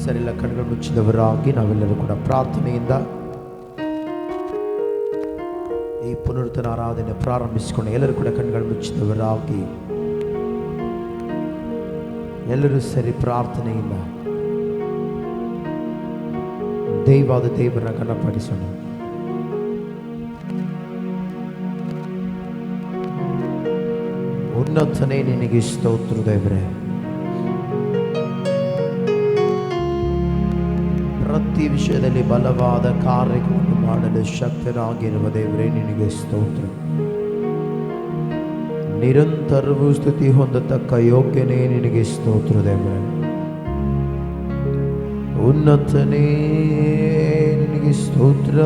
ಸರಿಲ್ಲ ಕಣ್ಗಳು ಮುಚ್ಚಿದವರಾಗಿ ನಾವೆಲ್ಲರೂ ಕೂಡ ಪ್ರಾರ್ಥನೆಯಿಂದ ಈ ಪುನರುತ್ಥಾನ ಆರಾಧನೆ ಪ್ರಾರಂಭಿಸಿಕೊಂಡು ಎಲ್ಲರೂ ಕೂಡ ಕಣ್ಗಳು ಮುಚ್ಚಿದವರಾಗಿ ಎಲ್ಲರೂ ಸರಿ ಪ್ರಾರ್ಥನೆಯಿಂದ ದೈವಾದ ದೇವರನ್ನ ಘನಪಡಿಸೋಣ. ಉನ್ನತನೇ ನಿನಗೆ ಸ್ತೋತ್ರ ದೇವರೇ. ಪ್ರತಿ ವಿಷಯದಲ್ಲಿ ಬಲವಾದ ಕಾರ್ಯಗಳನ್ನು ಮಾಡಲು ಶಕ್ತನಾಗಿರುವ ದೇವರೇ ನಿನಗೆ ಸ್ತೋತ್ರ. ನಿರಂತರವೂ ಸ್ತುತಿ ಹೊಂದತಕ್ಕ ಯೋಗ್ಯನೇ ನಿನಗೆ ಸ್ತೋತ್ರ ದೇವರೇ. ಉನ್ನತನೇ ನಿನಗೆ ಸ್ತೋತ್ರ.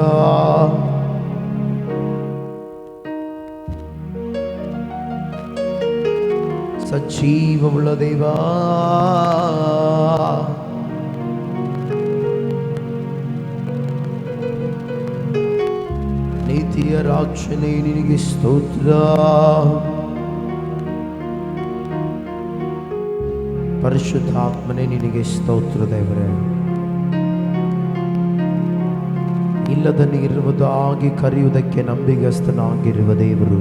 ಸಜೀವವುಳ್ಳ ದೇವ, ನೀತಿಯ ರಾಕ್ಷನೇ ನಿನಗೆ ಸ್ತೋತ್ರ. ಪರಿಶುದ್ಧಾತ್ಮನೇ ನಿನಗೆ ಸ್ತೋತ್ರ ದೇವರೇ. ಇಲ್ಲದನ್ನು ಇರುವುದಾಗಿ ಕರೆಯುವುದಕ್ಕೆ ನಂಬಿಗಸ್ತನಾಗಿರುವ ದೇವರು,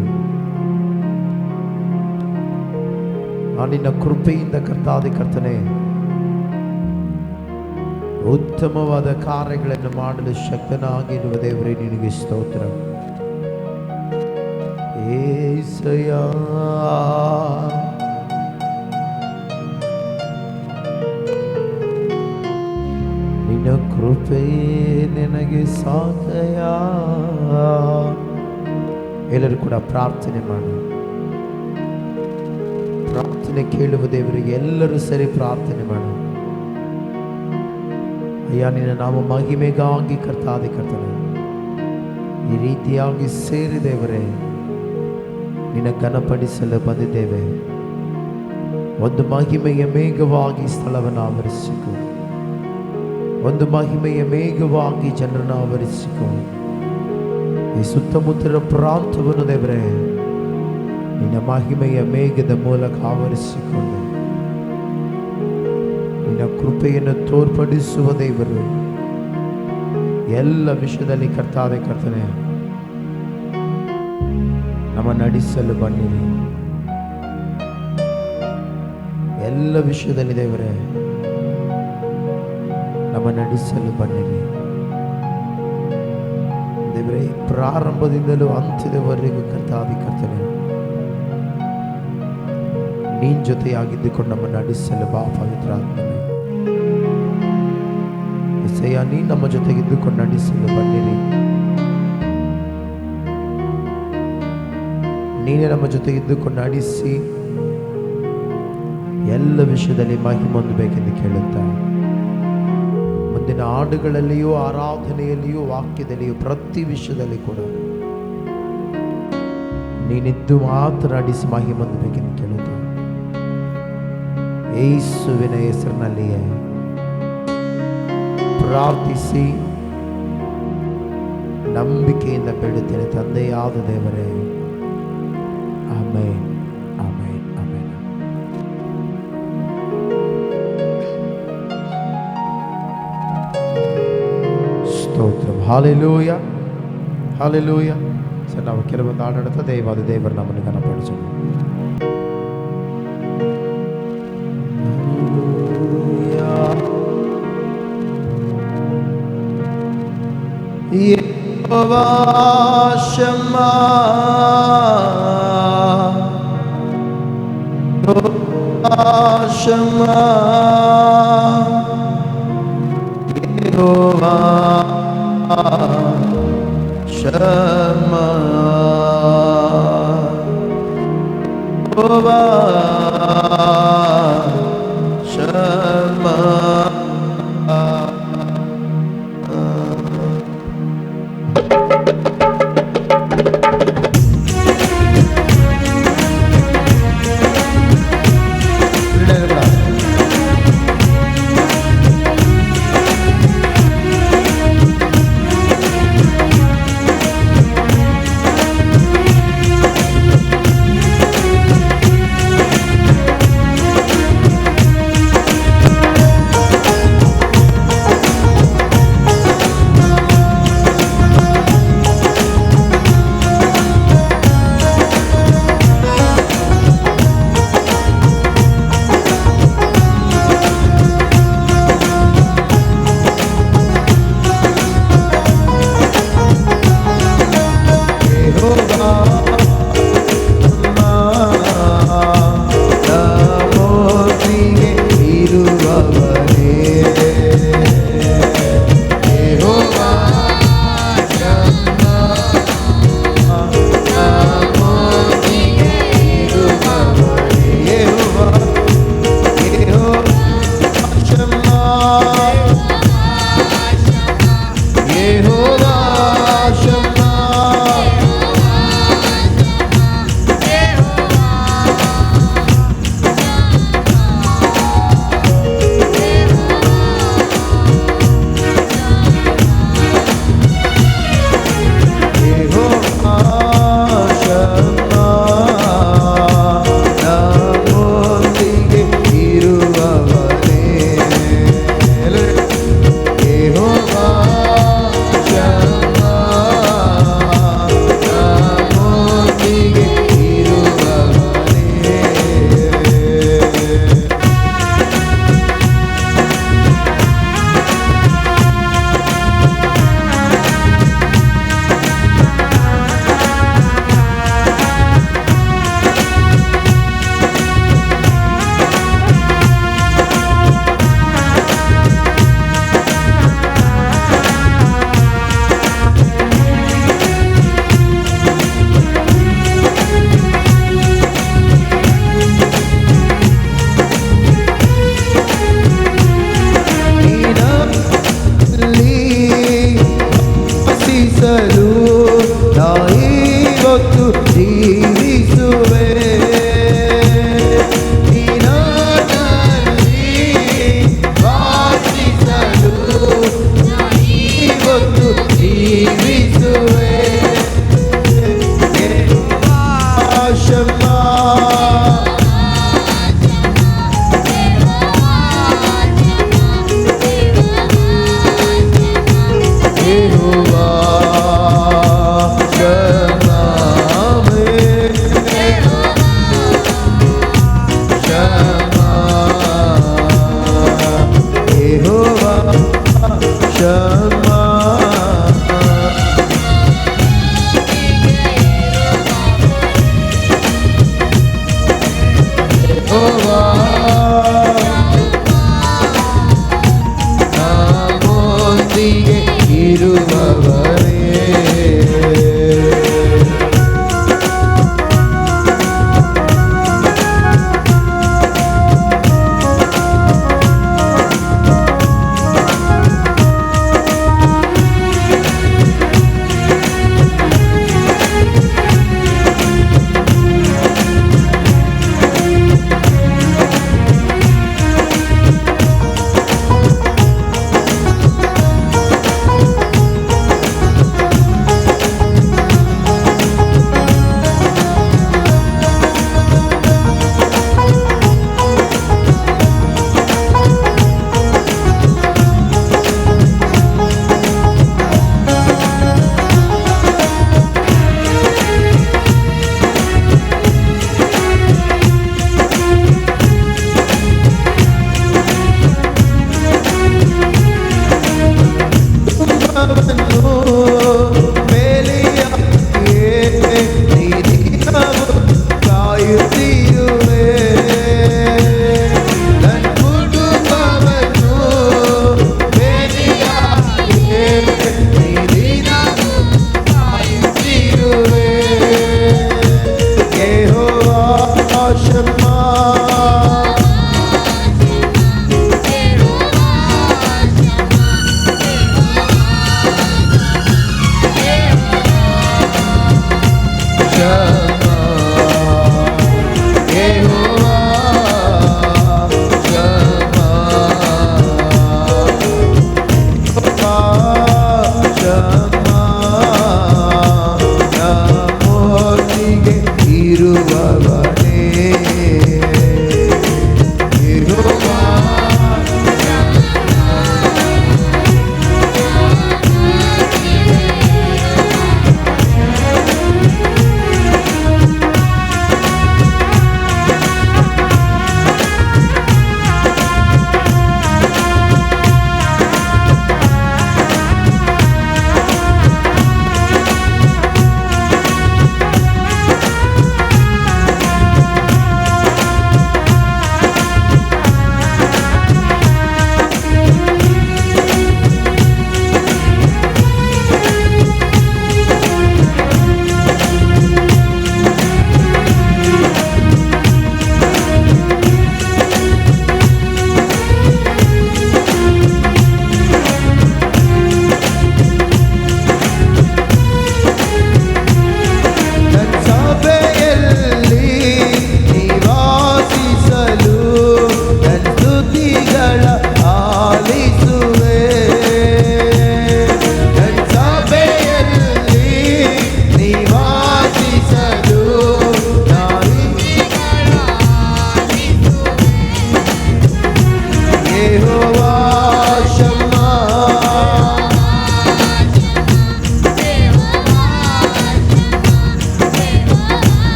ನಿನ್ನ ಕೃಪೆಯಿಂದ ಕರ್ತಾದಿ ಕರ್ತನೆ ಉತ್ತಮವಾದ ಕಾರ್ಯಗಳನ್ನು ಮಾಡಲು ಶಕ್ತನಾಗಿರುವ ದೇವರೇ ನಿನಗೆ ಸ್ತೋತ್ರ. ಏಸಯ್ಯ, ನಿನ್ನ ಕೃಪೆ ನಿನಗೆ ಸಾಕಯ್ಯ. ಎಲ್ಲರೂ ಕೂಡ ಪ್ರಾರ್ಥನೆ ಮಾಡು. ಪ್ರಾರ್ಥನೆ ಕೇಳುವ ದೇವರಿಗೆ ಎಲ್ಲರೂ ಸರಿ ಪ್ರಾರ್ಥನೆ ಮಾಡು. ಅಯ್ಯ, ನಿನ್ನ ನಾವು ಮಹಿಮೆಗಾಗಿ ಕರ್ತಾದಿ ಕರ್ತನೆ ಈ ರೀತಿಯಾಗಿ ಸೇರಿದೇವರೇ ನಿನ್ನ ಘನಪಡಿಸಲು ಬಂದಿದ್ದೇವೆ. ಒಂದು ಮಹಿಮೆಯ ಮೇಘವಾಗಿ ಸ್ಥಳವನ್ನು ಆವರಿಸಿಕೊ. ಒಂದು ಮಹಿಮೆಯ ಮೇಘವಾಗಿ ಜನರನ್ನು ಆವರಿಸಿಕೊ. ಈ ಸುತ್ತಮುತ್ತಲ ಪ್ರಾಂತವನ್ನು ದೇವರೇ ನಿನ್ನ ಮಹಿಮೆಯ ಮೇಘದ ಮೂಲಕ ಆವರಿಸಿಕೊಂಡು ನಿನ್ನ ಕೃಪೆಯನ್ನು ತೋರ್ಪಡಿಸುವ ದೇವರು ಎಲ್ಲ ವಿಷಯದಲ್ಲಿ ಕರ್ತಾದೆ ಕರ್ತನೆ ನಮ್ಮ ನಡೆಸಲು ಬನ್ನಿರಿ. ಎಲ್ಲ ವಿಷಯದಲ್ಲಿ ದೇವರೇ ನಮ್ಮ ನಡೆಸಲು ಬನ್ನಿರಿ ದೇವರೇ. ಪ್ರಾರಂಭದಿಂದಲೂ ಅಂತ್ಯದವರೆಗೂ ಕರ್ತಾದಿ ಕರ್ತನೆ ನೀನ್ ಜೊತೆಯಾಗಿದ್ದುಕೊಂಡು ನಮ್ಮ ನಡೆಸಲು ಬಾ ಪವಿತ್ರಾತ್ಮನೇ. ಎಸಯ್ಯ, ನೀ ನಮ್ಮ ಜೊತೆಗಿದ್ದುಕೊಂಡು ನಡೆಸಲು ಬನ್ನಿರಿ. ನೀನೇ ನಮ್ಮ ಜೊತೆಗಿದ್ದುಕೊಂಡು ನಡೆಸಿ ಎಲ್ಲ ವಿಷಯದಲ್ಲಿ ಮಹಿಮೆ ಹೊಂದಬೇಕೆಂದು ಕೇಳುತ್ತಾ ಮುಂದಿನ ಹಾಡುಗಳಲ್ಲಿಯೂ ಆರಾಧನೆಯಲ್ಲಿಯೂ ವಾಕ್ಯದಲ್ಲಿಯೂ ಪ್ರತಿ ವಿಷಯದಲ್ಲಿ ಕೂಡ ನೀನಿದ್ದು ಮಾತ್ರ ನಡೆಸಿ ಮಹಿಮೆ ಹೊಂದಬೇಕೆಂದು ಕೇಳುತ್ತಾ ಯೇಸುವಿನ ಹೆಸರಿನಲ್ಲಿಯೇ ಪ್ರಾರ್ಥಿಸಿ ನಂಬಿಕೆಯಿಂದ ಬೇಡುತ್ತೇನೆ ತಂದೆಯಾದ ದೇವರೇ. Amen, amen, amen. ಸ್ತೋತ್ರ. Hallelujah, hallelujah. ಸರ್, ನಾವು ಕೆಲವೊಂದು ಹಾಡುತ್ತಾ ದೈವಾದ ದೇವರು ನಮ್ಮನ್ನು ಘನಪಡಿಸೋಣ. ಯೆಹೋವಾ ಶಮ್ಮಾ, ಯೆಹೋವಾ ಶಮ್ಮಾ, ಯೆಹೋವಾ ಶಮ್ಮಾ, ಯೆಹೋವಾ ಶಮ್ಮಾ.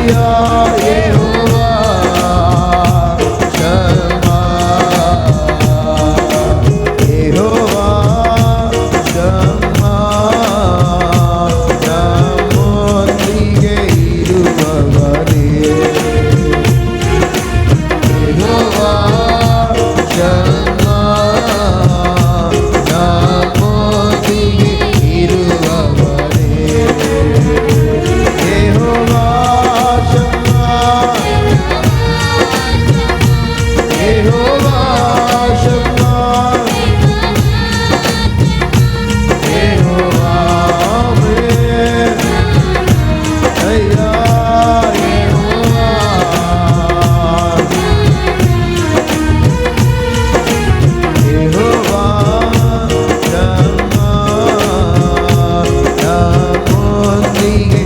ಅಯ್ಯಾ ಯೆಹೋವಾ ಶಮ್ಮಾ, ಯೆಹೋವಾ ಶಮ್ಮಾ, ನಮ್ಮೊಂದಿಗೆ ಇರುವವರೇ. ಯೆಹೋವಾ ಶಮ್ಮಾ, ನಮ್ಮೊಂದಿಗೆ ಇರುವವರೇ. ಯೆಹೋವಾ ಶಮ್ಮಾ, ಯೆಹೋವಾ ಶಮ್ಮಾ, ಯೆಹೋವಾ ಆಮೆನ್. ಅಯ್ಯಾ ಯೆಹೋವಾ, ಯೆಹೋವಾ ಶಮ್ಮಾ, ನಮ್ಮೊಂದಿಗೆ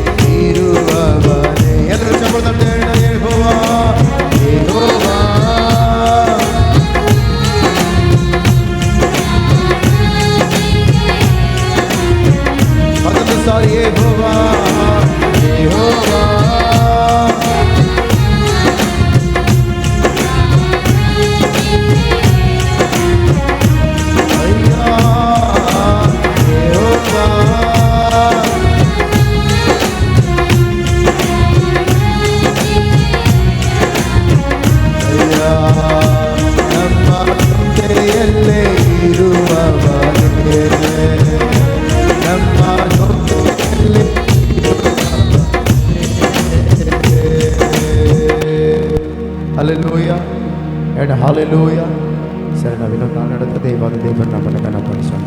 ಇರುವವರೇ. ಎಲ್ಲರೂ ಚಪ್ಪಳ ತಟ್ಟಿ ಹೇಳೋಣ, ಯೆಹೋವಾ ಯೆಹೋವಾ. ಮತ್ತೊಂದು ಸಾರಿ ಯೆಹೋವಾ ಯೆಹೋವಾ. ಅಯ್ಯಾ ಯೆಹೋವಾ, ಅಯ್ಯಾ ನಮ್ಮ ಜೊತೆಯಲ್ಲೇ ಇರುವವರೇ, ನಮ್ಮ ಜೊತೆಯಲ್ಲೇ ಹಲ್ಲೆಲೂಯಾ ಹೇಳ ಹಲ್ಲೆಲೂಯಾ. ಸರಿ, ನಾವಿನ್ನೊಂದು ಹಾಡುತ್ತ ದೇವಾದ ದೇವರ ನಮ್ಮನ್ನು ಘನಪಡಿಸೋಣ.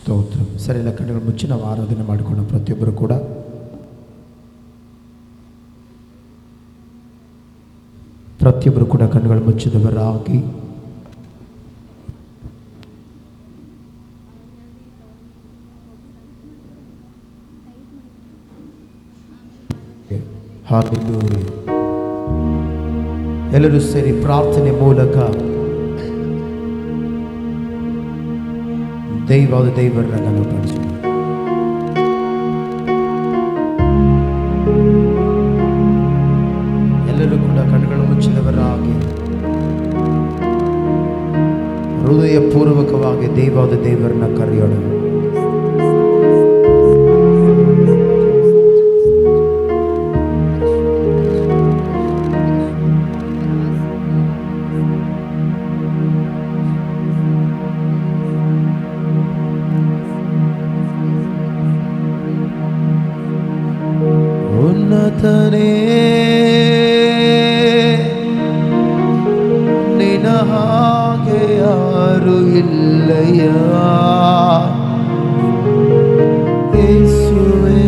ಸ್ತೋತ್ರ. ಸರಿ, ಎಲ್ಲ ಕಣ್ಣುಗಳು ಮುಚ್ಚಿ ನಾವು ಆರಾಧನೆ ಮಾಡಿಕೊಂಡು ಪ್ರತಿಯೊಬ್ಬರು ಕೂಡ ಕಣ್ಣುಗಳು ಮುಚ್ಚಿದವರಾಗಿ ಹಾಲೆಲೂಯಾ. ಎಲ್ಲರೂ ಸೇರಿ ಪ್ರಾರ್ಥನೆ ಮೂಲಕ ದೈವದ ದೇವರನ್ನ ಘನಪಡಿಸೋಣ. ಎಲ್ಲರೂ ಕೂಡ ಕಣ್ಣುಗಳು ಮುಚ್ಚಿದವರಾಗಿ ಹೃದಯ ಪೂರ್ವಕವಾಗಿ ದೈವದ ದೇವರನ್ನ ಕರೆಯೋಣ. ಉನ್ನತನೇ ನಿನ್ನ ಹಾಗೆ ಯಾರು ಇಲ್ಲಯ್ಯ, ಯೇಸುವೇ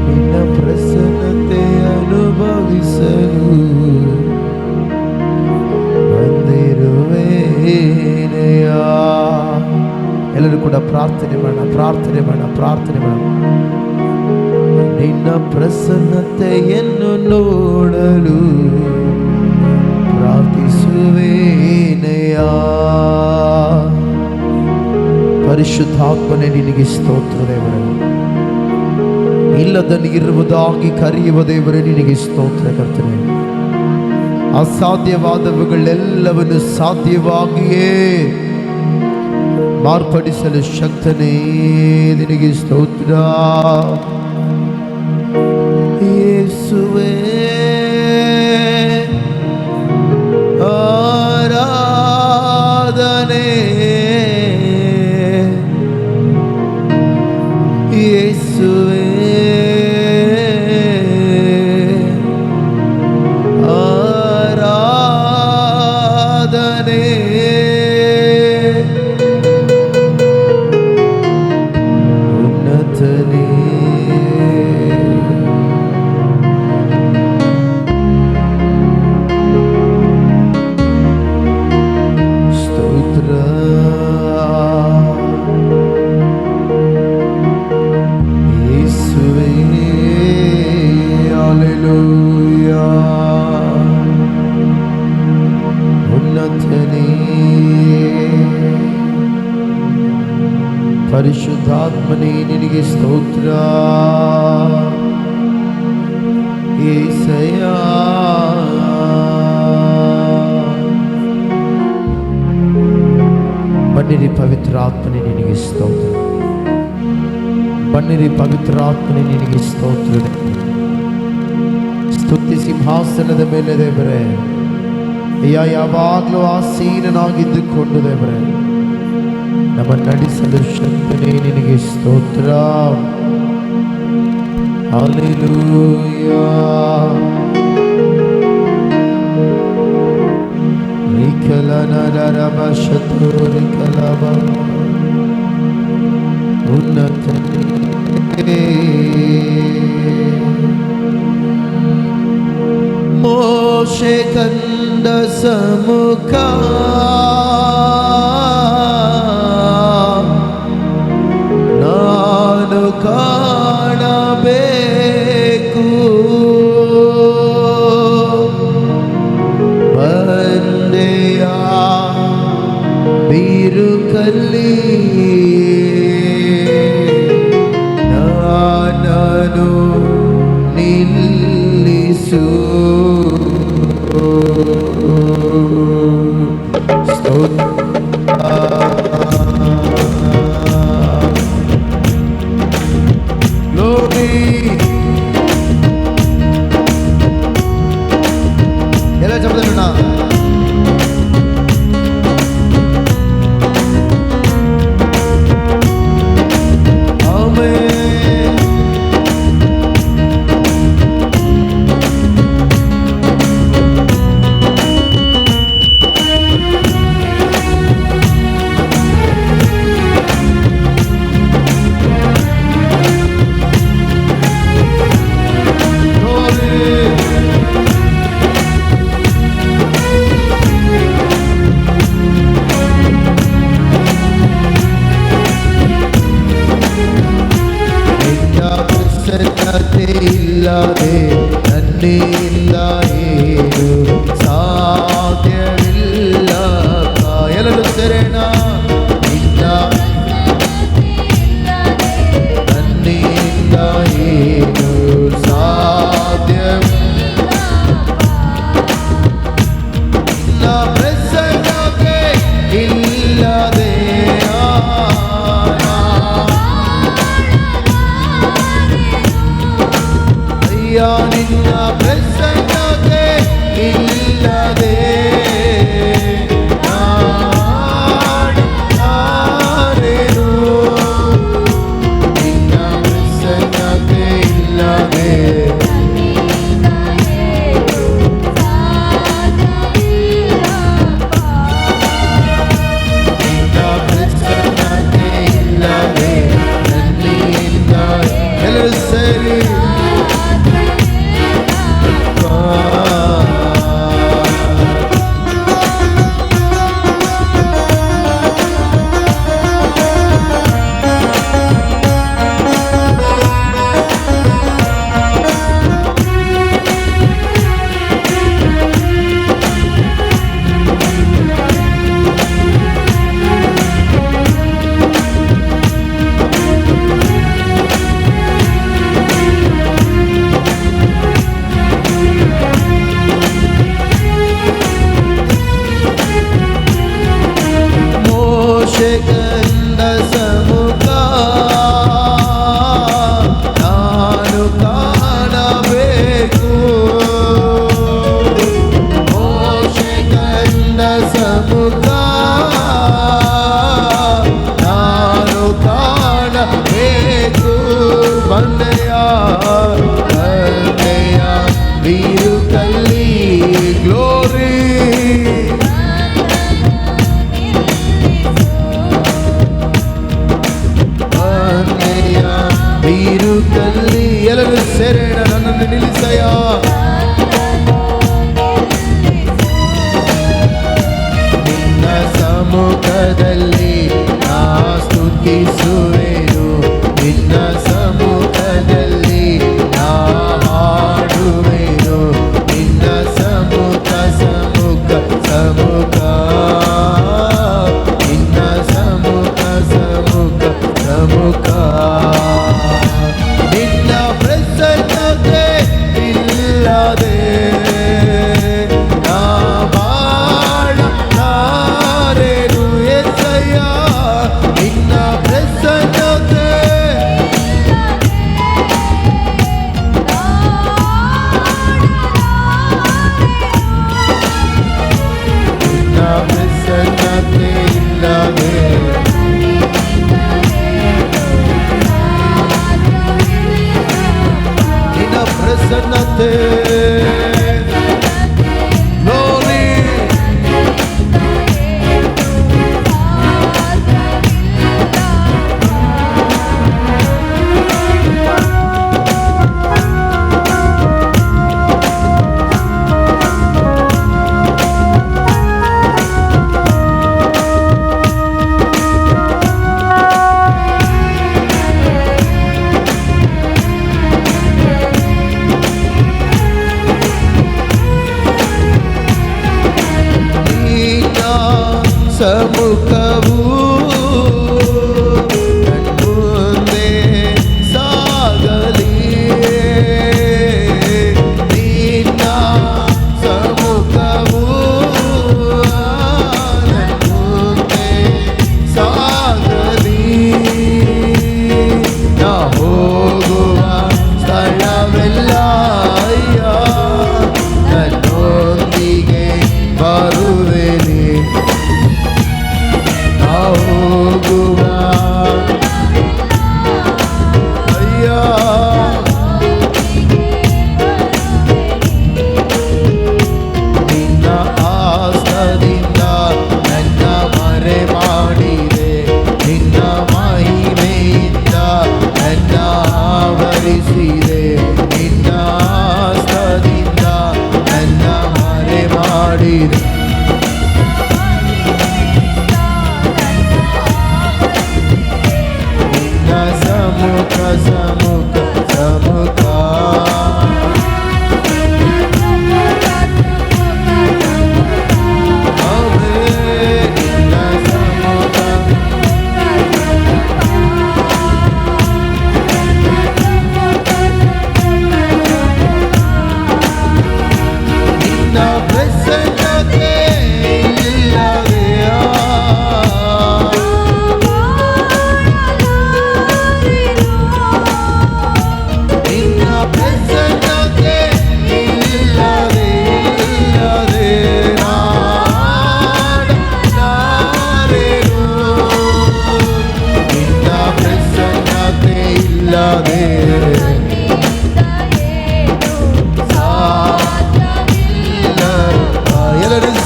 ನಿನ್ನ ಪ್ರಸನ್ನತೆ ಅನುಭವಿಸಲು ಬಂದಿರುವೇನೆಯ. ಎಲ್ಲರೂ ಕೂಡ ಪ್ರಾರ್ಥನೆ ಮಾಡೋಣ. ನಿನ್ನ ಪ್ರಸನ್ನತೆಯನ್ನು ನೋಡಲು ಪ್ರಾರ್ಥಿಸುವೇನೆಯ. ಪರಿಶುದ್ಧಾತ್ಮನೇ ನಿನಗೆ ಸ್ತೋತ್ರ ದೇವರೇ. ಇಲ್ಲದಲ್ಲಿರುವುದಾಗಿ ಕರೆಯುವ ದೇವರೇ ನಿನಗೆ ಸ್ತೋತ್ರ ಕರ್ತನೆ. ಅಸಾಧ್ಯವಾದವುಗಳೆಲ್ಲವನ್ನು ಸಾಧ್ಯವಾಗಿಯೇ ಮಾರ್ಪಡಿಸಲು ಶಕ್ತನೇ ನಿನಗೆ ಸ್ತೋತ್ರ. ಯೇಸುವೇ ಆರಾಧನೆ, ಯೇಸುವೇ ಆರಾಧನೆ. ಪರಿಶುದ್ಧಾತ್ಮನೇ ನಿನಗೆ ಸ್ತೋತ್ರ. యేసయ్య ಬನ್ನಿರಿ ಪವಿತ್ರಾತ್ಮನೇ ನಿನಗೆ ಸ್ತೋತ್ರ. ಬನ್ನಿರಿ ಪವಿತ್ರಾತ್ಮನೇ ನಿನಗೆ ಸ್ತೋತ್ರ. ಸ್ತುತಿ ಸಿಂಹಾಸನದ ಮೇಲೆ ದೇವರೇ ಯಾವಾಗಲೂ ಆಸೀನನಾಗಿದ್ದುಕೊಂಡು ದೇವರೇ ನಮ್ಮ ನಡೆಸಲು ಶಕ್ತನೇ ನಿನಗೆ ಸ್ತೋತ್ರ. ಹಲ್ಲೆಲೂಯಾ. ನಿಖಲನರಬ ಶತುರಿ ಕಲಬ ಉನ್ನತನೇ ಮೋಶೆ ಕಂಡ ಸಮ್ಮುಖ ನಾನು ಕಾಣಬೇಕು. ಬಂದೆಯ ಬಿರುಕಲ್ಲಿ ನನ್ನನ್ನು ನಿಲ್ಲಿಸು. ಎಲ್ಲ ಜಪದಣ್ಣ ಇಲ್ಲದೆ ನನ್ನಿಂದ ಏನು ಸಾಧ್ಯವಿಲ್ಲ. ಎಲ್ಲರೂ ಸೇರೋಣ. ನಿನ್ನ ನನ್ನಿಂದ ಏನು ಸಾಧ್ಯವಿಲ್ಲ. ನಿನ್ನ ಪ್ರಸನ್ನತೆ ಇಲ್ಲದೆ ಅಯ್ಯ ನಿನ್ನ ಪ್ರಸನ್ನತೆ ಇಲ್ಲದೆ ನಾಡಾರೆನು. ನಿನ್ನ ಪ್ರಸನ್ನತೆ ಇಲ್ಲದೆ ನಿನ್ನ ಪ್ರಸನ್ನತೆ ಇಲ್ಲದೆ ನನ್ನಿಂದ ಎಲ್ಲರೂ ಸೇರಿ ಗಂಧ ಸಮ್ಮುಖ ನಾನು ಕಾಣಬೇಕು. ಮೋಶೆ ಗಂಧ ಸಮ್ಮುಖ ನಾನು ಕಾಣಬೇಕು. ಬಂದೆಯ ಬೀರು ಕಲ್ಲಿ ಗ್ಲೋರಿ ಬೀರು ಕಲ್ಲಿ ಎಲ್ಲರೂ ಸೇರೋಣ. ನನ್ನನ್ನು ನಿಲ್ಲಿಸಯ್ಯ. ನಿನ್ನ ಸಮ್ಮುಖದಲ್ಲಿ ನಾ ಸ್ತುತಿಸುವೆನು. ನಿನ್ನ ಸಮ್ಮುಖದಲ್ಲಿ ನಾ ಹಾಡುವೆನು. ನಿನ್ನ ಸಮ್ಮುಖ ಸಮ್ಮುಖ ಸಮ್ಮುಖ ನಿನ್ನ ಸಮ್ಮುಖ ಸಮ್ಮುಖ ಸಮ್ಮುಖ ನಿನ್ನ ಪ್ರಸನ್ನತೆ ಇಲ್ಲದೆ ನಾ ಬಾಳಲಾರೆನು. ಎಸಯ್ಯ ನಿನ್ನ ಪ್ರಸನ್ನತೆ ನಿನ್ನ ಪ್ರಸನ್ನತೆ ಇಲ್ಲದೆ ಪ್ರಸನ್ನತೆ glory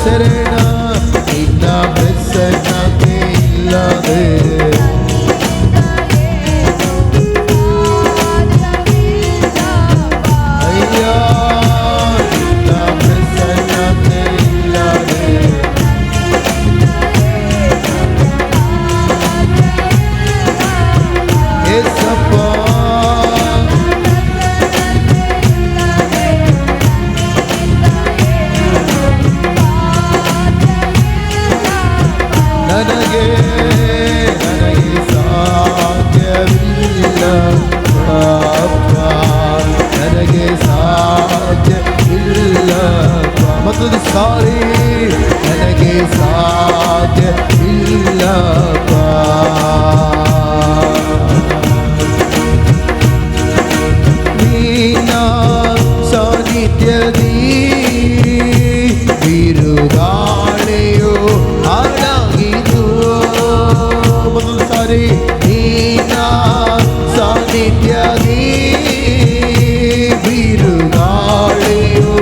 ಸೆರೆನ ನಿನ್ನ ಪ್ರಸನ್ನತೆ ಇಲ್ಲದೆ ಸಾರಿ ನನಗೆ ಸಾಧ್ಯ ಇಲ್ಲಪ್ಪ ನಿನ್ನ ಸಾನ್ನಿಧ್ಯದಿ ಬಿರುಗಾಳಿಯು ಹಾಡಾಗಿದು ಮೊದಲು ಸಾರಿ ನಿನ್ನ ಸಾನ್ನಿಧ್ಯದಿ ಬಿರುಗಾಳಿಯು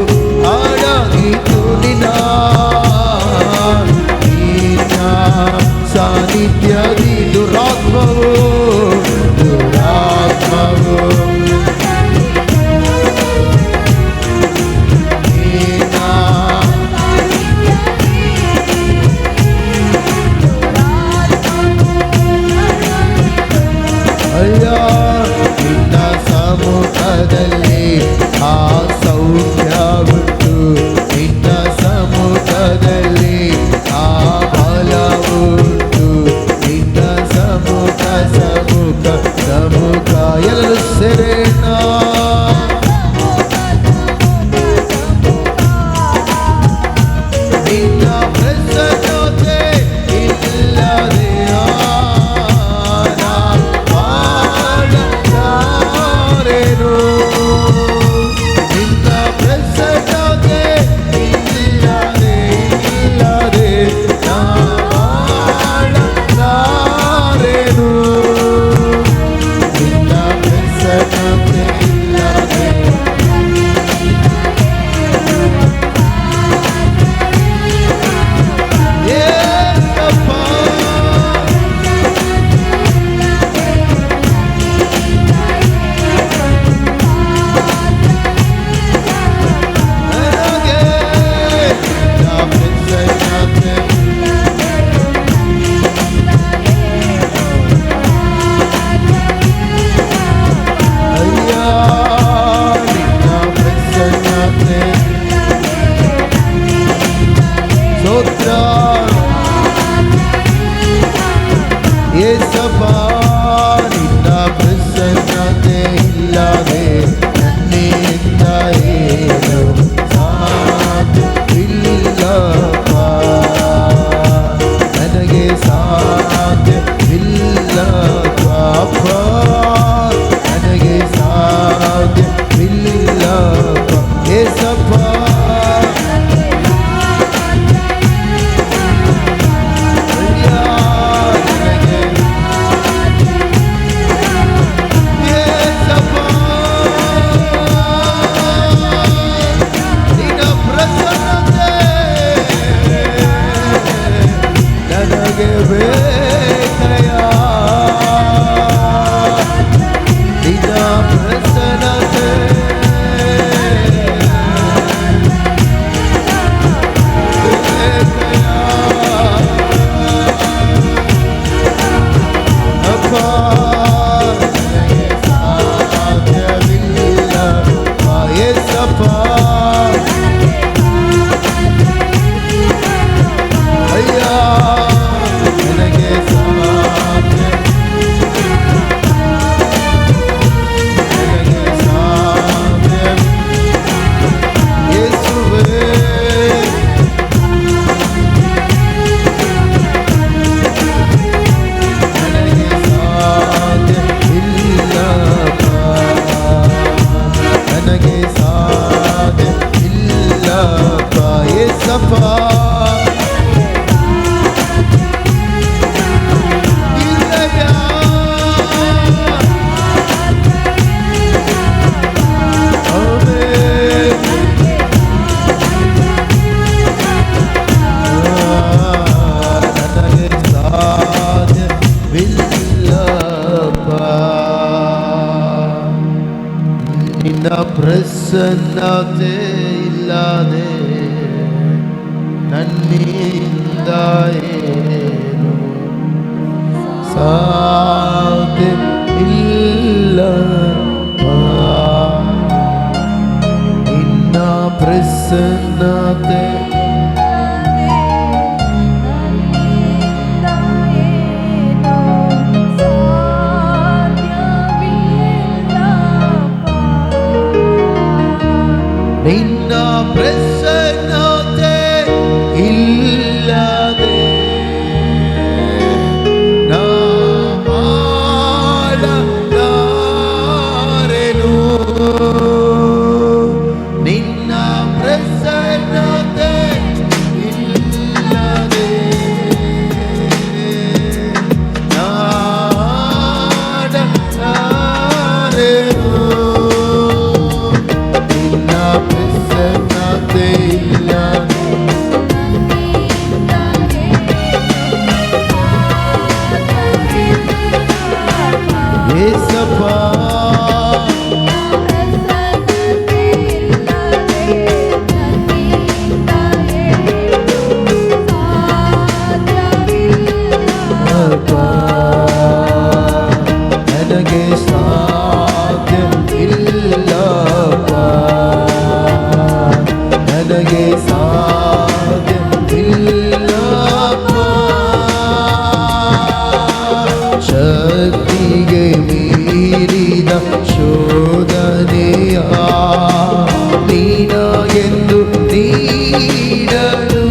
ಸಾನ್ನಿಧ್ಯದಿ ದುರಾತ್ಮವು ಅಯ್ಯ ನಿನ್ನ ಸಮ್ಮುಖದಲ್ಲಿ ಆ ಸೌಖ್ಯ ಉಂಟು ನಿನ್ನ ಸಮ್ಮುಖದಲ್ಲಿ ಆ ಬಲವು ನಿನ್ನ ಸಮ್ಮುಖ ಸಮ್ಮುಖ ಸಮ್ಮುಖ ಎಲ್ಲರೂ ಸೆರೆನ ನಿನ್ನ ಪ್ರಸನ್ನತೆ ಇಲ್ಲದೆ ಬಾಳಲಾರೆನು ನಿನ್ನ ಪ್ರಸನ್ನತೆ ಇಲ್ಲದೆ ಬಾಳಲಾರೆನು ನಿನ್ನ ಪ್ರಸನ್ನತೆ ಇಲ್ಲದೆ ನಿನ್ನ ಪ್ರಸನ್ನತೆ ಇಲ್ಲದೆ ನನ್ನಿಂದ ಏನು ಸಾಧ್ಯವಿಲ್ಲಪ್ಪ ನನಗೆ ಸಾಧ್ಯವಿಲ್ಲಪ್ಪ ನನಗೆ ಸಾಧ್ಯವಿಲ್ಲಪ್ಪ ಏಸಪ್ಪ ಪ್ರಸನ್ನತೆ ಇಲ್ಲದೆ ನನ್ನಿಂದ ಏನು ಸಾಧ್ಯ ಇಲ್ಲ. ನಿನ್ನ ಪ್ರಸನ್ನತೆ ನಿನ್ನ ಪ್ರಸನ್ನತೆ ಇಲ್ಲದೆ ನಾ ಮಾಡಲಾರೆನು. ನಿನ್ನ ಪ್ರಸನ್ನತೆ ಇಲ್ಲದೆ ನಾ ಮಾಡಲಾರೆನು. ನನಗೆ ಸಾಧ್ಯ ಇಲ್ಲಪ್ಪ, ನನಗೆ ಸಾಧ್ಯ ಇಲ್ಲಪ್ಪ. ಶಕ್ತಿಗೆ ಮೀರಿದ ಶೋಧನೆಯ ನೀನಾಗೆಂದು ನೀಡಲು,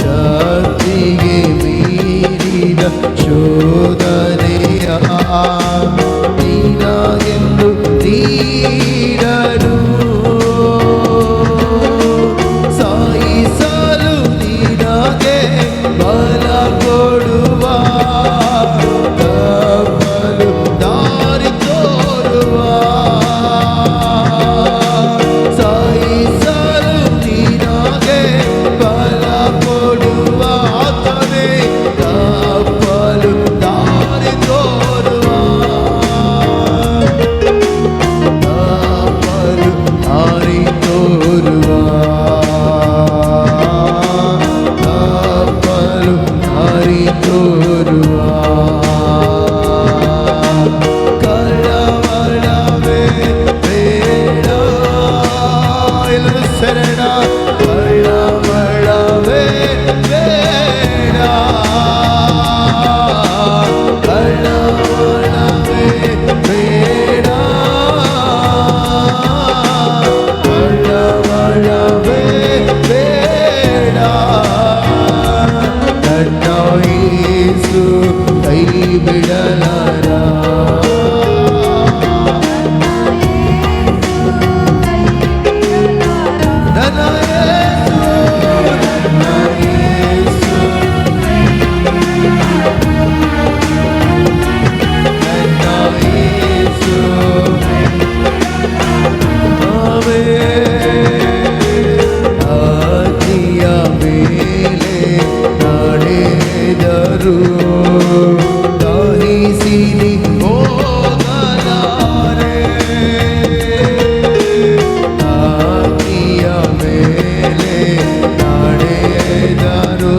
ಶಕ್ತಿಗೆ ಮೀರಿದ ಶೋಧನೆಯ ನೀನಾಗೆಂದು ನೀಡಲು, ಸಾಯಿಸಲು ನೀನಾಗೆ ಬಲ ಕೊಡುವ, ತಪ್ಪಲು ದಾರಿ ತೋರುವ, ಸಾಯಿಸಲು ನೀನಾಗೆ ಬಲ ಕೊಡುವ, ಆತನೇ ತಪ್ಪಲು ದಾರಿ ತೋರುವ, ತಪ್ಪಲು ದಾರಿ ತೋರುವ, ತಪ್ಪಲು ದಾರಿ ತೋರುವ. ಕಳವಳವೇ ಬೇಡ, ಎಲ್ಲರೂ ಶರಣ, ಕಳವಳವೇ ಬೇಡ, ಕಳವಳವೇ ಬೇಡ, ಕಳವಳವೇ ಬೇಡ. ನನ್ನ ಯೇಸು ಕೈ ಬಿಡಲಾರ, ನನ್ನ ಯೇಸು, ನನ್ನ ಯೇಸು, ಆಜ್ಞೆಯ ಮೇಲೆ ನಡೆದರು, ದಹಿಸಿರಿ ಹೋಗಲಾರೆ. ಆಜ್ಞೆಯ ಮೇಲೆ ನಡೆದರು,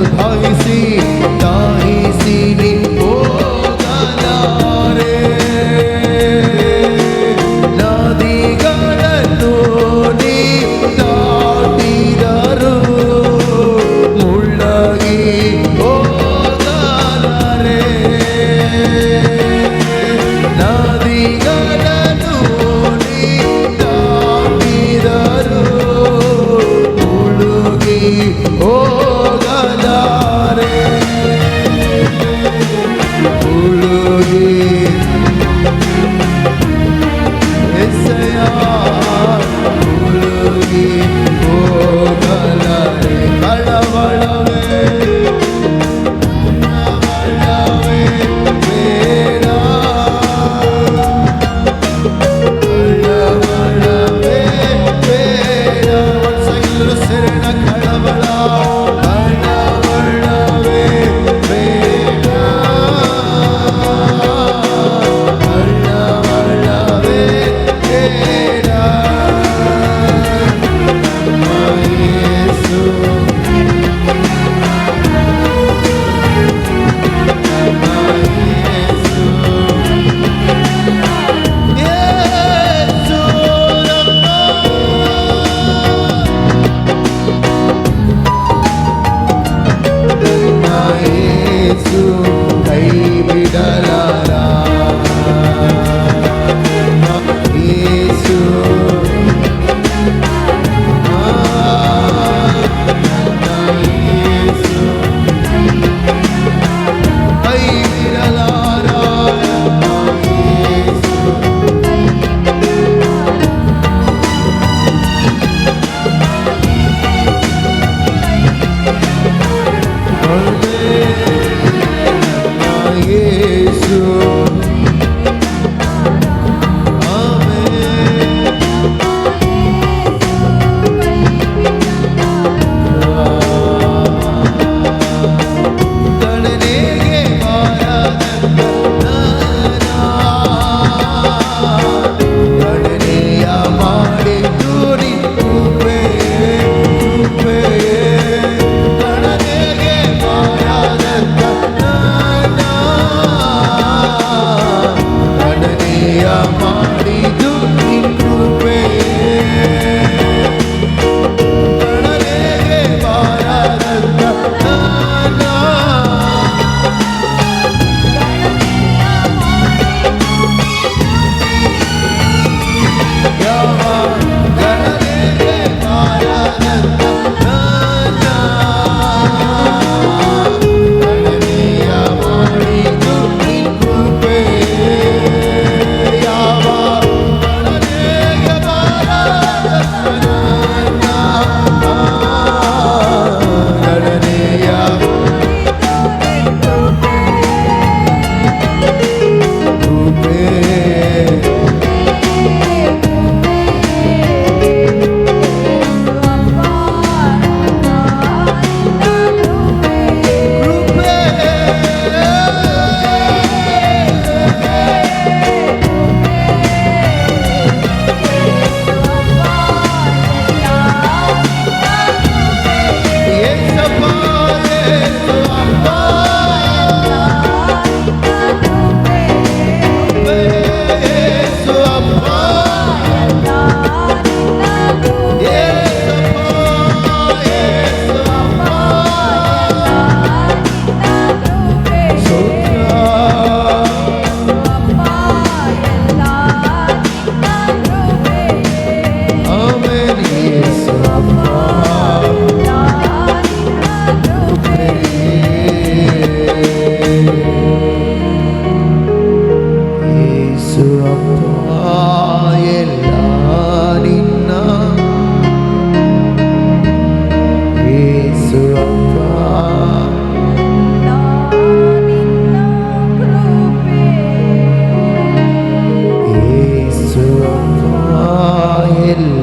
ದಹಿಸಿರಿ ಹೋಗಲಾರೆ. ನದಿಗಳನ್ನು ನೀ ದಾಟಿದರು, ಮುಳ್ಳಗಿ ಹೋಗಲಾರೆ. ನದಿಗಳನ್ನು ನೀ ದಾಟಿದರು, ಮುಳುಗಿ ಹೋಗಲಾರೆ, ಮುಳುಗಿ ಎಸೆಯ ಮುಳುಗಿ ಹೋಗಲಾರೆ. ಕಳವಳವೇ ಕಳವಳವೇ ಬೇಡ, ಕಳವಳವೇ ಬೇಡ. ಎಲ್ಲರೂ ಶರಣ, ಕಳವಳ ಕಳವಳವೇ ಬೇಡ, ಕಳವಳವೇ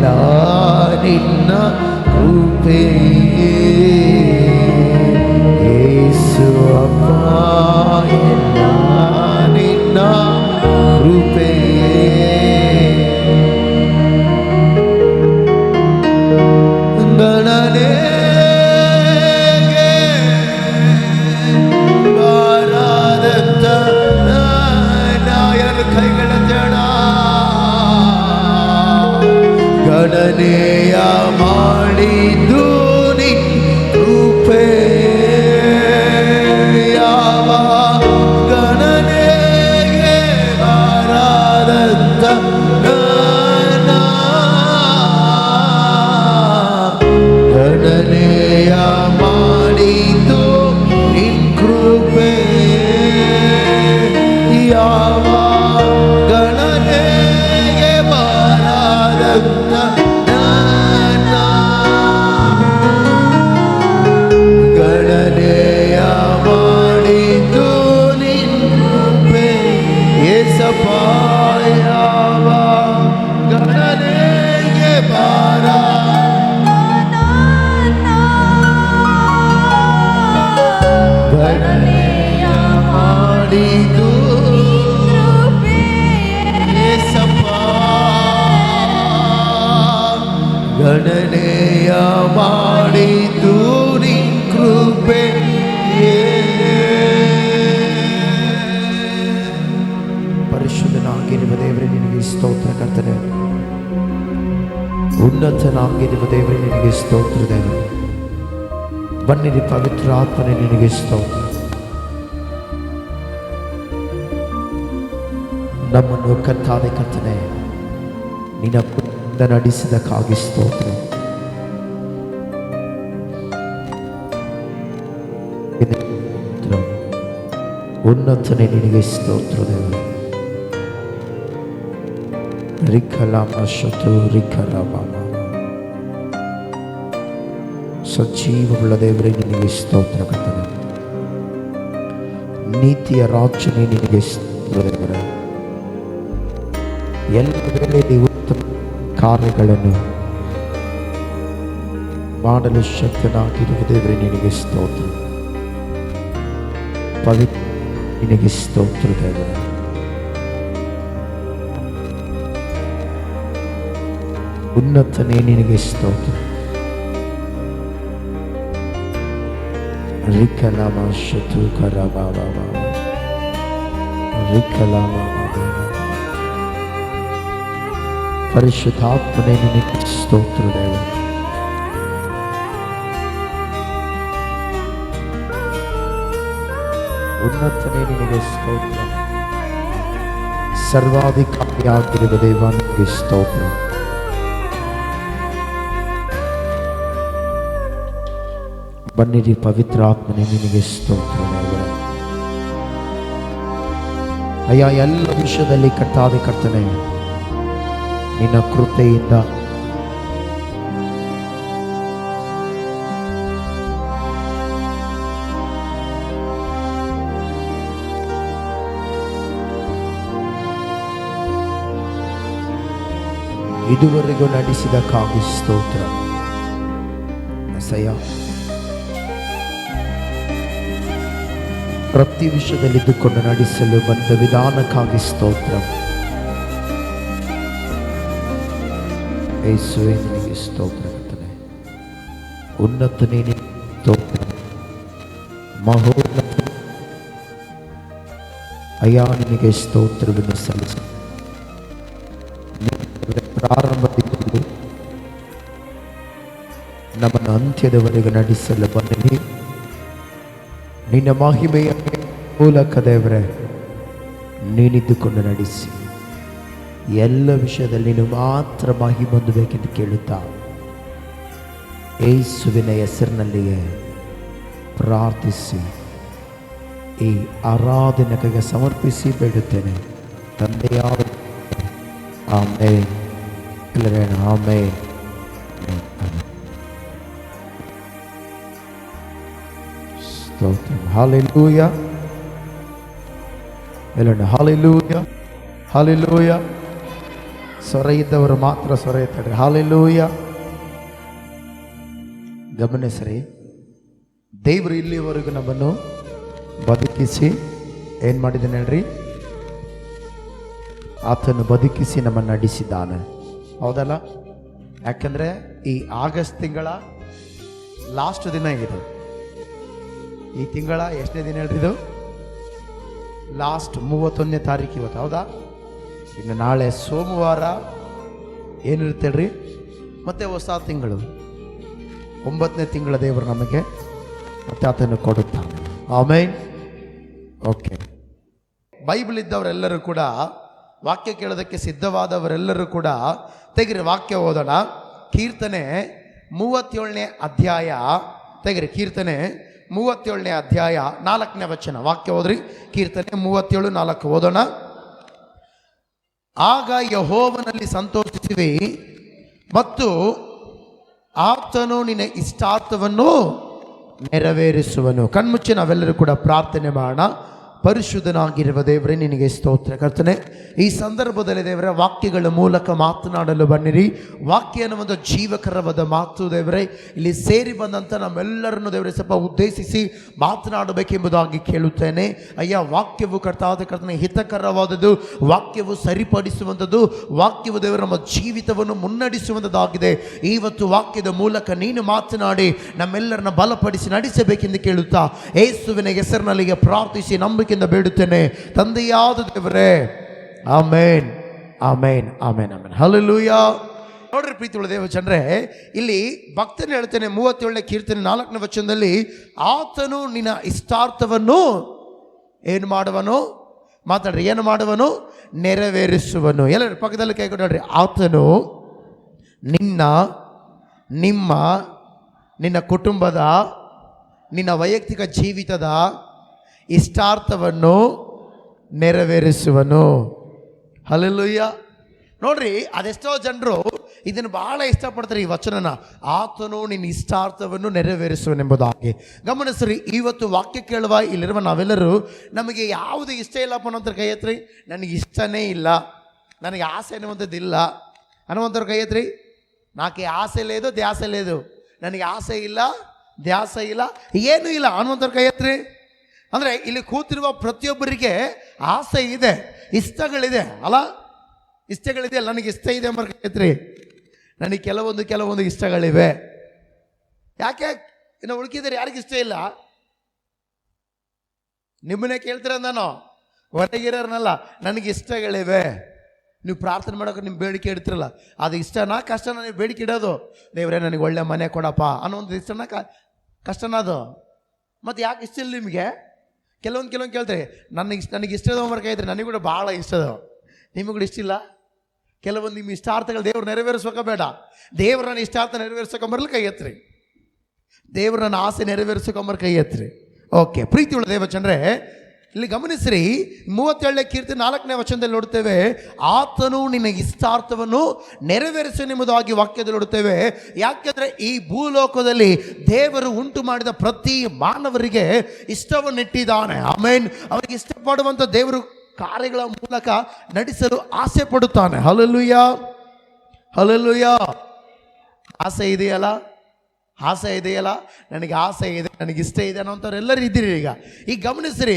ಎಲ್ಲ ನಿನ್ನ ಕೃಪೆ ಯೇಸು ಅಪ್ಪ, ಎಲ್ಲ ನಿನ್ನ ಕೃಪೆ ಗಣನೆಯ ಮಾಡಿದ್ದು ನಿನ್ ಕೃಪೆ, ಯಾವ ಗಣನೆಗೆ ಬಾರದಂತ ಗಣನೆಯ ಮಾಡಿದ್ದು ನಿನ್ ಕೃಪೆ, ಯಾವ ಗಣನೆಗೆ ಬಾರದಂತ ಗಣನೆಯ ಮಾಡಿದ್ದು ನಿನ್ ಕೃಪೆ ಯೇಸಪ್ಪ, ಯಾವ ಗಣನೆಗೆ ಬಾರ ಗಣನೆಯ ಮಾಡಿದ್ದು ಯೇಸಪ್ಪ, ಗಣನೆಯ ಮಾಡಿದ್ದು ನಿನ್ ಕೃಪೆ. ಪರಿಶುದ್ಧನಾಗಿರುವ ದೇವರೇ ನಿನಗೆ ಸ್ತೋತ್ರ ಕರ್ತನೆ, ಉನ್ನತನಾಗಿರುವ ದೇವರೇ ನಿನಗೆ ಸ್ತೋತ್ರ ದೇವರೇ, ಬನ್ನಿರಿ ಪವಿತ್ರ ಆತ್ಮನೇ ನಿನಗೆ ಸ್ತೋತ್ರ. ನಮ್ಮನ್ನು ಕರ್ತಾದ ಕರ್ತನೆ ನಿನ್ನ ನಡೆಸಿದಕ್ಕಾಗಿ ಸ್ತೋತ್ರ. ಉನ್ನತನೇ ನಿನಗೆ ಸ್ತೋತ್ರ ದೇವರೇ. ಸಜೀವವುಳ್ಳ ದೇವರೇ ನಿನಗೆ ಸ್ತೋತ್ರ ಕರ್ತನೆ. ನೀತಿಯ ರಾಜನೇ ನಿನಗೆ ಸ್ತೋತ್ರ ದೇವರೇ. ಎಲ್ಲ ವೇಳೆಯಲ್ಲಿ ಉತ್ತಮ ಕಾರ್ಯಗಳನ್ನು ಮಾಡಲು ಶಕ್ತನಾಗಿರುವ ದೇವರೇ ನಿನಗೆ ಸ್ತೋತ್ರ. ಪವಿತ್ರ ನಿನಗೆ ಸ್ತೋತ್ರ ದೇವರೇ. ಉನ್ನತನೇ ನಿನಗೆ ಸ್ತೋತ್ರ. ರಿಕಲಾಮ ಶತು ಕರಬಾಬ ರಿಕಲಾಮ ಪರಿಶುದ್ಧಾತ್ಮನೇ ನಿನಗೆ ಸ್ತೋತ್ರ ದೇವರೇ. ಉನ್ನತನೇ ನಿನಗೆ ಸ್ತೋತ್ರ. ಸರ್ವಾಧಿಕಾರಿಯಾಗಿರುವ ದೇವ ನಿನಗೆ ಸ್ತೋತ್ರ. ಬನ್ನಿರಿ ಪವಿತ್ರ ಆತ್ಮನೇ ನಿನಗೆ ಸ್ತೋತ್ರ ದೇವರೇ. ಅಯ್ಯ, ಎಲ್ಲ ವಿಷಯದಲ್ಲಿ ಕರ್ತಾದ ಕರ್ತನೆ ನಿನ್ನ ಕೃಪೆಯಿಂದ ಇದುವರೆಗೂ ನಡೆಸಿದಕ್ಕಾಗಿ ಸ್ತೋತ್ರ. ಎಸಯ್ಯ, ಪ್ರತಿ ವಿಷಯದಲ್ಲಿದ್ದುಕೊಂಡು ನಡೆಸಲು ಬಂದ ವಿಧಾನಕ್ಕಾಗಿ ಸ್ತೋತ್ರ. ಯೇಸುವೇ ನಿನಗೆ ಸ್ತೋತ್ರ ಕರ್ತನೆ. ಉನ್ನತನೇ ನಿನಗೆ ಸ್ತೋತ್ರ. ಮಹೋನ್ನತ ಅಯ್ಯ ನಿನಗೆ ಸ್ತೋತ್ರವನ್ನು ಸಲ್ಲಿಸ. ಪ್ರಾರಂಭದಿಂದ ನಮ್ಮನ್ನು ಅಂತ್ಯದವರೆಗೂ ನಡೆಸಲು ಬನ್ನಿ. ನಿನ್ನ ಮಹಿಮೆಯ ಮೂಲಕ ದೇವರೇ ನೀನಿದ್ದುಕೊಂಡು ನಡೆಸಿ. ಎಲ್ಲ ವಿಷಯದಲ್ಲಿ ನೀನು ಮಾತ್ರ ಮಹಿಮೆ ಹೊಂದಬೇಕೆಂದು ಕೇಳುತ್ತಾ ಯೇಸುವಿನ ಹೆಸರಿನಲ್ಲಿಯೇ ಪ್ರಾರ್ಥಿಸಿ ಈ ಆರಾಧನೆಗೆ ಸಮರ್ಪಿಸಿ ಬೇಡುತ್ತೇನೆ ತಂದೆಯಾದ. ಆಮೆನ್. ಎಲ್ಲರೇನು ಆಮೆನ್. ಸ್ತೋತ್ರ. ಹಲ್ಲೆಲೂಯಾ. ಎಲ್ಲರನ್ನು ಹಲ್ಲೆಲೂಯಾ, ಹಲ್ಲೆಲೂಯಾ. ಸ್ವರ ಇದ್ದವರು ಮಾತ್ರ ಸ್ವರ ಎತ್ತಡ್ರಿ. ಹಾಲೆಲೂಯ. ಗಮನಿಸ್ರಿ, ದೇವರು ಇಲ್ಲಿವರೆಗೂ ನಮ್ಮನ್ನು ಬದುಕಿಸಿ ಏನು ಮಾಡಿದ್ದಾನೆ ಹೇಳ್ರಿ? ಆತನು ಬದುಕಿಸಿ ನಮ್ಮನ್ನು ನಡೆಸಿದ್ದಾನೆ. ಹೌದಲ್ಲ? ಯಾಕಂದರೆ ಈ ಆಗಸ್ಟ್ ತಿಂಗಳ ಲಾಸ್ಟ್ ದಿನ ಇದು. ಈ ತಿಂಗಳ ಎಷ್ಟನೇ ದಿನ ಹೇಳ್ರಿ? ಇದು ಲಾಸ್ಟ್ 31ನೇ ತಾರೀಕು ಇವತ್ತು. ಹೌದಾ? ಇನ್ನು ನಾಳೆ ಸೋಮವಾರ ಏನಿರುತ್ತೆ ಹೇಳ್ರಿ? ಮತ್ತೆ ಹೊಸ ತಿಂಗಳು 9ನೇ ತಿಂಗಳ ದೇವರು ನಮಗೆ ಮತ್ತೆ ಆತನು ಕೊಡುತ್ತಾನೆ. ಆಮೇನ್. ಓಕೆ, ಬೈಬಲ್ ಇದ್ದವರೆಲ್ಲರೂ ಕೂಡ, ವಾಕ್ಯ ಕೇಳೋದಕ್ಕೆ ಸಿದ್ಧವಾದವರೆಲ್ಲರೂ ಕೂಡ ತೆಗಿರಿ ವಾಕ್ಯ ಓದೋಣ. ಕೀರ್ತನೆ 37ನೇ ಅಧ್ಯಾಯ ತೆಗಿರಿ. ಕೀರ್ತನೆ 37ನೇ ಅಧ್ಯಾಯ 4ನೇ ವಚನ ವಾಕ್ಯ ಓದ್ರಿ. ಕೀರ್ತನೆ 37:4 ಓದೋಣ. ಆಗ ಯೆಹೋವನಲ್ಲಿ ಸಂತೋಷಿಸುವಿ ಮತ್ತು ಆತನು ನಿನ್ನ ಇಷ್ಟಾರ್ಥವನ್ನು ನೆರವೇರಿಸುವನು. ಕಣ್ಮುಚ್ಚಿ ನಾವೆಲ್ಲರೂ ಕೂಡ ಪ್ರಾರ್ಥನೆ ಮಾಡೋಣ. ಪರಿಶುದ್ಧನಾಗಿರುವ ದೇವರೇ, ನಿನಗೆ ಸ್ತೋತ್ರ. ಕರ್ತನೆ, ಈ ಸಂದರ್ಭದಲ್ಲಿ ದೇವರೇ ವಾಕ್ಯಗಳ ಮೂಲಕ ಮಾತನಾಡಲು ಬನ್ನಿರಿ. ವಾಕ್ಯ ಅನ್ನುವಂಥ ಜೀವಕರವಾದ ಮಾತು ದೇವರೇ, ಇಲ್ಲಿ ಸೇರಿ ಬಂದಂಥ ನಮ್ಮೆಲ್ಲರನ್ನು ದೇವರೇ ಸ್ವಲ್ಪ ಉದ್ದೇಶಿಸಿ ಮಾತನಾಡಬೇಕೆಂಬುದಾಗಿ ಕೇಳುತ್ತೇನೆ. ಅಯ್ಯ, ವಾಕ್ಯವು ಕರ್ತನೆ ಹಿತಕರವಾದದ್ದು, ವಾಕ್ಯವು ಸರಿಪಡಿಸುವಂಥದ್ದು, ವಾಕ್ಯವು ದೇವರು ನಮ್ಮ ಜೀವಿತವನ್ನು ಮುನ್ನಡೆಸುವಂಥದ್ದಾಗಿದೆ. ಇವತ್ತು ವಾಕ್ಯದ ಮೂಲಕ ನೀನು ಮಾತನಾಡಿ ನಮ್ಮೆಲ್ಲರನ್ನ ಬಲಪಡಿಸಿ ನಡೆಸಬೇಕೆಂದು ಕೇಳುತ್ತಾ ಯೇಸುವಿನ ಹೆಸರಿನಲ್ಲಿಗೆ ಪ್ರಾರ್ಥಿಸಿ ನಂಬಿಕೆಯಿಂದ ಬೇಡುತ್ತೇನೆ ತಂದೆಯಾದ ದೇವರೇ. ಆಮೇನ್, ಆಮೇನ್, ಆಮೇನ್, ಆಮೇನ್. ಹಲ್ಲೆಲೂಯಾ. ನೋಡ್ರಿ ಪ್ರೀತಿಯುಳ್ಳ ದೇವ ಜನರೇ, ಇಲ್ಲಿ ಭಕ್ತನು ಹೇಳ್ತೇನೆ 37ನೇ ಕೀರ್ತನೆ 4ನೇ ವಚನದಲ್ಲಿ, ಆತನು ನಿನ್ನ ಇಷ್ಟಾರ್ಥವನ್ನು ಏನು ಮಾಡುವನು? ಮಾತಾಡ್ರಿ, ಏನು ಮಾಡುವನು? ನೆರವೇರಿಸುವನು. ಎಲ್ಲರೂ ಪಕ್ಕದಲ್ಲಿ ಕೈ ಕೊಡ್ರಿ. ಆತನು ನಿನ್ನ ಕುಟುಂಬದ, ನಿನ್ನ ವೈಯಕ್ತಿಕ ಜೀವಿತದ ಇಷ್ಟಾರ್ಥವನ್ನು ನೆರವೇರಿಸುವನು. ಹಲ್ಲೆಲೂಯಾ. ನೋಡ್ರಿ, ಅದೆಷ್ಟೋ ಜನರು ಇದನ್ನು ಬಹಳ ಇಷ್ಟಪಡ್ತಾರೆ, ಈ ವಚನನ. ಆತನು ನಿನ್ನ ಇಷ್ಟಾರ್ಥವನ್ನು ನೆರವೇರಿಸುವನೆಂಬುದಾಗಿ. ಗಮನಿಸ್ರಿ, ಇವತ್ತು ವಾಕ್ಯ ಕೇಳುವ ಇಲ್ಲಿರುವ ನಾವೆಲ್ಲರೂ ನಮಗೆ ಯಾವುದು ಇಷ್ಟ ಇಲ್ಲಪ್ಪ ಅನ್ನೋಂಥ ಕೈ ಎತ್ರಿ. ನನಗೆ ಇಷ್ಟನೇ ಇಲ್ಲ, ನನಗೆ ಆಸೆ ಅನ್ನುವಂಥದ್ದಿಲ್ಲ ಅನ್ನುವಂಥವ್ರು ಕೈ ಎತ್ರಿ. ನಾಕೆ ಆಸೆ ಲೇದು ದ್ಯಾಸೆ ಲೇದು, ನನಗೆ ಆಸೆ ಇಲ್ಲ, ದ್ಯಾಸ ಇಲ್ಲ, ಏನೂ ಇಲ್ಲ ಅನ್ನುವಂಥವ್ರು ಕೈ ಎತ್ರಿ. ಅಂದರೆ ಇಲ್ಲಿ ಕೂತಿರುವ ಪ್ರತಿಯೊಬ್ಬರಿಗೆ ಆಸೆ ಇದೆ, ಇಷ್ಟಗಳಿದೆ ಅಲ್ಲ? ಇಷ್ಟಗಳಿದೆ ಅಲ್ಲ? ನನಗೆ ಇಷ್ಟ ಇದೆ ಎಂಬ ಕೈ ಎತ್ರಿ. ನನಗೆ ಕೆಲವೊಂದು ಇಷ್ಟಗಳಿವೆ. ಯಾಕೆ ಇನ್ನು ಉಳ್ಕಿದ್ರೆ ಯಾರಿಗಿಷ್ಟ ಇಷ್ಟ ಇಲ್ಲ? ನಿಮ್ಮನ್ನೇ ಕೇಳ್ತೀರ ನಾನು, ಹೊರಗಿರೋರ್ನಲ್ಲ. ನನಗೆ ಇಷ್ಟಗಳಿವೆ. ನೀವು ಪ್ರಾರ್ಥನೆ ಮಾಡೋಕೆ ನಿಮ್ಮ ಬೇಡಿಕೆ ಇಡ್ತಿರಲ್ಲ, ಅದು ಇಷ್ಟನಾ ಕಷ್ಟನಾ? ನೀವು ಬೇಡಿಕೆ ಇಡೋದು, ದೇವರೇ ನನಗೆ ಒಳ್ಳೆ ಮನೆ ಕೊಡಪ್ಪ ಅನ್ನೋದು ಇಷ್ಟನಾ ಕಷ್ಟನಾ? ಅದು ಮತ್ತು ಯಾಕೆ ಇಷ್ಟ ಇಲ್ಲ ನಿಮಗೆ? ಕೆಲವೊಂದು ಕೇಳ್ತಾರೆ, ನನಗೆ ಇಷ್ಟದ ಕೈ ಇದ್ರೆ ನನಗೆ ಕೂಡ ಭಾಳ ಇಷ್ಟದ, ನಿಮಗೆ ಕೂಡ ಇಷ್ಟಿಲ್ಲ. ಕೆಲವೊಂದು ನಿಮ್ಮ ಇಷ್ಟಾರ್ಥಗಳು ದೇವ್ರು ನೆರವೇರಿಸೋಕೆ ಬೇಡ, ದೇವ್ರನ್ನ ಇಷ್ಟಾರ್ಥ ನೆರವೇರಿಸೋಕೊಂಬರ್ಲಿ ಕೈ ಎತ್ರಿ. ದೇವ್ರನ್ನ ಆಸೆ ನೆರವೇರಿಸೋಕೊಂಬರ್ ಕೈ ಎತ್ರಿ. ಓಕೆ, ಪ್ರೀತಿಯುಳ್ಳ ದೇವಚಂದ್ರೆ, ಇಲ್ಲಿ ಗಮನಿಸ್ರಿ, 37ನೇ ಕೀರ್ತನೆ 4ನೇ ವಚನದಲ್ಲಿ ನೋಡ್ತೇವೆ, ಆತನು ನಿನ್ನ ಇಷ್ಟಾರ್ಥವನ್ನು ನೆರವೇರಿಸುವನೆಂಬುದಾಗಿ ವಾಕ್ಯದಲ್ಲಿ ನೋಡುತ್ತೇವೆ. ಯಾಕೆಂದರೆ ಈ ಭೂಲೋಕದಲ್ಲಿ ದೇವರು ಉಂಟು ಮಾಡಿದ ಪ್ರತಿ ಮಾನವರಿಗೆ ಇಷ್ಟವನ್ನಿಟ್ಟಿದ್ದಾನೆ. ಆಮೇನ್. ಅವರಿಗೆ ಇಷ್ಟಪಡುವಂಥ ದೇವರು ಕಾರ್ಯಗಳ ಮೂಲಕ ನಡೆಸಲು ಆಸೆ ಪಡುತ್ತಾನೆ. Hallelujah, hallelujah. ಆಸೆ ಇದೆಯಲ್ಲ, ನನಗೆ ಆಸೆ ಇದೆ, ನನಗೆ ಇಷ್ಟ ಇದೆ ಅನ್ನೋಂಥವ್ರು ಎಲ್ಲರೂ ಇದ್ದೀರಿ. ಈಗ ಗಮನಿಸ್ರಿ,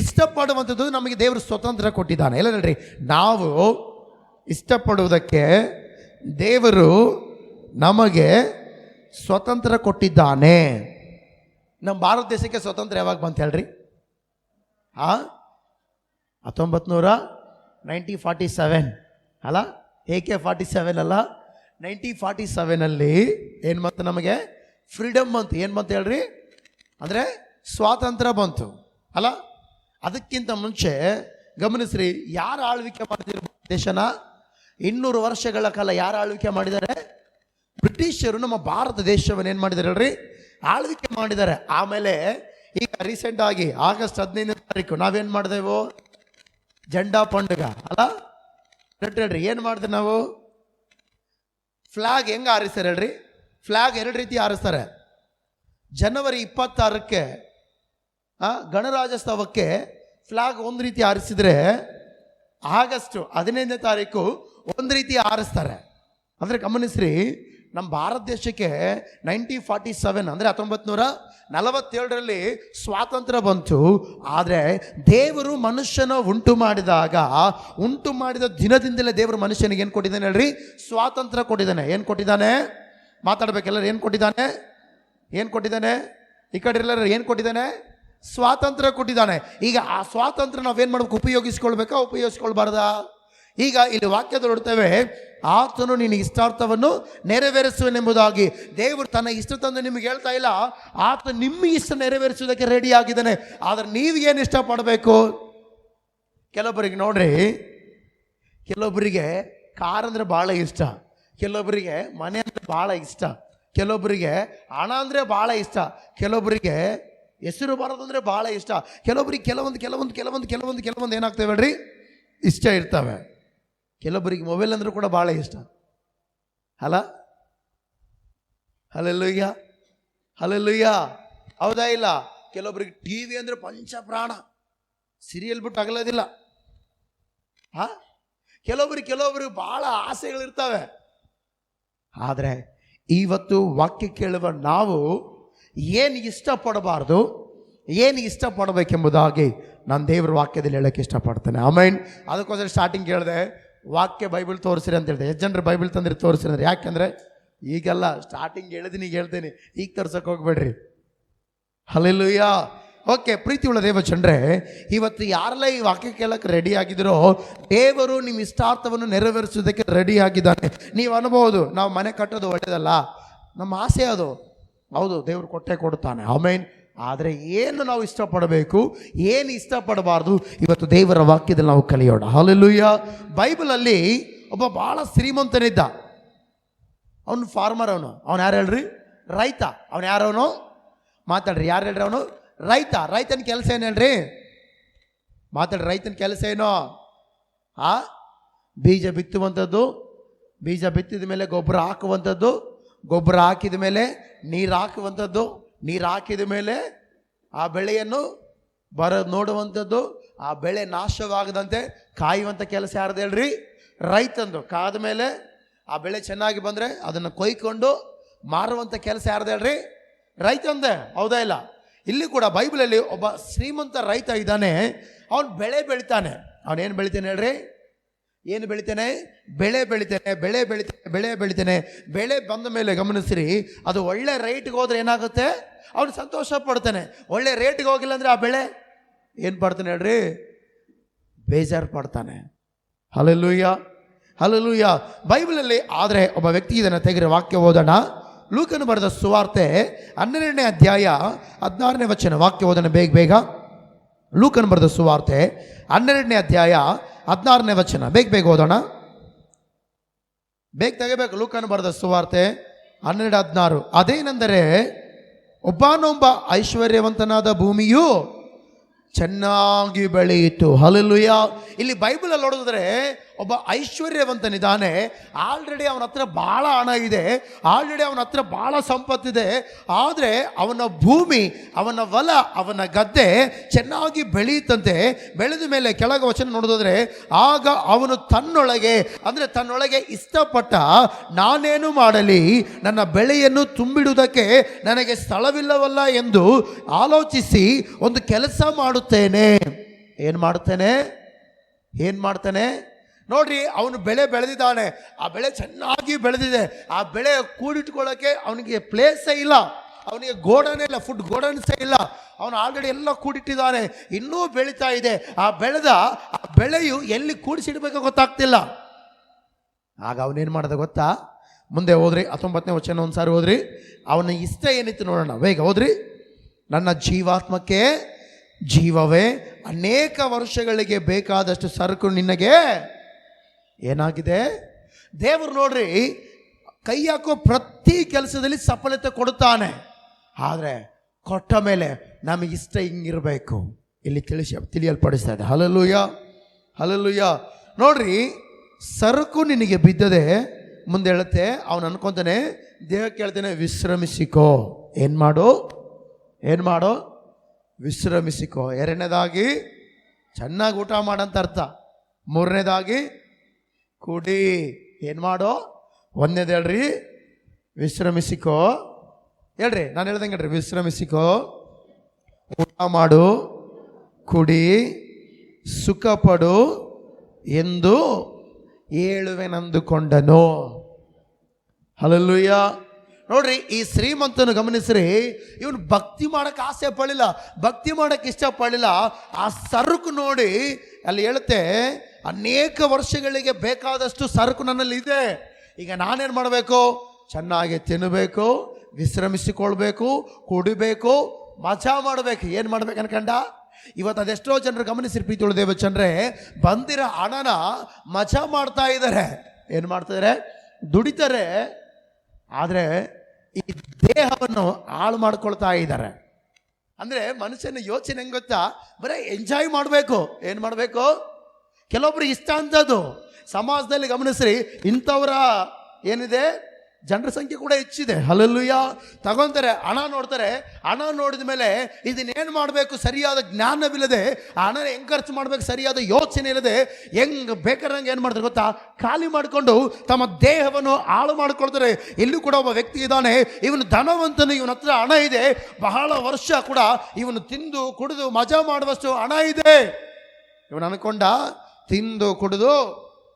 ಇಷ್ಟಪಡುವಂಥದ್ದು ನಮಗೆ ದೇವರು ಸ್ವತಂತ್ರ ಕೊಟ್ಟಿದ್ದಾನೆ. ಎಲ್ಲ ಹೇಳ್ರಿ, ನಾವು ಇಷ್ಟಪಡುವುದಕ್ಕೆ ದೇವರು ನಮಗೆ ಸ್ವತಂತ್ರ ಕೊಟ್ಟಿದ್ದಾನೆ. ನಮ್ಮ ಭಾರತ ದೇಶಕ್ಕೆ ಸ್ವತಂತ್ರ ಯಾವಾಗ ಬಂತು ಹೇಳ್ರಿ? 1947 ಅಲ್ಲ? AK-47 ಅಲ್ಲ, 1947 ಏನು ಬಂತು? ನಮಗೆ ಫ್ರೀಡಮ್ ಬಂತು. ಏನು ಬಂತು ಹೇಳ್ರಿ? ಅಂದರೆ ಸ್ವಾತಂತ್ರ್ಯ ಬಂತು ಅಲ್ಲ? ಅದಕ್ಕಿಂತ ಮುಂಚೆ ಗಮನಿಸ್ರಿ, ಯಾರು ಆಳ್ವಿಕೆ ಮಾಡಿದಿರ್ಬೋದು ದೇಶನ? 200 ವರ್ಷಗಳ ಕಾಲ ಯಾರು ಆಳ್ವಿಕೆ ಮಾಡಿದ್ದಾರೆ? ಬ್ರಿಟಿಷರು ನಮ್ಮ ಭಾರತ ದೇಶವನ್ನು ಏನು ಮಾಡಿದ್ದಾರೆ ಹೇಳ್ರಿ? ಆಳ್ವಿಕೆ ಮಾಡಿದ್ದಾರೆ. ಆಮೇಲೆ ಈಗ ರೀಸೆಂಟ್ ಆಗಿ ಆಗಸ್ಟ್ 15ನೇ ತಾರೀಕು ನಾವೇನು ಮಾಡಿದೆವು? ಜೆಂಡಾ ಪಂಡುಗ ಅಲ್ಲ? ಹೇಳ್ರಿ, ಏನು ಮಾಡಿದೆ ನಾವು? ಫ್ಲಾಗ್ ಹೆಂಗೆ ಹಾರಿಸ್ತಾರೆ ಹೇಳ್ರಿ? ಫ್ಲಾಗ್ 2 ರೀತಿ ಹಾರಿಸ್ತಾರೆ. ಜನವರಿ 26ಕ್ಕೆ ಗಣರಾಜ್ಯೋತ್ಸವಕ್ಕೆ ಫ್ಲಾಗ್ ಒಂದು ರೀತಿ ಹಾರಿಸಿದ್ರೆ, ಆಗಸ್ಟ್ 15ನೇ ತಾರೀಕು ಒಂದು ರೀತಿ ಆರಿಸ್ತಾರೆ. ಅಂದರೆ ಗಮನಿಸ್ರಿ, ನಮ್ಮ ಭಾರತ ದೇಶಕ್ಕೆ 1947 ಅಂದರೆ 1947ರಲ್ಲಿ ಸ್ವಾತಂತ್ರ್ಯ ಬಂತು. ಆದರೆ ದೇವರು ಮನುಷ್ಯನ ಉಂಟು ಮಾಡಿದ ದಿನದಿಂದಲೇ ದೇವರು ಮನುಷ್ಯನಿಗೆ ಏನು ಕೊಟ್ಟಿದ್ದಾನೆ ಹೇಳ್ರಿ? ಸ್ವಾತಂತ್ರ್ಯ ಕೊಟ್ಟಿದ್ದಾನೆ. ಏನು ಕೊಟ್ಟಿದ್ದಾನೆ? ಮಾತಾಡ್ಬೇಕೆಲ್ಲರೂ. ಏನು ಕೊಟ್ಟಿದ್ದಾನೆ? ಈ ಕಡೆ ಎಲ್ಲರೂ ಏನು ಕೊಟ್ಟಿದ್ದಾನೆ? ಸ್ವಾತಂತ್ರ್ಯ ಕೊಟ್ಟಿದ್ದಾನೆ. ಈಗ ಆ ಸ್ವಾತಂತ್ರ್ಯ ನಾವೇನು ಮಾಡ್ಬೇಕು? ಉಪಯೋಗಿಸ್ಕೊಳ್ಬಾರ್ದಾ? ಈಗ ಇಲ್ಲಿ ವಾಕ್ಯದಲ್ಲಿ ನೋಡ್ತೇವೆ, ಆತನು ನಿನ್ನ ಇಷ್ಟಾರ್ಥವನ್ನು ನೆರವೇರಿಸುವನೆಂಬುದಾಗಿ. ದೇವರು ತನ್ನ ಇಷ್ಟತಂದು ನಿಮಗೆ ಹೇಳ್ತಾ ಇಲ್ಲ, ಆತ ನಿಮ್ಮ ಇಷ್ಟ ನೆರವೇರಿಸುವುದಕ್ಕೆ ರೆಡಿ ಆಗಿದ್ದಾನೆ. ಆದರೆ ನೀವು ಏನು ಇಷ್ಟಪಡಬೇಕು? ಕೆಲವೊಬ್ಬರಿಗೆ ನೋಡ್ರಿ, ಕೆಲವೊಬ್ಬರಿಗೆ ಕಾರ್ ಅಂದರೆ ಭಾಳ ಇಷ್ಟ, ಕೆಲವೊಬ್ಬರಿಗೆ ಮನೆ ಅಂದರೆ ಭಾಳ ಇಷ್ಟ, ಕೆಲವೊಬ್ಬರಿಗೆ ಹಣ ಅಂದರೆ ಭಾಳ ಇಷ್ಟ, ಕೆಲವೊಬ್ಬರಿಗೆ ಹೆಸರು ಬರೋದಂದರೆ ಭಾಳ ಇಷ್ಟ, ಕೆಲವೊಬ್ಬರಿಗೆ ಕೆಲವೊಂದು ಏನಾಗ್ತವೆ ಹೇಳ್ರಿ? ಇಷ್ಟ ಇರ್ತವೆ. ಕೆಲವೊಬ್ಬರಿಗೆ ಮೊಬೈಲ್ ಅಂದರೂ ಕೂಡ ಭಾಳ ಇಷ್ಟ ಅಲ್ಲ? ಹಲ್ಲೆಲೂಯ್ಯ, ಹೌದಾ ಇಲ್ಲ? ಕೆಲವೊಬ್ಬರಿಗೆ ಟಿ ವಿ ಅಂದರೆ ಪಂಚಪ್ರಾಣ, ಸೀರಿಯಲ್ ಬಿಟ್ಟು ಅಗಲೋದಿಲ್ಲ. ಕೆಲವೊಬ್ಬರಿಗೆ ಭಾಳ ಆಸೆಗಳಿರ್ತವೆ. ಆದರೆ ಇವತ್ತು ವಾಕ್ಯ ಕೇಳುವ ನಾವು ಏನು ಇಷ್ಟಪಡಬಾರ್ದು, ಏನು ಇಷ್ಟಪಡಬೇಕೆಂಬುದಾಗಿ ನಾನು ದೇವರ ವಾಕ್ಯದಲ್ಲಿ ಹೇಳೋಕ್ಕೆ ಇಷ್ಟಪಡ್ತೇನೆ. ಆಮೇನ್. ಅದಕ್ಕೋಸ್ಕರ ಸ್ಟಾರ್ಟಿಂಗ್ ಹೇಳಿದೆ, ವಾಕ್ಯ ಬೈಬಲ್ ತೋರಿಸಿರಿ ಅಂತ ಹೇಳಿದೆ. ಎಷ್ಟು ಜನರು ಬೈಬಲ್ ತಂದ್ರೆ ತೋರಿಸಿರಿ ಅಂದ್ರೆ? ಯಾಕೆಂದರೆ ಈಗೆಲ್ಲ ಸ್ಟಾರ್ಟಿಂಗ್ ಹೇಳಿದೀನಿ, ಈಗ ಹೇಳ್ತೇನೆ, ಈಗ ತೋರ್ಸಕ್ಕೆ ಹೋಗ್ಬೇಡ್ರಿ. ಹಲ್ಲೆಲೂಯ್ಯ. ಓಕೆ, ಪ್ರೀತಿ ಉಳ್ಳ ದೇವ ಜನರೇ, ಇವತ್ತು ಯಾರೆಲ್ಲ ಈ ವಾಕ್ಯ ಕೇಳಕ್ಕೆ ರೆಡಿ ಆಗಿದ್ರೋ, ದೇವರು ನಿಮ್ಮ ಇಷ್ಟಾರ್ಥವನ್ನು ನೆರವೇರಿಸೋದಕ್ಕೆ ರೆಡಿ ಆಗಿದ್ದಾನೆ. ನೀವು ಅನ್ಬೋದು, ನಾವು ಮನೆ ಕಟ್ಟೋದು ಒಳ್ಳೆಯದಲ್ಲ, ನಮ್ಮ ಆಸೆ ಅದು. ಹೌದು, ದೇವರು ಕೊಡ್ತಾನೆ. ಆಮೇನ್. ಆದರೆ ಏನು ನಾವು ಇಷ್ಟಪಡಬೇಕು, ಏನು ಇಷ್ಟಪಡಬಾರ್ದು, ಇವತ್ತು ದೇವರ ವಾಕ್ಯದಲ್ಲಿ ನಾವು ಕಲಿಯೋಣ. ಹಲ್ಲೆಲೂಯ್ಯ. ಬೈಬಲಲ್ಲಿ ಒಬ್ಬ ಭಾಳ ಶ್ರೀಮಂತನಿದ್ದ. ಅವನು ಫಾರ್ಮರ್. ಅವನು ಯಾರು ಹೇಳ್ರಿ? ರೈತ. ಅವನು ಯಾರವನು? ಮಾತಾಡ್ರಿ, ಯಾರು ಹೇಳ್ರಿ? ಅವನು ರೈತ. ರೈತನ ಕೆಲಸ ಏನು ಹೇಳ್ರಿ? ಮಾತಾಡ್ರಿ, ರೈತನ ಕೆಲಸ ಏನು? ಬೀಜ ಬಿತ್ತುವಂಥದ್ದು, ಬೀಜ ಬಿತ್ತಿದ ಮೇಲೆ ಗೊಬ್ಬರ ಹಾಕುವಂಥದ್ದು, ಗೊಬ್ಬರ ಹಾಕಿದ ಮೇಲೆ ನೀರು ಹಾಕುವಂಥದ್ದು, ನೀರು ಹಾಕಿದ ಮೇಲೆ ಆ ಬೆಳೆಯನ್ನು ನೋಡುವಂಥದ್ದು, ಆ ಬೆಳೆ ನಾಶವಾಗದಂತೆ ಕಾಯುವಂಥ ಕೆಲಸ ಯಾರ್ದು ಹೇಳ್ರಿ? ರೈತಂದು. ಕಾದ ಮೇಲೆ ಆ ಬೆಳೆ ಚೆನ್ನಾಗಿ ಬಂದರೆ ಅದನ್ನು ಕೊಯ್ಕೊಂಡು ಮಾರುವಂಥ ಕೆಲಸ ಯಾರ್ದು ಹೇಳ್ರಿ? ರೈತಂದೆ. ಹೌದಾ ಇಲ್ಲ? ಇಲ್ಲಿ ಕೂಡ ಬೈಬಲಲ್ಲಿ ಒಬ್ಬ ಶ್ರೀಮಂತ ರೈತ ಇದ್ದಾನೆ. ಅವನು ಬೆಳೆ ಬೆಳಿತಾನೆ. ಅವನೇನು ಬೆಳಿತಾನೆ ಹೇಳ್ರಿ? ಏನು ಬೆಳಿತಾನೆ? ಬೆಳೆ ಬೆಳಿತಾನೆ. ಬೆಳೆ ಬಂದ ಮೇಲೆ ಗಮನಿಸ್ರಿ, ಅದು ಒಳ್ಳೆ ರೇಟ್ಗೆ ಹೋದ್ರೆ ಏನಾಗುತ್ತೆ? ಅವನು ಸಂತೋಷ ಪಡ್ತಾನೆ. ಒಳ್ಳೆ ರೇಟ್ಗೆ ಹೋಗಿಲ್ಲ ಅಂದರೆ ಆ ಬೆಳೆ ಏನು ಪಡ್ತಾನೆ ಹೇಳ್ರಿ? ಬೇಜಾರು ಪಡ್ತಾನೆ. ಹಲ್ಲೆಲೂಯ್ಯ. ಬೈಬಲಲ್ಲಿ ಆದರೆ ಒಬ್ಬ ವ್ಯಕ್ತಿ ಇದನ್ನು ತೆಗೆರೆ ವಾಕ್ಯ ಓದೋಣ. ಲೂಕನು ಬರೆದ ಸುವಾರ್ತೆ 12ನೇ ಅಧ್ಯಾಯ 16ನೇ ವಚನ. ವಾಕ್ಯ ಓದೋಣ ಬೇಗ. ಲೂಕನು ಬರೆದ ಸುವಾರ್ತೆ 12ನೇ ಅಧ್ಯಾಯ 16ನೇ ವಚನ. ಬೇಗ ಓದೋಣ. ಬೇಗ ತೆಗೆಬೇಕು. ಲೂಕನು ಬರೆದ ಸುವಾರ್ತೆ 12:16. ಅದೇನೆಂದರೆ, ಒಬ್ಬನೊಬ್ಬ ಐಶ್ವರ್ಯವಂತನಾದ ಭೂಮಿಯು ಚೆನ್ನಾಗಿ ಬೆಳೆಯಿತು. ಹಲ್ಲೆಲೂಯ್ಯ. ಇಲ್ಲಿ ಬೈಬಲಲ್ಲಿ ನೋಡಿದ್ರೆ ಒಬ್ಬ ಐಶ್ವರ್ಯವಂತನಿದ್ದಾನೆ. ಆಲ್ರೆಡಿ ಅವನ ಹತ್ರ ಭಾಳ ಹಣ ಇದೆ, ಆಲ್ರೆಡಿ ಅವನ ಹತ್ರ ಭಾಳ ಸಂಪತ್ತಿದೆ. ಆದರೆ ಅವನ ಭೂಮಿ, ಅವನ ಹೊಲ, ಅವನ ಗದ್ದೆ ಚೆನ್ನಾಗಿ ಬೆಳೆಯುತ್ತಂತೆ. ಬೆಳೆದ ಮೇಲೆ ಕೆಳಗೆ ವಚನ ನೋಡಿದ್ರೆ, ಆಗ ಅವನು ತನ್ನೊಳಗೆ ಇಷ್ಟಪಟ್ಟ, ನಾನೇನು ಮಾಡಲಿ, ನನ್ನ ಬೆಳೆಯನ್ನು ತುಂಬಿಡುವುದಕ್ಕೆ ನನಗೆ ಸ್ಥಳವಿಲ್ಲವಲ್ಲ ಎಂದು ಆಲೋಚಿಸಿ ಒಂದು ಕೆಲಸ ಮಾಡುತ್ತೇನೆ. ಏನು ಮಾಡ್ತಾನೆ ನೋಡ್ರಿ? ಅವನು ಬೆಳೆ ಬೆಳೆದಿದ್ದಾನೆ. ಆ ಬೆಳೆ ಚೆನ್ನಾಗಿ ಬೆಳೆದಿದೆ. ಆ ಬೆಳೆ ಕೂಡಿಟ್ಕೊಳ್ಳೋಕ್ಕೆ ಅವನಿಗೆ ಪ್ಲೇಸೇ ಇಲ್ಲ, ಅವನಿಗೆ ಗೋಡನೇ ಇಲ್ಲ, ಫುಡ್ ಗೋಡನ್ಸೇ ಇಲ್ಲ. ಅವನು ಆಲ್ರೆಡಿ ಎಲ್ಲ ಕೂಡಿಟ್ಟಿದ್ದಾನೆ, ಇನ್ನೂ ಬೆಳೀತಾ ಇದೆ. ಆ ಬೆಳೆಯು ಎಲ್ಲಿ ಕೂಡಿಸಿಡ್ಬೇಕೋ ಗೊತ್ತಾಗ್ತಿಲ್ಲ. ಆಗ ಅವನೇನು ಮಾಡ್ದ ಗೊತ್ತಾ? ಮುಂದೆ ಹೋದ್ರಿ, 19ನೇ ವಚನ ಒಂದ್ಸಾರಿ ಹೋದ್ರಿ. ಅವನ ಇಷ್ಟ ಏನಿತ್ತು ನೋಡೋಣ, ಬೇಗ ಹೋದ್ರಿ. ನನ್ನ ಜೀವಾತ್ಮಕ್ಕೆ ಜೀವವೇ, ಅನೇಕ ವರ್ಷಗಳಿಗೆ ಬೇಕಾದಷ್ಟು ಸರಕು ನಿನಗೆ ಏನಾಗಿದೆ? ದೇವರು ನೋಡ್ರಿ, ಕೈ ಹಾಕೋ ಪ್ರತಿ ಕೆಲಸದಲ್ಲಿ ಸಫಲತೆ ಕೊಡುತ್ತಾನೆ. ಆದರೆ ಕೊಟ್ಟ ಮೇಲೆ ನಮಗೆ ಇಷ್ಟ ಹಿಂಗಿರಬೇಕು, ಇಲ್ಲಿ ತಿಳಿಯಲ್ಪಡಿಸ್ತಾ ಇದೆ. ಹಲ್ಲೆಲೂಯ್ಯ. ನೋಡ್ರಿ, ಸರಕು ನಿನಗೆ ಬಿದ್ದದೆ. ಮುಂದೆ ಹೇಳುತ್ತೆ, ಅವನು ಅನ್ಕೊಂತಾನೆ, ದೇಹಕ್ಕೆ ಹೇಳ್ತಾನೆ, ವಿಶ್ರಮಿಸಿಕೋ. ಏನು ಮಾಡೋ? ವಿಶ್ರಮಿಸಿಕೋ. ಎರಡನೇದಾಗಿ ಚೆನ್ನಾಗಿ ಊಟ ಮಾಡಂತ ಅರ್ಥ. ಮೂರನೇದಾಗಿ ಕುಡಿ. ಏನು ಮಾಡೋ? ಒಂದನೇದು ಹೇಳ್ರಿ, ವಿಶ್ರಮಿಸಿಕೋ. ಹೇಳ್ರಿ, ನಾನು ಹೇಳ್ದಂಗೆ ಹೇಳ್ರಿ, ವಿಶ್ರಮಿಸಿಕೋ, ಊಟ ಮಾಡು, ಕುಡಿ, ಸುಖಪಡು ಎಂದು ಹೇಳುವೆನೆಂದುಕೊಂಡನು. ಹಲ್ಲೆಲೂಯಾ. ನೋಡ್ರಿ, ಈ ಶ್ರೀಮಂತನು ಗಮನಿಸ್ರಿ, ಇವನು ಭಕ್ತಿ ಮಾಡಕ್ಕೆ ಆಸೆ ಪಡಲಿಲ್ಲ, ಭಕ್ತಿ ಮಾಡಕ್ಕೆ ಇಷ್ಟಪಡಲಿಲ್ಲ. ಆ ಸರಕು ನೋಡಿ ಅಲ್ಲಿ ಹೇಳುತ್ತೆ, ಅನೇಕ ವರ್ಷಗಳಿಗೆ ಬೇಕಾದಷ್ಟು ಸರಕು ನನ್ನಲ್ಲಿ ಇದೆ, ಈಗ ನಾನೇನು ಮಾಡಬೇಕು? ಚೆನ್ನಾಗಿ ತಿನ್ನಬೇಕು, ವಿಶ್ರಮಿಸಿಕೊಳ್ಬೇಕು, ಕುಡಿಬೇಕು, ಮಜಾ ಮಾಡಬೇಕು. ಏನು ಮಾಡ್ಬೇಕು ಅನ್ಕಂಡ? ಇವತ್ತು ಅದೆಷ್ಟೋ ಜನರು ಗಮನಿಸಿರಿ ಪ್ರೀತಿ ದೇವ ಜನರೇ, ಬಂದಿರೋ ಹಣನ ಮಜಾ ಮಾಡ್ತಾ ಇದ್ದಾರೆ. ಏನು ಮಾಡ್ತಿದ್ದಾರೆ? ದುಡಿತಾರೆ, ಆದರೆ ಈ ದೇಹವನ್ನು ಹಾಳು ಮಾಡ್ಕೊಳ್ತಾ ಇದ್ದಾರೆ. ಅಂದರೆ ಮನುಷ್ಯನ ಯೋಚನೆ ಹೆಂಗೆ ಗೊತ್ತಾ? ಬರೀ ಎಂಜಾಯ್ ಮಾಡಬೇಕು. ಏನು ಮಾಡಬೇಕು? ಕೆಲವೊಬ್ರಿಗೆ ಇಷ್ಟ ಅಂತದ್ದು. ಸಮಾಜದಲ್ಲಿ ಗಮನಿಸ್ರಿ, ಇಂಥವರ ಏನಿದೆ, ಜನರ ಸಂಖ್ಯೆ ಕೂಡ ಹೆಚ್ಚಿದೆ. ಹಲ್ಲೆಲೂಯಾ. ತಗೊಂತಾರೆ, ಹಣ ನೋಡ್ತಾರೆ, ಹಣ ನೋಡಿದ ಮೇಲೆ ಇದನ್ನೇನು ಮಾಡಬೇಕು ಸರಿಯಾದ ಜ್ಞಾನವಿಲ್ಲದೆ, ಹಣ ಹೆಂಗೆ ಖರ್ಚು ಮಾಡಬೇಕು ಸರಿಯಾದ ಯೋಚನೆ ಇಲ್ಲದೆ, ಹೆಂಗೆ ಬೇಕಾದಂಗೆ ಏನು ಮಾಡ್ತಾರೆ ಗೊತ್ತಾ? ಖಾಲಿ ಮಾಡಿಕೊಂಡು ತಮ್ಮ ದೇಹವನ್ನು ಹಾಳು ಮಾಡಿಕೊಳ್ತಾರೆ. ಇಲ್ಲೂ ಕೂಡ ಒಬ್ಬ ವ್ಯಕ್ತಿ ಇದ್ದಾನೆ, ಇವನು ಧನವಂತನು, ಇವನ ಹತ್ರ ಹಣ ಇದೆ, ಬಹಳ ವರ್ಷ ಕೂಡ ಇವನು ತಿಂದು ಕುಡಿದು ಮಜಾ ಮಾಡುವಷ್ಟು ಹಣ ಇದೆ. ಇವನು ಅನ್ಕೊಂಡ, ತಿಂದು ಕುಡಿದು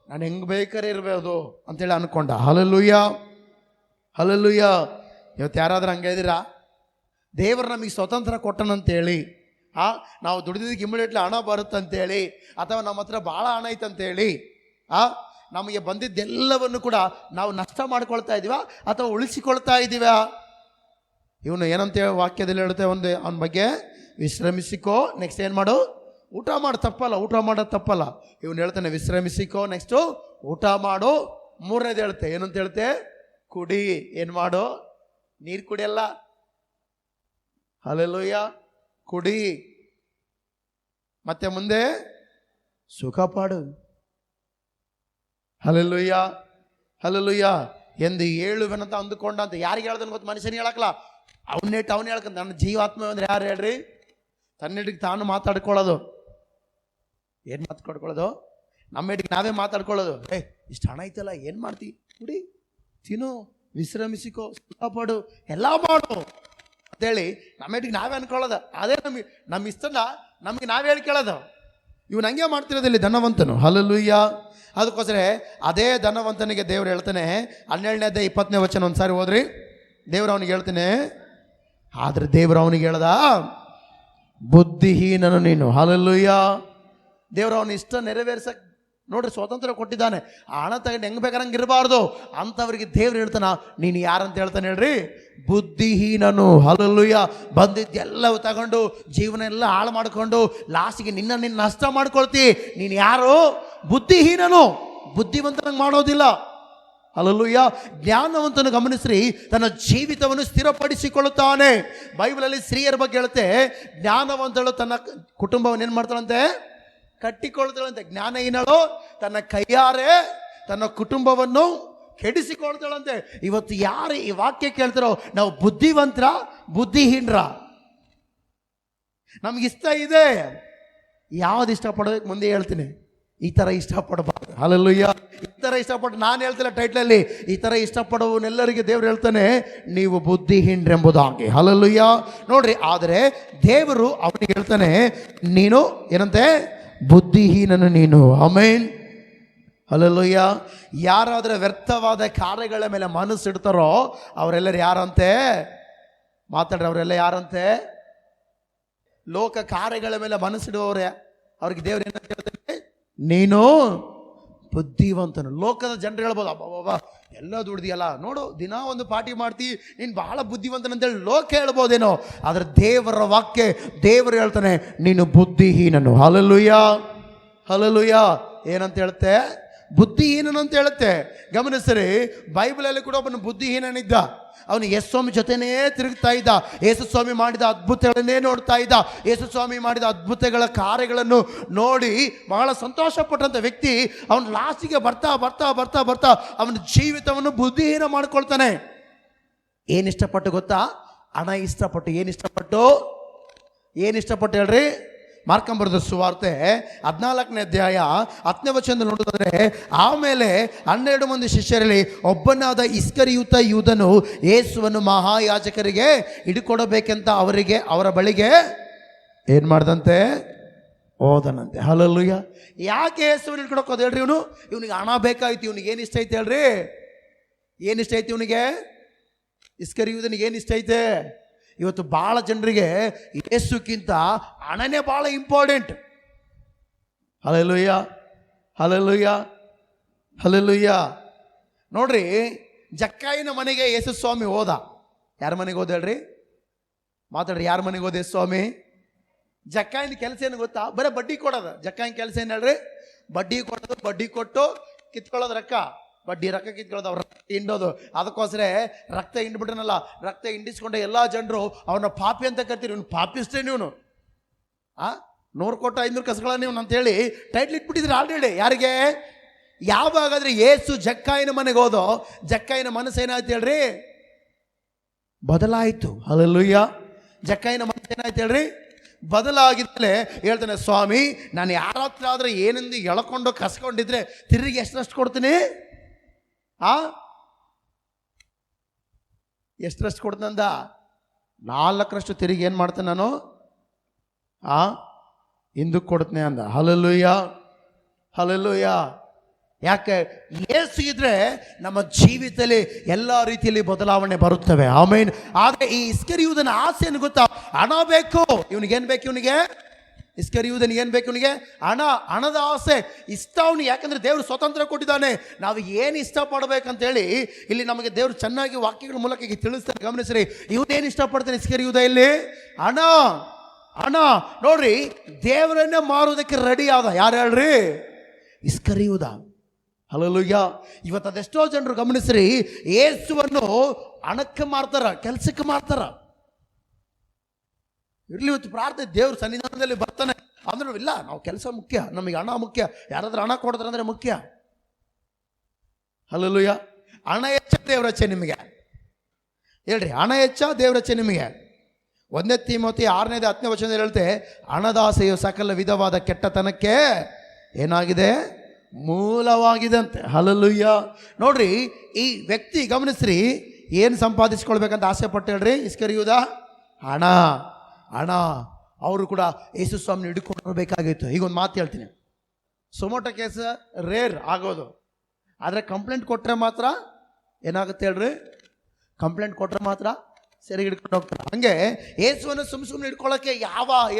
ನಾನು ಹೆಂಗೆ ಬೇಕಾರೆ ಇರಬಹುದು ಅಂತೇಳಿ ಅನ್ಕೊಂಡ. Hallelujah, hallelujah. ಇವತ್ತು ಯಾರಾದ್ರೂ ಹಂಗೆ ಇದ್ದೀರಾ? ದೇವರು ನಮಗೆ ಸ್ವತಂತ್ರ ಕೊಟ್ಟನಂತೇಳಿ, ನಾವು ದುಡಿದಿದ್ದಕ್ಕೆ ಇಮಿಡಿಯೇಟ್ಲಿ ಹಣ ಬರುತ್ತಂತೇಳಿ, ಅಥವಾ ನಮ್ಮ ಹತ್ರ ಭಾಳ ಹಣ ಐತಂತೇಳಿ ನಮಗೆ ಬಂದಿದ್ದೆಲ್ಲವನ್ನು ಕೂಡ ನಾವು ನಷ್ಟ ಮಾಡ್ಕೊಳ್ತಾ ಇದ್ದೀವ ಅಥವಾ ಉಳಿಸಿಕೊಳ್ತಾ ಇದ್ದೀವ? ಇವನು ಏನಂತ ವಾಕ್ಯದಲ್ಲಿ ಹೇಳುತ್ತೆ ಒಂದು ಅವನ ಬಗ್ಗೆ, ವಿಶ್ರಮಿಸಿಕೋ, ನೆಕ್ಸ್ಟ್ ಏನು ಮಾಡು? ಊಟ ಮಾಡು. ತಪ್ಪಲ್ಲ, ಊಟ ಮಾಡೋದು ತಪ್ಪಲ್ಲ. ಇವನು ಹೇಳ್ತಾನೆ ವಿಶ್ರಮಿಸಿಕೋ, ನೆಕ್ಸ್ಟು ಊಟ ಮಾಡು. ಮೂರನೇದು ಹೇಳ್ತೆ, ಏನಂತ ಹೇಳ್ತೆ? ಕುಡಿ. ಏನು ಮಾಡು? ನೀರು ಕುಡಿಯಲ್ಲ. ಹಲ್ಲೆಲೂಯಾ. ಕುಡಿ. ಮತ್ತೆ ಮುಂದೆ ಸುಖ ಪಾಡು. ಹಲ್ಲೆಲೂಯಾ, ಹಲ್ಲೆಲೂಯಾ ಎಂದು ಹೇಳುವೆನಂತ ಅಂದುಕೊಂಡ ಅಂತ ಯಾರಿಗೆ ಹೇಳ್ದನ್ ಗೊತ್ತು? ಮನುಷ್ಯನಿಗೆ ಹೇಳಕ್ಕಲ್ಲ, ಅವನು ಹೇಳ್ಕಂತ. ನನ್ನ ಜೀವಾತ್ಮ ಅಂದ್ರೆ ಯಾರು ಹೇಳ್ರಿ? ತನ್ನಿಟ್ಟಿಗೆ ತಾನು ಮಾತಾಡ್ಕೊಳ್ಳೋದು. ಏನು ಮಾತಾಡ್ಕೊಳ್ಳೋದು? ನಮ್ಮಿಟ್ಟಿಗೆ ನಾವೇ ಮಾತಾಡ್ಕೊಳ್ಳೋದು. ಇಷ್ಟು ಹಣ ಐತಲ್ಲ, ಏನು ಮಾಡ್ತಿ? ಕುಡಿ, ತಿನ್ನು, ವಿಶ್ರಮಿಸಿಕೋ, ಸುಖಪಡು, ಎಲ್ಲ ಮಾಡು ಅಂತೇಳಿ ನಮ್ಮಿಟ್ಟಿಗೆ ನಾವೇ ಅನ್ಕೊಳ್ಳೋದು. ಅದೇ ನಮ್ಮ ಇಷ್ಟನ ನಮಗೆ ನಾವೇ ಹೇಳ್ಕೊಳ್ಳೋದು. ಇವನು ಹಂಗೆ ಮಾಡ್ತಿರೋದಿಲ್ಲ ಧನವಂತನು. ಹಲ್ಲೆಲೂಯಾ. ಅದಕ್ಕೋಸ್ಕರ ಅದೇ ಧನವಂತನಿಗೆ ದೇವ್ರು ಹೇಳ್ತಾನೆ, 12ನೇ ಅಧ್ಯಾಯ 20ನೇ ವಚನ ಒಂದ್ಸಾರಿ ಹೋದ್ರಿ. ದೇವ್ರು ಅವನಿಗೆ ಹೇಳ್ತಾನೆ, ಆದ್ರೆ ದೇವ್ರು ಅವನಿಗೆ ಹೇಳ್ದ, ಬುದ್ಧಿಹೀನನು ನೀನು. ಹಲ್ಲೆಲೂಯಾ. ದೇವ್ರು ಅವನ ಇಷ್ಟ ನೆರವೇರ್ಸಕ್ ನೋಡ್ರಿ ಸ್ವಾತಂತ್ರ್ಯ ಕೊಟ್ಟಿದ್ದಾನೆ. ಆ ಹಣ ತಗೊಂಡು ಹೆಂಗೆ ಬೇಕಾರಂಗೆ ಇರಬಾರ್ದು. ಅಂಥವ್ರಿಗೆ ದೇವ್ರು ಹೇಳ್ತಾನ, ನೀನು ಯಾರಂತ ಹೇಳ್ತಾನೆ ಹೇಳ್ರಿ? ಬುದ್ಧಿಹೀನನು. ಹಲ್ಲೆಲೂಯಾ. ಬಂದಿದ್ದೆಲ್ಲವೂ ತಗೊಂಡು ಜೀವನ ಎಲ್ಲ ಹಾಳು ಮಾಡಿಕೊಂಡು ಲಾಸ್ಟಿಗೆ ನಿನ್ನ ನಷ್ಟ ಮಾಡ್ಕೊಳ್ತಿ. ನೀನು ಯಾರು? ಬುದ್ಧಿಹೀನನು. ಬುದ್ಧಿವಂತನಂಗೆ ಮಾಡೋದಿಲ್ಲ. ಹಲ್ಲೆಲೂಯಾ. ಜ್ಞಾನವಂತನು ಗಮನಿಸ್ರಿ, ತನ್ನ ಜೀವಿತವನ್ನು ಸ್ಥಿರಪಡಿಸಿಕೊಳ್ಳುತ್ತಾನೆ. ಬೈಬಲಲ್ಲಿ ಸ್ತ್ರೀಯರ ಬಗ್ಗೆ ಹೇಳುತ್ತೆ, ಜ್ಞಾನವಂತಳು ತನ್ನ ಕುಟುಂಬವನ್ನು ಏನು ಮಾಡ್ತಾಳಂತೆ? ಕಟ್ಟಿಕೊಳ್ತಾಳಂತೆ. ಜ್ಞಾನಹೀನಳು ತನ್ನ ಕೈಯಾರೆ ತನ್ನ ಕುಟುಂಬವನ್ನು ಕೆಡಿಸಿಕೊಳ್ತಾಳಂತೆ. ಇವತ್ತು ಯಾರು ಈ ವಾಕ್ಯ ಕೇಳ್ತಾರೋ, ನಾವು ಬುದ್ಧಿವಂತರ ಬುದ್ಧಿಹೀನರ? ನಮಗಿಷ್ಟ ಇದೆ, ಯಾವ್ದು ಇಷ್ಟಪಡೋದಕ್ಕೆ ಮುಂದೆ ಹೇಳ್ತೀನಿ. ಈ ಥರ ಇಷ್ಟಪಡಬಾರ್ದು. ಹಲ್ಲೆಲೂಯಾ. ಈ ಥರ ಇಷ್ಟಪಟ್ಟು ನಾನು ಹೇಳ್ತಿಲ್ಲ ಟೈಟ್ಲಲ್ಲಿ, ಈ ಥರ ಇಷ್ಟಪಡುವವನ್ನೆಲ್ಲರಿಗೆ ದೇವರು ಹೇಳ್ತಾನೆ, ನೀವು ಬುದ್ಧಿಹೀನರೆಂಬುದಾಗಿ. ಹಲ್ಲೆಲೂಯಾ. ನೋಡ್ರಿ, ಆದರೆ ದೇವರು ಅವನಿಗೆ ಹೇಳ್ತಾನೆ, ನೀನು ಏನಂತೆ? ಬುದ್ಧಿಹೀನನು ನೀನು. ಆಮೆನ್. ಹಲ್ಲೆಲೂಯಾ. ಯಾರಾದರೆ ವ್ಯರ್ಥವಾದ ಕಾರ್ಯಗಳ ಮೇಲೆ ಮನಸ್ಸಿಡ್ತಾರೋ ಅವರೆಲ್ಲರೂ ಯಾರಂತೆ? ಮಾತಾಡ್ರಿ, ಅವರೆಲ್ಲ ಯಾರಂತೆ? ಲೋಕ ಕಾರ್ಯಗಳ ಮೇಲೆ ಮನಸ್ಸಿಡುವವ್ರೆ. ಅವ್ರಿಗೆ ದೇವ್ರು ಏನಂತ ಹೇಳ್ತಾನೆ? ನೀನು ಬುದ್ಧಿವಂತನು. ಲೋಕದ ಜನರು ಹೇಳ್ಬೋದು, ಅಬ್ಬಾ ಎಲ್ಲ ದುಡ್ದಿಯಲ್ಲ ನೋಡು, ದಿನ ಒಂದು ಪಾರ್ಟಿ ಮಾಡ್ತಿ, ನೀನು ಬಹಳ ಬುದ್ಧಿವಂತನಂತೇಳಿ ಲೋಕ ಹೇಳ್ಬೋದೇನೋ. ಆದರೆ ದೇವರ ವಾಕ್ಯ, ದೇವರು ಹೇಳ್ತಾನೆ, ನೀನು ಬುದ್ಧಿಹೀನನು. Hallelujah, hallelujah. ಏನಂತ ಹೇಳುತ್ತೆ? ಬುದ್ಧಿಹೀನನಂತ ಹೇಳುತ್ತೆ. ಗಮನಿಸ್ರಿ, ಬೈಬಲಲ್ಲಿ ಕೂಡ ಒಬ್ಬನು ಬುದ್ಧಿಹೀನನಿದ್ದ. ಅವನು ಯೇಸುಸ್ವಾಮಿ ಜೊತೆನೇ ತಿರುಗ್ತಾ ಇದ್ದ. ಯೇಸುಸ್ವಾಮಿ ಮಾಡಿದ ಅದ್ಭುತಗಳನ್ನೇ ನೋಡ್ತಾ ಇದ್ದ. ಯೇಸುಸ್ವಾಮಿ ಮಾಡಿದ ಅದ್ಭುತಗಳ ಕಾರ್ಯಗಳನ್ನು ನೋಡಿ ಬಹಳ ಸಂತೋಷಪಟ್ಟಂಥ ವ್ಯಕ್ತಿ ಅವನು ಲಾಸ್ಟಿಗೆ ಬರ್ತಾ ಬರ್ತಾ ಬರ್ತಾ ಬರ್ತಾ ಅವನ ಜೀವಿತವನ್ನು ಬುದ್ಧಿಹೀನ ಮಾಡ್ಕೊಳ್ತಾನೆ. ಏನಿಷ್ಟಪಟ್ಟು ಗೊತ್ತಾ? ಹಣ ಇಷ್ಟಪಟ್ಟು. ಏನಿಷ್ಟಪಟ್ಟು ಹೇಳ್ರಿ? ಮಾರ್ಕಂಬರದ ಸುವಾರ್ತೆ 14ನೇ ಅಧ್ಯಾಯ 10ನೇ ವಚನದಲ್ಲಿ ನೋಡಿದ್ರೆ, ಆಮೇಲೆ 12 ಮಂದಿ ಶಿಷ್ಯರಲ್ಲಿ ಒಬ್ಬನಾದ ಇಸ್ಕರಿಯೂತ ಯೂದನು ಯೇಸುವನ್ನು ಮಹಾಯಾಜಕರಿಗೆ ಹಿಡಿಕೊಡಬೇಕೆಂತ ಅವರ ಬಳಿಗೆ ಏನು ಮಾಡ್ದಂತೆ, ಹೋದನಂತೆ. ಹಲ್ಲೆಲೂಯಾ. ಯಾಕೆ ಯೇಸುವನ್ನು ಹಿಡ್ಕೊಡಕ್ಕೆ ಹೋದ ಹೇಳ್ರಿ? ಇವನಿಗೆ ಹಣ ಬೇಕಾಯ್ತು. ಇವನಿಗೆ ಏನು ಇಷ್ಟ ಐತೆ ಹೇಳ್ರಿ? ಏನು ಇಷ್ಟ ಐತಿ ಇವನಿಗೆ? ಇಸ್ಕರಿಯೂತನಿಗೆ ಏನು ಇಷ್ಟ ಐತೆ? ಇವತ್ತು ಭಾಳ ಜನರಿಗೆ ಯೇಸುಕ್ಕಿಂತ ಹಣನೇ ಭಾಳ ಇಂಪಾರ್ಟೆಂಟ್. Hallelujah, hallelujah, hallelujah. ನೋಡ್ರಿ, ಜಕ್ಕಾಯಿನ ಮನೆಗೆ ಯೇಸು ಸ್ವಾಮಿ ಹೋದ. ಯಾರ ಮನೆಗೆ ಹೋದ ಹೇಳ್ರಿ? ಮಾತಾಡ್ರಿ, ಯಾರ ಮನೆಗೆ ಹೋದ ಯೇಸು ಸ್ವಾಮಿ? ಜಕ್ಕಾಯಿನ ಕೆಲಸ ಏನು ಗೊತ್ತಾ? ಬರೀ ಬಡ್ಡಿ ಕೊಡೋದು. ಜಕ್ಕಾಯಿನ ಕೆಲಸ ಏನು ಹೇಳ್ರಿ? ಬಡ್ಡಿ ಕೊಡೋದು, ಬಡ್ಡಿ ಕೊಟ್ಟು ಕಿತ್ಕೊಳ್ಳೋದು ರೊಕ್ಕ. ಬಡ್ಡಿ ರೊಕ್ಕ ಕಿತ್ಕೊಳ್ಳೋದು, ಅವ್ರ ರಕ್ತ ಹಿಂಡೋದು. ಅದಕ್ಕೋಸ್ಕರ ರಕ್ತ ಹಿಂಡ್ಬಿಟ್ರನಲ್ಲ, ರಕ್ತ ಹಿಂಡಿಸ್ಕೊಂಡೆ ಎಲ್ಲ ಜನರು ಅವನ ಪಾಪಿ ಅಂತ ಕರ್ತೀರಿ. ಇವನು ಪಾಪಿಷ್ಟೇ, ನೀವನು 100 ಕೊಟ್ಟು 500 ಕಸಗಳ ನೀವು ಅಂತೇಳಿ ಟೈಟ್ಲ್ ಇಟ್ಬಿಟ್ಟಿದ್ರಿ ಆಲ್ರೆಡಿ. ಯಾರಿಗೆ? ಯಾವಾಗಾದ್ರೆ ಯೇಸು ಜಕ್ಕಾಯಿನ ಮನೆಗೆ ಹೋದೋ, ಜಕ್ಕಾಯಿನ ಮನಸ್ಸು ಏನಾಯ್ತು ಹೇಳ್ರಿ? ಬದಲಾಯಿತು. ಹಲ್ಲೆಲೂಯಾ. ಜಕ್ಕಾಯಿನ ಮನಸ್ಸು ಏನಾಯ್ತು ಹೇಳ್ರಿ? ಬದಲಾಗಿದ್ಮೇಲೆ ಹೇಳ್ತಾನೆ, ಸ್ವಾಮಿ, ನಾನು ಯಾರ ಹತ್ರ ಆದರೆ ಏನೆಂದು ಎಳ್ಕೊಂಡು ಕಸ್ಕೊಂಡಿದ್ರೆ ತಿರುಗಿ ಎಷ್ಟರಷ್ಟು ಕೊಡ್ತೀನಿ? ಎಷ್ಟರಷ್ಟು ಕೊಡ್ತಂದ? 4ರಷ್ಟು ತಿರುಗಿ ಏನು ಮಾಡ್ತೇನೆ ನಾನು? ಹಿಂದಕ್ಕೆ ಕೊಡ್ತೇನೆ ಅಂದ. Hallelujah, hallelujah. ಯಾಕೆ? ಯೇಸು ಇದ್ರೆ ನಮ್ಮ ಜೀವಿತದಲ್ಲಿ ಎಲ್ಲ ರೀತಿಯಲ್ಲಿ ಬದಲಾವಣೆ ಬರುತ್ತವೆ. ಆಮೇನ್. ಆದರೆ ಈ ಇಸ್ಕರಿಯೂತನ ಆಸೆ ಏನು ಗೊತ್ತಾ? ಹಣ ಬೇಕು. ಇವನಿಗೇನು ಬೇಕು? ಇವನಿಗೆ ಇಸ್ಕರಿಯೂತನಿಗೆ ಏನು ಬೇಕು? ಇವನಿಗೆ ಹಣದ ಆಸೆ, ಇಷ್ಟ ಅವನಿಗೆ. ಯಾಕಂದ್ರೆ ದೇವರು ಸ್ವತಂತ್ರ ಕೊಟ್ಟಿದ್ದಾನೆ. ನಾವು ಏನು ಇಷ್ಟಪಡಬೇಕಂತೇಳಿ ಇಲ್ಲಿ ನಮಗೆ ದೇವರು ಚೆನ್ನಾಗಿ ವಾಕ್ಯಗಳ ಮೂಲಕ ತಿಳಿಸ್ತಾರೆ. ಗಮನಿಸ್ರಿ, ಇವನೇನು ಇಷ್ಟಪಡ್ತಾನೆ ಇಸ್ಕರಿಯೂತ? ಇಲ್ಲಿ ಹಣ. ಹಣ. ನೋಡ್ರಿ, ದೇವರನ್ನೇ ಮಾರೋದಕ್ಕೆ ರೆಡಿ ಆದ. ಯಾರು ಹೇಳ್ರಿ? ಇಸ್ಕರಿಯೂತ. ಹಲ್ಲೆಲೂಯಾ. ಇವತ್ತು ಅದೆಷ್ಟೋ ಜನರು ಗಮನಿಸ್ರಿ, ಯೇಸುವನ್ನು ಹಣಕ್ಕೆ ಮಾರ್ತಾರ, ಕೆಲಸಕ್ಕೆ ಮಾರ್ತಾರ. ಇರ್ಲಿ, ಇವತ್ತು ಪ್ರಾರ್ಥನೆ ದೇವ್ರ ಸನ್ನಿಧಾನದಲ್ಲಿ ಬರ್ತಾನೆ ಅಂದ್ರೆ ಇಲ್ಲ, ನಾವು ಕೆಲಸ ಮುಖ್ಯ, ನಮಗೆ ಹಣ ಮುಖ್ಯ. ಯಾರಾದ್ರೂ ಹಣ ಕೊಡ್ತಾರೆ ಅಂದ್ರೆ ಮುಖ್ಯ. ಹಲ್ಲೆಲೂಯಾ. ಹಣ ಹೆಚ್ಚ ದೇವರಚ್ಚೆ ನಿಮಗೆ ಹೇಳ್ರಿ? ಹಣ ಹೆಚ್ಚ ದೇವರಚ್ಚೆ ನಿಮಗೆ? 1 ತಿಮೋಥಿ 6ನೇ 10ನೇ ವಚನದಲ್ಲಿ ಹೇಳ್ತೆ, ಹಣದಾಸೆಯು ಸಕಲ ವಿಧವಾದ ಕೆಟ್ಟತನಕ್ಕೆ ಏನಾಗಿದೆ? ಮೂಲವಾಗಿದೆ ಅಂತೆ. ಹಲ್ಲೆಲೂಯಾ. ನೋಡ್ರಿ, ಈ ವ್ಯಕ್ತಿ ಗಮನಿಸ್ರಿ, ಏನು ಸಂಪಾದಿಸ್ಕೊಳ್ಬೇಕಂತ ಆಸೆ ಪಟ್ಟು ಹೇಳ್ರಿ? ಇಸ್ಕರಿಯೂತ ಹಣ. ಹಣ. ಅವರು ಕೂಡ ಯೇಸು ಸ್ವಾಮಿನ ಹಿಡ್ಕೊಂಡು ಬರಬೇಕಾಗಿತ್ತು. ಈಗ ಒಂದು ಮಾತು ಹೇಳ್ತೀನಿ, ಸೊಮೋಟೋ ಕೇಸ್ ರೇರ್ ಆಗೋದು, ಆದರೆ ಕಂಪ್ಲೇಂಟ್ ಕೊಟ್ಟರೆ ಮಾತ್ರ ಏನಾಗುತ್ತೆ ಹೇಳ್ರಿ? ಕಂಪ್ಲೇಂಟ್ ಕೊಟ್ಟರೆ ಮಾತ್ರ ಸರಿ ಹಿಡ್ಕೊಂಡು ಹೋಗ್ತಾರೆ. ಹಂಗೆ ಯೇಸುವನ್ನು ಸುಮ್ಮನೆ ಹಿಡ್ಕೊಳ್ಳೋಕ್ಕೆ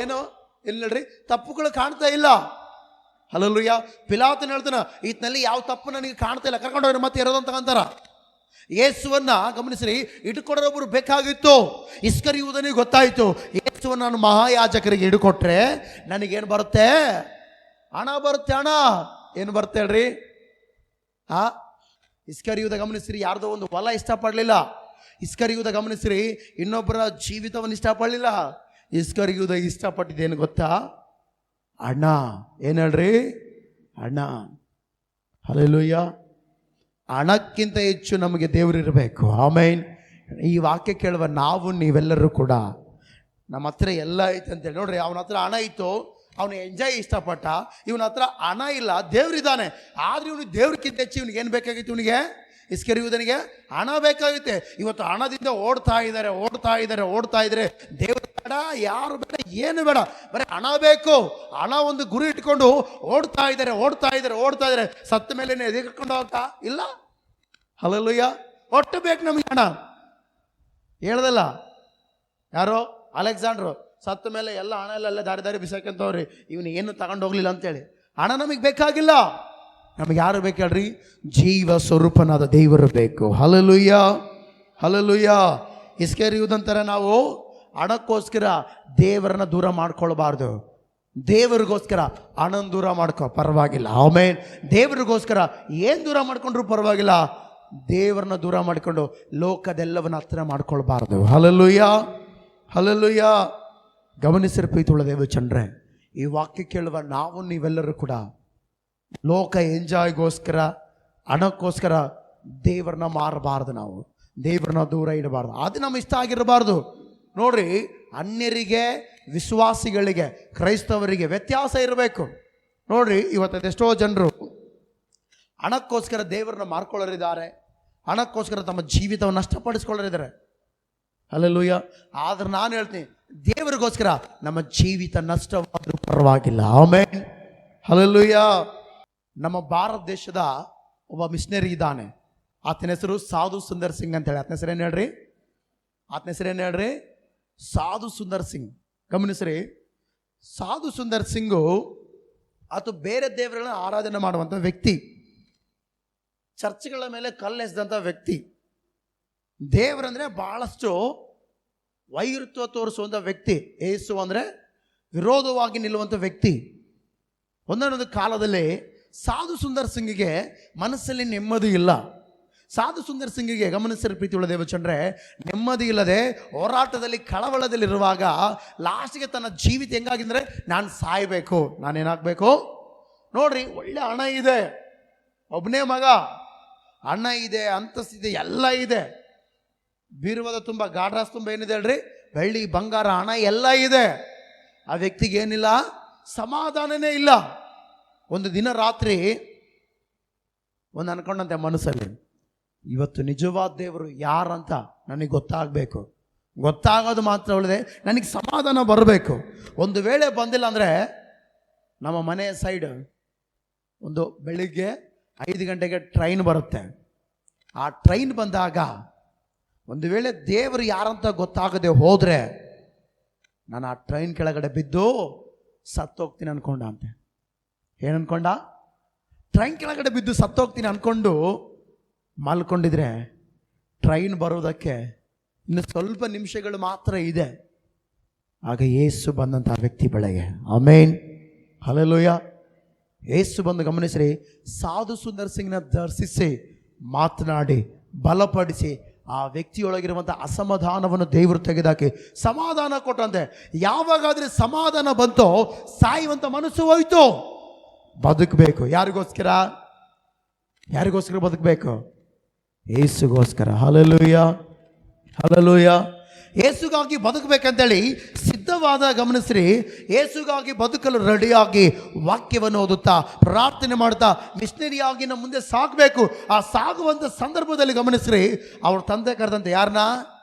ಏನೋ ಇಲ್ಲ ಹೇಳ್ರಿ, ತಪ್ಪುಗಳು ಕಾಣ್ತಾ ಇಲ್ಲ. ಹಲ್ಲೆಲೂಯಾ. ಪಿಲಾತನ ಹೇಳ್ತಾನ, ಈತನಲ್ಲಿ ಯಾವ ತಪ್ಪು ನನಗೆ ಕಾಣ್ತಾ ಇಲ್ಲ, ಕರ್ಕೊಂಡೋಗ್ರಿ ಮತ್ತೆ ಇರೋದಂತ ಅಂತಾರ. ಯೇಸುವನ್ನ ಗಮನಿಸ್ರಿ, ಹಿಡ್ಕೊಡೋರೊಬ್ಬರು ಬೇಕಾಗಿತ್ತು. ಇಸ್ಕರಿಯೂತನಿಗೆ ಗೊತ್ತಾಯಿತು, ಯೇಸುವನ್ನು ನಾನು ಮಹಾಯಾಜಕರಿಗೆ ಹಿಡ್ಕೊಟ್ರೆ ನನಗೇನು ಬರುತ್ತೆ? ಹಣ ಬರುತ್ತೆ. ಹಣ ಏನು ಬರುತ್ತೆ ಹೇಳ್ರಿ? ಇಸ್ಕರಿಯೂತ ಗಮನಿಸ್ರಿ, ಯಾರ್ದೋ ಒಂದು ಹೊಲ ಇಷ್ಟಪಡಲಿಲ್ಲ. ಇಸ್ಕರಿಯೂತ ಗಮನಿಸ್ರಿ, ಇನ್ನೊಬ್ಬರ ಜೀವಿತವನ್ನು ಇಷ್ಟಪಡಲಿಲ್ಲ. ಇಸ್ಕರಿಯೂತ ಇಷ್ಟಪಟ್ಟಿದ್ದೇನು ಗೊತ್ತಾ? ಹಣ. ಏನು ಹೇಳ್ರಿ? ಹಣ. ಹಲ್ಲೆಲೂಯಾ. ಹಣಕ್ಕಿಂತ ಹೆಚ್ಚು ನಮಗೆ ದೇವರಿರಬೇಕು. ಆಮೇನ್. ಈ ವಾಕ್ಯ ಕೇಳುವ ನಾವು ನೀವೆಲ್ಲರೂ ಕೂಡ ನಮ್ಮ ಹತ್ರ ಎಲ್ಲ ಐತೆ ಅಂತೇಳಿ ನೋಡ್ರಿ, ಅವನ ಹತ್ರ ಹಣ ಇತ್ತು, ಅವನು ಎಂಜಾಯ್ ಇಷ್ಟಪಟ್ಟ. ಇವನ ಹತ್ರ ಹಣ ಇಲ್ಲ, ದೇವ್ರಿದ್ದಾನೆ. ಆದ್ರೆ ಇವನು ದೇವ್ರಿಗಿಂತ ಹೆಚ್ಚು ಇವನಿಗೆ ಏನು ಬೇಕಾಗಿತ್ತು? ಇವನಿಗೆ ಇಸ್ಕರಿಯೂತನಿಗೆ ಹಣ ಬೇಕಾಗುತ್ತೆ. ಇವತ್ತು ಹಣದಿಂದ ಓಡ್ತಾ ಇದ್ದಾರೆ. ದೇವ್ರ ಬೇಡ, ಯಾರು ಬೇಡ, ಏನು ಬೇಡ, ಬರೀ ಹಣ ಬೇಕು. ಹಣ ಒಂದು ಗುರಿ ಇಟ್ಕೊಂಡು ಓಡ್ತಾ ಇದ್ದಾರೆ. ಸತ್ತ ಮೇಲೆ ಎದುರ್ಕೊಂಡು ಹೋಗ್ತಾ ಇಲ್ಲ. ಹಲ್ಲೆಲೂಯಾ. ಒಟ್ಟು ಬೇಕು ನಮಗೆ ಹಣ. ಹೇಳ್ದಲ್ಲ ಯಾರೋ ಅಲೆಕ್ಸಾಂಡ್ರು, ಸತ್ತ ಮೇಲೆ ಎಲ್ಲ ಹಣ ಎಲ್ಲ ದಾರಿ ಬಿಸಾಕಂತವ್ರಿ, ಇವನು ಏನು ತಗೊಂಡು ಹೋಗ್ಲಿಲ್ಲ ಅಂತೇಳಿ. ಹಣ ನಮಗೆ ಬೇಕಾಗಿಲ್ಲ. ನಮಗೆ ಯಾರು ಬೇಕು ಹೇಳ್ರಿ? ಜೀವ ಸ್ವರೂಪನಾದ ದೇವರು ಬೇಕು. Hallelujah, hallelujah. ಇಸ್ಕರಿಯೂತನಂತರ ನಾವು ಹಣಕ್ಕೋಸ್ಕರ ದೇವರನ್ನ ದೂರ ಮಾಡ್ಕೊಳ್ಬಾರ್ದು. ದೇವರಿಗೋಸ್ಕರ ಹಣನ ದೂರ ಮಾಡ್ಕೊ, ಪರವಾಗಿಲ್ಲ. ಆಮೇನ್. ದೇವರಿಗೋಸ್ಕರ ಏನು ದೂರ ಮಾಡ್ಕೊಂಡ್ರು ಪರವಾಗಿಲ್ಲ. ದೇವರನ್ನ ದೂರ ಮಾಡಿಕೊಂಡು ಲೋಕದೆಲ್ಲವನ್ನ ಹತ್ತಿರ ಮಾಡ್ಕೊಳ್ಬಾರ್ದು. Hallelujah, hallelujah. ಗಮನಿಸಿರ ಪ್ರೀತಿಯುಳ್ಳ ದೇವಚಂದ್ರೆ, ಈ ವಾಕ್ಯ ಕೇಳುವ ನಾವು ನೀವೆಲ್ಲರೂ ಕೂಡ ಲೋಕ ಎಂಜಾಯ್ಗೋಸ್ಕರ, ಹಣಕ್ಕೋಸ್ಕರ ದೇವರನ್ನ ಮಾರಬಾರ್ದು. ನಾವು ದೇವರನ್ನ ದೂರ ಇಡಬಾರ್ದು. ಅದು ನಮ್ಗೆ ಇಷ್ಟ ಆಗಿರಬಾರ್ದು. ನೋಡ್ರಿ, ಅನ್ಯರಿಗೆ ವಿಶ್ವಾಸಿಗಳಿಗೆ, ಕ್ರೈಸ್ತವರಿಗೆ ವ್ಯತ್ಯಾಸ ಇರಬೇಕು. ನೋಡ್ರಿ, ಇವತ್ತು ಎಷ್ಟೋ ಜನರು ಹಣಕ್ಕೋಸ್ಕರ ದೇವರನ್ನ ಮಾರ್ಕೊಳ್ಳೋರಿದ್ದಾರೆ, ಹಣಕ್ಕೋಸ್ಕರ ತಮ್ಮ ಜೀವಿತವನ್ನು ನಷ್ಟಪಡಿಸ್ಕೊಳ್ಳೋರಿದ್ದಾರೆ. ಹಲ್ಲೆಲೂಯಾ. ಆದ್ರೆ ನಾನು ಹೇಳ್ತೀನಿ, ದೇವರಿಗೋಸ್ಕರ ನಮ್ಮ ಜೀವಿತ ನಷ್ಟವಾದರೂ ಪರವಾಗಿಲ್ಲ. ಆಮೆನ್. ಹಲ್ಲೆಲೂಯಾ. ನಮ್ಮ ಭಾರತ ದೇಶದ ಒಬ್ಬ ಮಿಷನರಿ ಇದ್ದಾನೆ. ಆತನ ಹೆಸರು ಸಾಧು ಸುಂದರ್ ಸಿಂಗ್ ಅಂತೇಳಿ. ಆತನ ಹೆಸರೇನು ಹೇಳ್ರಿ? ಸಾಧು ಸುಂದರ್ ಸಿಂಗ್. ಗಮನಿಸ್ರಿ, ಸಾಧು ಸುಂದರ್ ಸಿಂಗು ಆತ ಬೇರೆ ದೇವರನ್ನ ಆರಾಧನೆ ಮಾಡುವಂಥ ವ್ಯಕ್ತಿ, ಚರ್ಚ್ಗಳ ಮೇಲೆ ಕಲ್ಲೆಸೆದಂಥ ವ್ಯಕ್ತಿ, ದೇವರಂದ್ರೆ ಬಹಳಷ್ಟು ವೈರುತ್ವ ತೋರಿಸುವಂಥ ವ್ಯಕ್ತಿ, ಏಸು ಅಂದರೆ ವಿರೋಧವಾಗಿ ನಿಲ್ಲುವಂಥ ವ್ಯಕ್ತಿ. ಒಂದೊಂದು ಕಾಲದಲ್ಲಿ ಸಾಧು ಸುಂದರ್ ಸಿಂಗಿಗೆ ಮನಸ್ಸಲ್ಲಿ ನೆಮ್ಮದಿ ಇಲ್ಲ. ಸಾಧು ಸುಂದರ್ ಸಿಂಗಿಗೆ, ಗಮನಿಸಿದ ಪ್ರೀತಿಯುಳ್ಳ ದೇವಚಂದ್ರೆ, ನೆಮ್ಮದಿ ಇಲ್ಲದೆ ಹೋರಾಟದಲ್ಲಿ ಕಳವಳದಲ್ಲಿರುವಾಗ ಲಾಸ್ಟ್ಗೆ ತನ್ನ ಜೀವಿತ ಹೆಂಗಾಗಿದ್ರೆ, ನಾನು ಸಾಯಬೇಕು, ನಾನೇನಾಗಬೇಕು. ನೋಡ್ರಿ, ಒಳ್ಳೆ ಹಣ ಇದೆ, ಒಬ್ಬನೇ ಮಗ, ಹಣ ಇದೆ, ಅಂತಸ್ತಿದೆ, ಎಲ್ಲ ಇದೆ, ಬೀರುವದ ತುಂಬ, ಗಾಡ್ರಾಸ್ ತುಂಬ ಏನಿದೆ ಹೇಳ್ರಿ, ಬೆಳ್ಳಿ ಬಂಗಾರ ಹಣ ಎಲ್ಲ ಇದೆ. ಆ ವ್ಯಕ್ತಿಗೆ ಏನಿಲ್ಲ, ಸಮಾಧಾನನೇ ಇಲ್ಲ. ಒಂದು ದಿನ ರಾತ್ರಿ ಒಂದು ಅನ್ಕೊಂಡಂತೆ ಮನಸ್ಸಲ್ಲಿ, ಇವತ್ತು ನಿಜವಾದ ದೇವರು ಯಾರಂತ ನನಗೆ ಗೊತ್ತಾಗಬೇಕು, ಗೊತ್ತಾಗೋದು ಮಾತ್ರ ಒಳ್ಳೆದೆ, ನನಗೆ ಸಮಾಧಾನ ಬರಬೇಕು. ಒಂದು ವೇಳೆ ಬಂದಿಲ್ಲ ಅಂದರೆ ನಮ್ಮ ಮನೆಯ ಸೈಡ್ ಒಂದು ಬೆಳಿಗ್ಗೆ 5 ಗಂಟೆಗೆ ಟ್ರೈನ್ ಬರುತ್ತೆ. ಆ ಟ್ರೈನ್ ಬಂದಾಗ ಒಂದು ವೇಳೆ ದೇವರು ಯಾರಂತ ಗೊತ್ತಾಗದೆ ಹೋದರೆ ನಾನು ಆ ಟ್ರೈನ್ ಕೆಳಗಡೆ ಬಿದ್ದು ಸತ್ತೋಗ್ತೀನಿ ಅನ್ಕೊಂಡ ಅಂತೆ. ಏನು ಅನ್ಕೊಂಡ? ಟ್ರೈನ್ ಕೆಳಗಡೆ ಬಿದ್ದು ಸತ್ತೋಗ್ತೀನಿ ಅನ್ಕೊಂಡು ಮಲ್ಕೊಂಡಿದ್ರೆ ಟ್ರೈನ್ ಬರೋದಕ್ಕೆ ಇನ್ನು ಸ್ವಲ್ಪ ನಿಮಿಷಗಳು ಮಾತ್ರ ಇದೆ. ಆಗ ಯೇಸು ಬಂದಂಥ ವ್ಯಕ್ತಿ ಬೆಳಗ್ಗೆ, ಆಮೇನ್, ಹಲ್ಲೆಲೂಯಾ. ಯೇಸು ಬಂದು, ಗಮನಿಸ್ರಿ, ಸಾಧು ಸುಂದರ್ ಸಿಂಗ್ನ ದರ್ಶಿಸಿ ಮಾತನಾಡಿ ಬಲಪಡಿಸಿ ಆ ವ್ಯಕ್ತಿಯೊಳಗಿರುವಂಥ ಅಸಮಾಧಾನವನ್ನು ದೇವರು ತೆಗೆದಾಕಿ ಸಮಾಧಾನ ಕೊಟ್ಟಂತೆ. ಯಾವಾಗಾದ್ರೆ ಸಮಾಧಾನ ಬಂತೋ ಸಾಯುವಂಥ ಮನಸ್ಸು ಹೋಯ್ತು. ಬದುಕಬೇಕು. ಯಾರಿಗೋಸ್ಕರ ಬದುಕಬೇಕು? ಯೇಸುಗೋಸ್ಕರ. Hallelujah, hallelujah. ಯೇಸುಗಾಗಿ ಬದುಕಬೇಕಂತೇಳಿ ಸಿದ್ಧವಾದ, ಗಮನಿಸ್ರಿ, ಯೇಸುಗಾಗಿ ಬದುಕಲು ರೆಡಿಯಾಗಿ ವಾಕ್ಯವನ್ನು ಓದುತ್ತಾ ಪ್ರಾರ್ಥನೆ ಮಾಡ್ತಾ ಮಿಷನರಿಯಾಗಿ ನಮ್ಮ ಮುಂದೆ ಸಾಗಬೇಕು. ಆ ಸಾಗುವಂಥ ಸಂದರ್ಭದಲ್ಲಿ ಗಮನಿಸ್ರಿ, ಅವ್ರ ತಂದೆ ಕರೆದಂತೆ ಯಾರನ್ನ?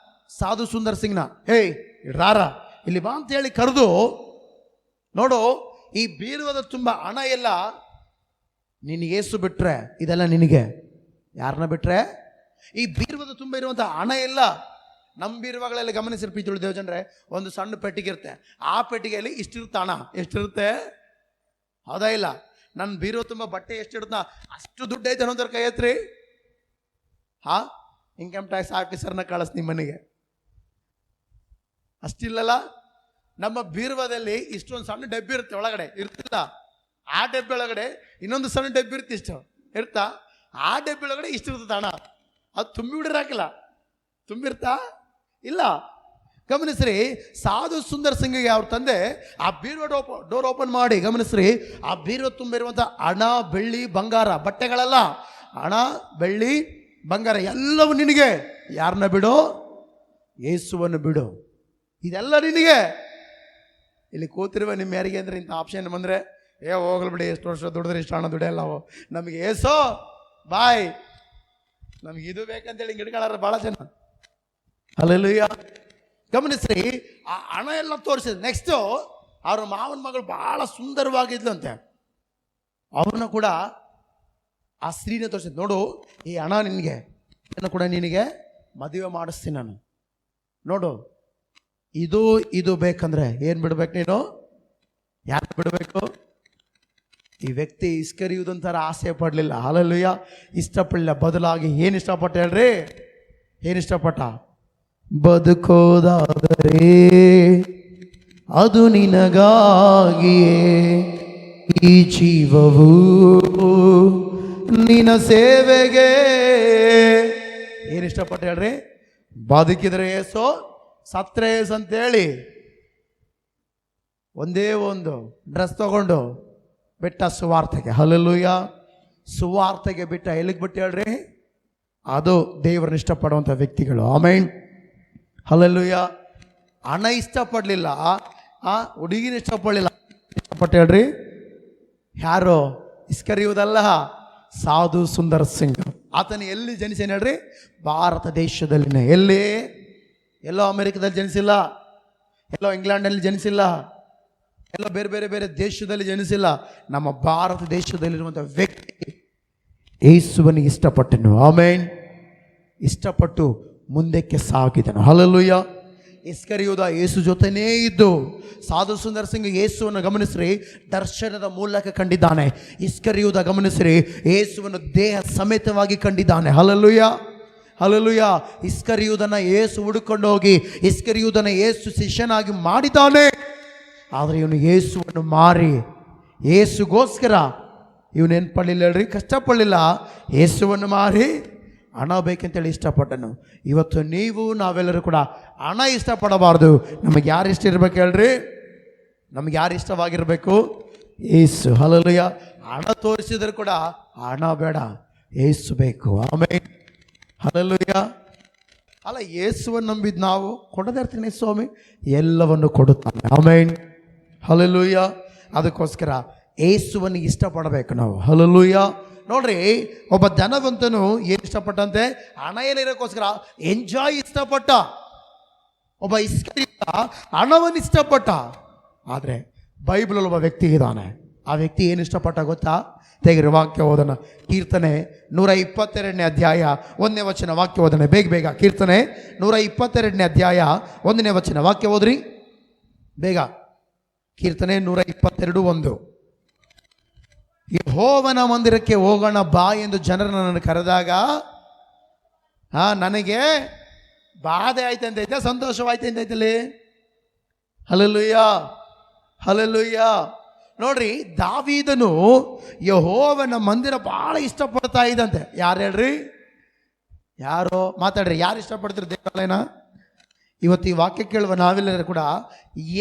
ಸಾಧು ಸುಂದರ್ ಸಿಂಗ್ನ. ಹೇಯ್ ರಾರ, ಇಲ್ಲಿ ಬಾ ಅಂತೇಳಿ ಕರೆದು, ನೋಡು, ಈ ಬೀರುವದ ತುಂಬ ಹಣ ಎಲ್ಲ ನೀನು ಯೇಸು ಬಿಟ್ರೆ ಇದೆಲ್ಲ ನಿನಗೆ. ಯಾರನ್ನ ಬಿಟ್ರೆ? ಈ ಬೀರುವದ ತುಂಬ ಇರುವಂಥ ಹಣ ಎಲ್ಲ ನಮ್ಮ ಬೀರುವಗಳೆಲ್ಲ. ಗಮನಿಸಿರ್ ಪ್ರೀತಿ ಉಳಿದೇವ್ ಜನರೇ, ಒಂದು ಸಣ್ಣ ಪೆಟ್ಟಿಗೆ ಇರುತ್ತೆ, ಆ ಪೆಟ್ಟಿಗೆಯಲ್ಲಿ ಇಷ್ಟಿರುತ್ತೆ ಹಣ. ಎಷ್ಟಿರುತ್ತೆ? ಹೌದಾ ಇಲ್ಲ? ನನ್ನ ಬೀರುವ ತುಂಬ ಬಟ್ಟೆ ಎಷ್ಟಿರುತ್ತ ಅಷ್ಟು ದುಡ್ಡು ಐತೆ ಅನ್ನೋದ್ರ ಕೈ ಎತ್ರಿ. ಇನ್ಕಮ್ ಟ್ಯಾಕ್ಸ್ ಆಫೀಸರ್ನ ಕಳಿಸ್ ನಿಮ್ಮ ಮನೆಗೆ. ಅಷ್ಟಿಲ್ಲಲ್ಲ, ನಮ್ಮ ಬೀರುವದಲ್ಲಿ ಇಷ್ಟೊಂದು ಸಣ್ಣ ಡಬ್ಬಿ ಇರುತ್ತೆ, ಒಳಗಡೆ ಇರ್ತಿಲ್ಲ. ಆ ಡಬ್ಬಿ ಒಳಗಡೆ ಇನ್ನೊಂದು ಸಣ್ಣ ಡಬ್ಬಿ ಇರುತ್ತೆ, ಇಷ್ಟು ಇರ್ತಾ. ಆ ಡಬ್ಬಿ ಒಳಗಡೆ ಇಷ್ಟಿರ್ತದೆ ಹಣ. ಅದು ತುಂಬಿ ಬಿಡಿರಾಕಿಲ್ಲ, ತುಂಬಿರ್ತಾ ಇಲ್ಲ. ಗಮನಿಸ್ರಿ, ಸಾಧು ಸುಂದರ್ ಸಿಂಗಿಗೆ ಅವ್ರ ತಂದೆ ಆ ಬೀರುವ ಡೋರ್ ಓಪನ್ ಮಾಡಿ, ಗಮನಿಸ್ರಿ, ಆ ಬೀರುವ ತುಂಬಿರುವಂಥ ಹಣ, ಬೆಳ್ಳಿ, ಬಂಗಾರ, ಬಟ್ಟೆಗಳೆಲ್ಲ, ಹಣ, ಬೆಳ್ಳಿ, ಬಂಗಾರ ಎಲ್ಲವೂ ನಿನಗೆ. ಯಾರನ್ನ ಬಿಡು? ಯೇಸುವನ್ನು ಬಿಡು. ಇದೆಲ್ಲ ನಿನಗೆ. ಇಲ್ಲಿ ಕೂತಿರುವ ನಿಮ್ಮ ಯಾರಿಗೆ ಅಂದರೆ ಇಂಥ ಆಪ್ಷನ್ ಬಂದರೆ, ಹೋಗ್ಲಿ ಬಿಡಿ, ಎಷ್ಟು ವರ್ಷ ದುಡಿದ್ರೆ ಇಷ್ಟು ಹಣ ದುಡಿಯಲ್ಲ, ನಮಗೆ ಏಸೋ ಬಾಯ್, ನಮ್ಗೆ ಇದು ಬೇಕಂತೇಳಿ ಗಿಡಗಳಾರ ಭಾಳ ಜನ. ಹಲ್ಲೆಲೂಯಾ. ಗಮನಿಸ್ರಿ, ಆ ಹಣ ಎಲ್ಲ ತೋರಿಸಿದ್ರು. ನೆಕ್ಸ್ಟು ಅವ್ರ ಮಾವನ ಮಗಳು ಭಾಳ ಸುಂದರವಾಗಿದ್ಲಂತೆ. ಅವ್ರನ್ನ ಕೂಡ ಆ ಸ್ತ್ರೀನ ತೋರಿಸಿದ್. ನೋಡು, ಈ ಹಣ ನಿನಗೆ, ಕೂಡ ನಿನಗೆ ಮದುವೆ ಮಾಡಿಸ್ತೀನಿ ನಾನು. ನೋಡು, ಇದು ಬೇಕಂದ್ರೆ ಏನು ಬಿಡ್ಬೇಕು ನೀನು? ಯಾಕೆ ಬಿಡಬೇಕು? ಈ ವ್ಯಕ್ತಿ ಇಸ್ಕರಿಯುವುದಂತರ ಆಸೆ ಪಡಲಿಲ್ಲ. ಹಲ್ಲೆಲೂಯಾ. ಇಷ್ಟಪಡಲಿಲ್ಲ, ಬದಲಾಗಿ ಏನು ಇಷ್ಟಪಟ್ಟ ಹೇಳ್ರಿ? ಏನು ಇಷ್ಟಪಟ್ಟ? ಬದುಕೋದಾದರೆ ಅದು ನಿನಗಾಗಿಯೇ, ಈ ಜೀವವು ನಿನ್ನ ಸೇವೆಗೆ. ಏನು ಇಷ್ಟಪಟ್ಟ ಹೇಳ್ರಿ? ಬದುಕಿದ್ರೆ ಏಸೋ, ಸತ್ರೆ ಏಸು ಅಂತೇಳಿ ಒಂದೇ ಒಂದು ಡ್ರೆಸ್ ತಗೊಂಡು ಬಿಟ್ಟ ಸುವಾರ್ತೆಗೆ. ಹಲ್ಲೆಲೂಯಾ. ಸುವಾರ್ತೆಗೆ ಬಿಟ್ಟ. ಎಲ್ಲಿಗೆ ಬಿಟ್ಟು ಹೇಳ್ರಿ? ಅದು ದೇವರನ್ನ ಇಷ್ಟಪಡುವಂಥ ವ್ಯಕ್ತಿಗಳು. ಆಮೇನ್, ಹಲ್ಲೆಲೂಯಾ. ಹಣ ಇಷ್ಟಪಡಲಿಲ್ಲ, ಹುಡುಗಿನ ಇಷ್ಟಪಡಲಿಲ್ಲ, ಇಷ್ಟಪಟ್ಟು ಹೇಳ್ರಿ ಯಾರು? ಇಸ್ಕರಿಯುವುದಲ್ಲ, ಸಾಧು ಸುಂದರ್ ಸಿಂಗ್. ಆತನ ಎಲ್ಲಿ ಜನಿಸೇನು ಹೇಳ್ರಿ? ಭಾರತ ದೇಶದಲ್ಲಿನೇ. ಎಲ್ಲಿ? ಎಲ್ಲೋ ಅಮೆರಿಕದಲ್ಲಿ ಜನಿಸಿಲ್ಲ, ಎಲ್ಲೋ ಇಂಗ್ಲೆಂಡಲ್ಲಿ ಜನಿಸಿಲ್ಲ, ಎಲ್ಲೋ ಬೇರೆ ಬೇರೆ ಬೇರೆ ದೇಶದಲ್ಲಿ ಜನಿಸಿಲ್ಲ. ನಮ್ಮ ಭಾರತ ದೇಶದಲ್ಲಿರುವಂಥ ವ್ಯಕ್ತಿ ಯೇಸುವನ್ನು ಇಷ್ಟಪಟ್ಟನು. ಆಮೇನ್. ಇಷ್ಟಪಟ್ಟು ಮುಂದಕ್ಕೆ ಸಾಗಿದನು. ಹಲ್ಲೆಲೂಯಾ. ಇಸ್ಕರಿಯೋದ ಯೇಸು ಜೊತೆನೇ ಇದ್ದು, ಸಾಧು ಸುಂದರ್ ಸಿಂಗ್ ಯೇಸುವನ್ನು ಗಮನಿಸ್ರಿ, ದರ್ಶನದ ಮೂಲಕ ಕಂಡಿದ್ದಾನೆ. ಇಸ್ಕರಿಯೋದ ಗಮನಿಸ್ರಿ, ಯೇಸುವನ್ನು ದೇಹ ಸಮೇತವಾಗಿ ಕಂಡಿದ್ದಾನೆ. Hallelujah, hallelujah. ಇಸ್ಕರಿಯೋದನ್ನು ಯೇಸು ಹುಡುಕೊಂಡು ಹೋಗಿ ಇಸ್ಕರಿಯೋದನ್ನು ಯೇಸು ಶಿಷ್ಯನಾಗಿ ಮಾಡಿದ್ದಾನೆ. ಆದರೆ ಇವನು ಯೇಸುವನ್ನು ಮಾರಿ ಯೇಸುಗೋಸ್ಕರ ಇವನೇನು ಪಡಲಿಲ್ಲ ಹೇಳ್ರಿ? ಕಷ್ಟಪಡಲಿಲ್ಲ. ಯೇಸುವನ್ನು ಮಾರಿ ಹಣ ಬೇಕಂತೇಳಿ ಇಷ್ಟಪಟ್ಟನು. ಇವತ್ತು ನೀವು ನಾವೆಲ್ಲರೂ ಕೂಡ ಹಣ ಇಷ್ಟಪಡಬಾರ್ದು. ನಮಗೆ ಯಾರು ಇಷ್ಟ ಇರ್ಬೇಕು ಹೇಳ್ರಿ? ನಮಗೆ ಯಾರು ಇಷ್ಟವಾಗಿರಬೇಕು? ಯೇಸು. ಹಲ್ಲೆಲೂಯಾ. ಹಣ ತೋರಿಸಿದ್ರು ಕೂಡ ಹಣ ಬೇಡ, ಯೇಸು ಬೇಕು. ಆಮೇಲೆ ಹಲ್ಲೆಲೂಯಾ. ಅಲ್ಲ, ಯೇಸುವನ್ನು ನಂಬಿದ್ದು ನಾವು ಕೊಡದೇ ಇರ್ತೀನಿ ಸ್ವಾಮಿ, ಎಲ್ಲವನ್ನು ಕೊಡುತ್ತಾನೆ. ಆಮೇನ್. ಹಲ್ಲೆಲೂಯಾ. ಅದಕ್ಕೋಸ್ಕರ ಯೇಸುವನ್ನು ಇಷ್ಟಪಡಬೇಕು ನಾವು. ಹಲ್ಲೆಲೂಯಾ. ನೋಡ್ರಿ, ಒಬ್ಬ ಧನವಂತನು ಏನು ಇಷ್ಟಪಟ್ಟಂತೆ? ಹಣ ಏನಿರೋಕ್ಕೋಸ್ಕರ ಎಂಜಾಯ್ ಇಷ್ಟಪಟ್ಟ. ಒಬ್ಬ ಇಸ್ಕರಿಯೋತ ಹಣವನ್ನು ಇಷ್ಟಪಟ್ಟ. ಆದರೆ ಬೈಬಲಲ್ಲಿ ಒಬ್ಬ ವ್ಯಕ್ತಿ ಇದ್ದಾನೆ. ಆ ವ್ಯಕ್ತಿ ಏನು ಇಷ್ಟಪಟ್ಟ ಗೊತ್ತಾ? ತೆಗಿರಿ ವಾಕ್ಯ ಓದೋಣ. ಕೀರ್ತನೆ 122ನೇ ಅಧ್ಯಾಯ 1ನೇ ವಚನ ವಾಕ್ಯ ಓದೋಣ. ಬೇಗ ಬೇಗ. ಕೀರ್ತನೆ 122ನೇ ಅಧ್ಯಾಯ 1ನೇ ವಚನ ವಾಕ್ಯ ಓದ್ರಿ ಬೇಗ. ಕೀರ್ತನೆ 122:1. ಯೆಹೋವನ ಮಂದಿರಕ್ಕೆ ಹೋಗೋಣ ಬಾ ಎಂದು ಜನರು ನನ್ನನ್ನು ಕರೆದಾಗ ನನಗೆ ಬಾಧೆ ಆಯ್ತು ಅಂತೈತೆ, ಸಂತೋಷವಾಯ್ತು ಅಂತೈತಲ್ಲಿ. Hallelujah, hallelujah. ನೋಡ್ರಿ, ದಾವೀದನು ಯೆಹೋವನ ಮಂದಿರ ಭಾಳ ಇಷ್ಟಪಡ್ತಾ ಇದ್ದಂತೆ. ಯಾರು ಹೇಳ್ರಿ? ಯಾರು ಮಾತಾಡ್ರಿ? ಯಾರು ಇಷ್ಟಪಡ್ತೀರಿ ದೇವಾಲಯನ? ಇವತ್ತು ಈ ವಾಕ್ಯ ಕೇಳುವ ನಾವೆಲ್ಲರೂ ಕೂಡ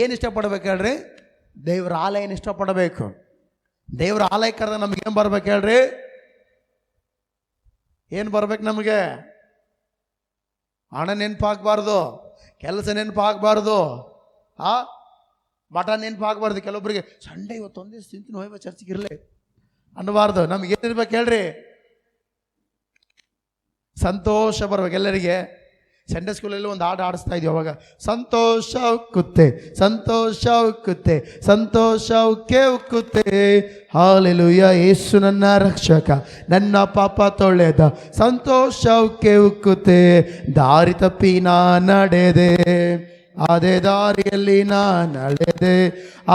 ಏನು ಇಷ್ಟಪಡ್ಬೇಕು ಹೇಳ್ರಿ? ದೇವರ ಆಲಯನ ಇಷ್ಟಪಡಬೇಕು. ದೇವರ ಆಲಯ ಕರೆದ ನಮಗೇನು ಬರ್ಬೇಕು ಹೇಳ್ರಿ? ಏನು ಬರ್ಬೇಕು ನಮಗೆ? ಹಣ ನೆನಪಾಗಬಾರ್ದು, ಕೆಲಸ ನೆನಪಾಗಬಾರ್ದು, ಮಠ ನೆನಪಾಗಬಾರ್ದು. ಕೆಲವೊಬ್ಬರಿಗೆ ಸಂಡೇ ಇವತ್ತು ಒಂದೇ ತಿಂತೀನಿ ಹೋಯ್ವ ಚರ್ಚಿಗೆ ಇರಲಿ ಅನ್ನಬಾರ್ದು. ನಮಗೇನಿರ್ಬೇಕು ಹೇಳ್ರಿ? ಸಂತೋಷ ಬರ್ಬೇಕು ಎಲ್ಲರಿಗೆ. ಸಂಡೇ ಸ್ಕೂಲಲ್ಲಿ ಒಂದು ಹಾಡು ಆಡಿಸ್ತಾ ಇದೀವಿ. ಅವಾಗ ಸಂತೋಷ ಉಕ್ಕುತ್ತೆ, ಸಂತೋಷ ಉಕ್ಕುತ್ತೆ, ಸಂತೋಷ ಉಕ್ಕೆ ಉಕ್ಕುತ್ತೆ. ಹಾಲೆಲೂಯಾ. ಯೇಸು ನನ್ನ ರಕ್ಷಕ, ನನ್ನ ಪಾಪ ತೊಳೆದ, ಸಂತೋಷ ಉಕ್ಕೆ ಉಕ್ಕುತ್ತೆ. ದಾರಿ ತಪ್ಪಿ ನಾ ನಡೆದೆ, ಅದೇ ದಾರಿಯಲ್ಲಿ ನಾ ನಡೆದೆ,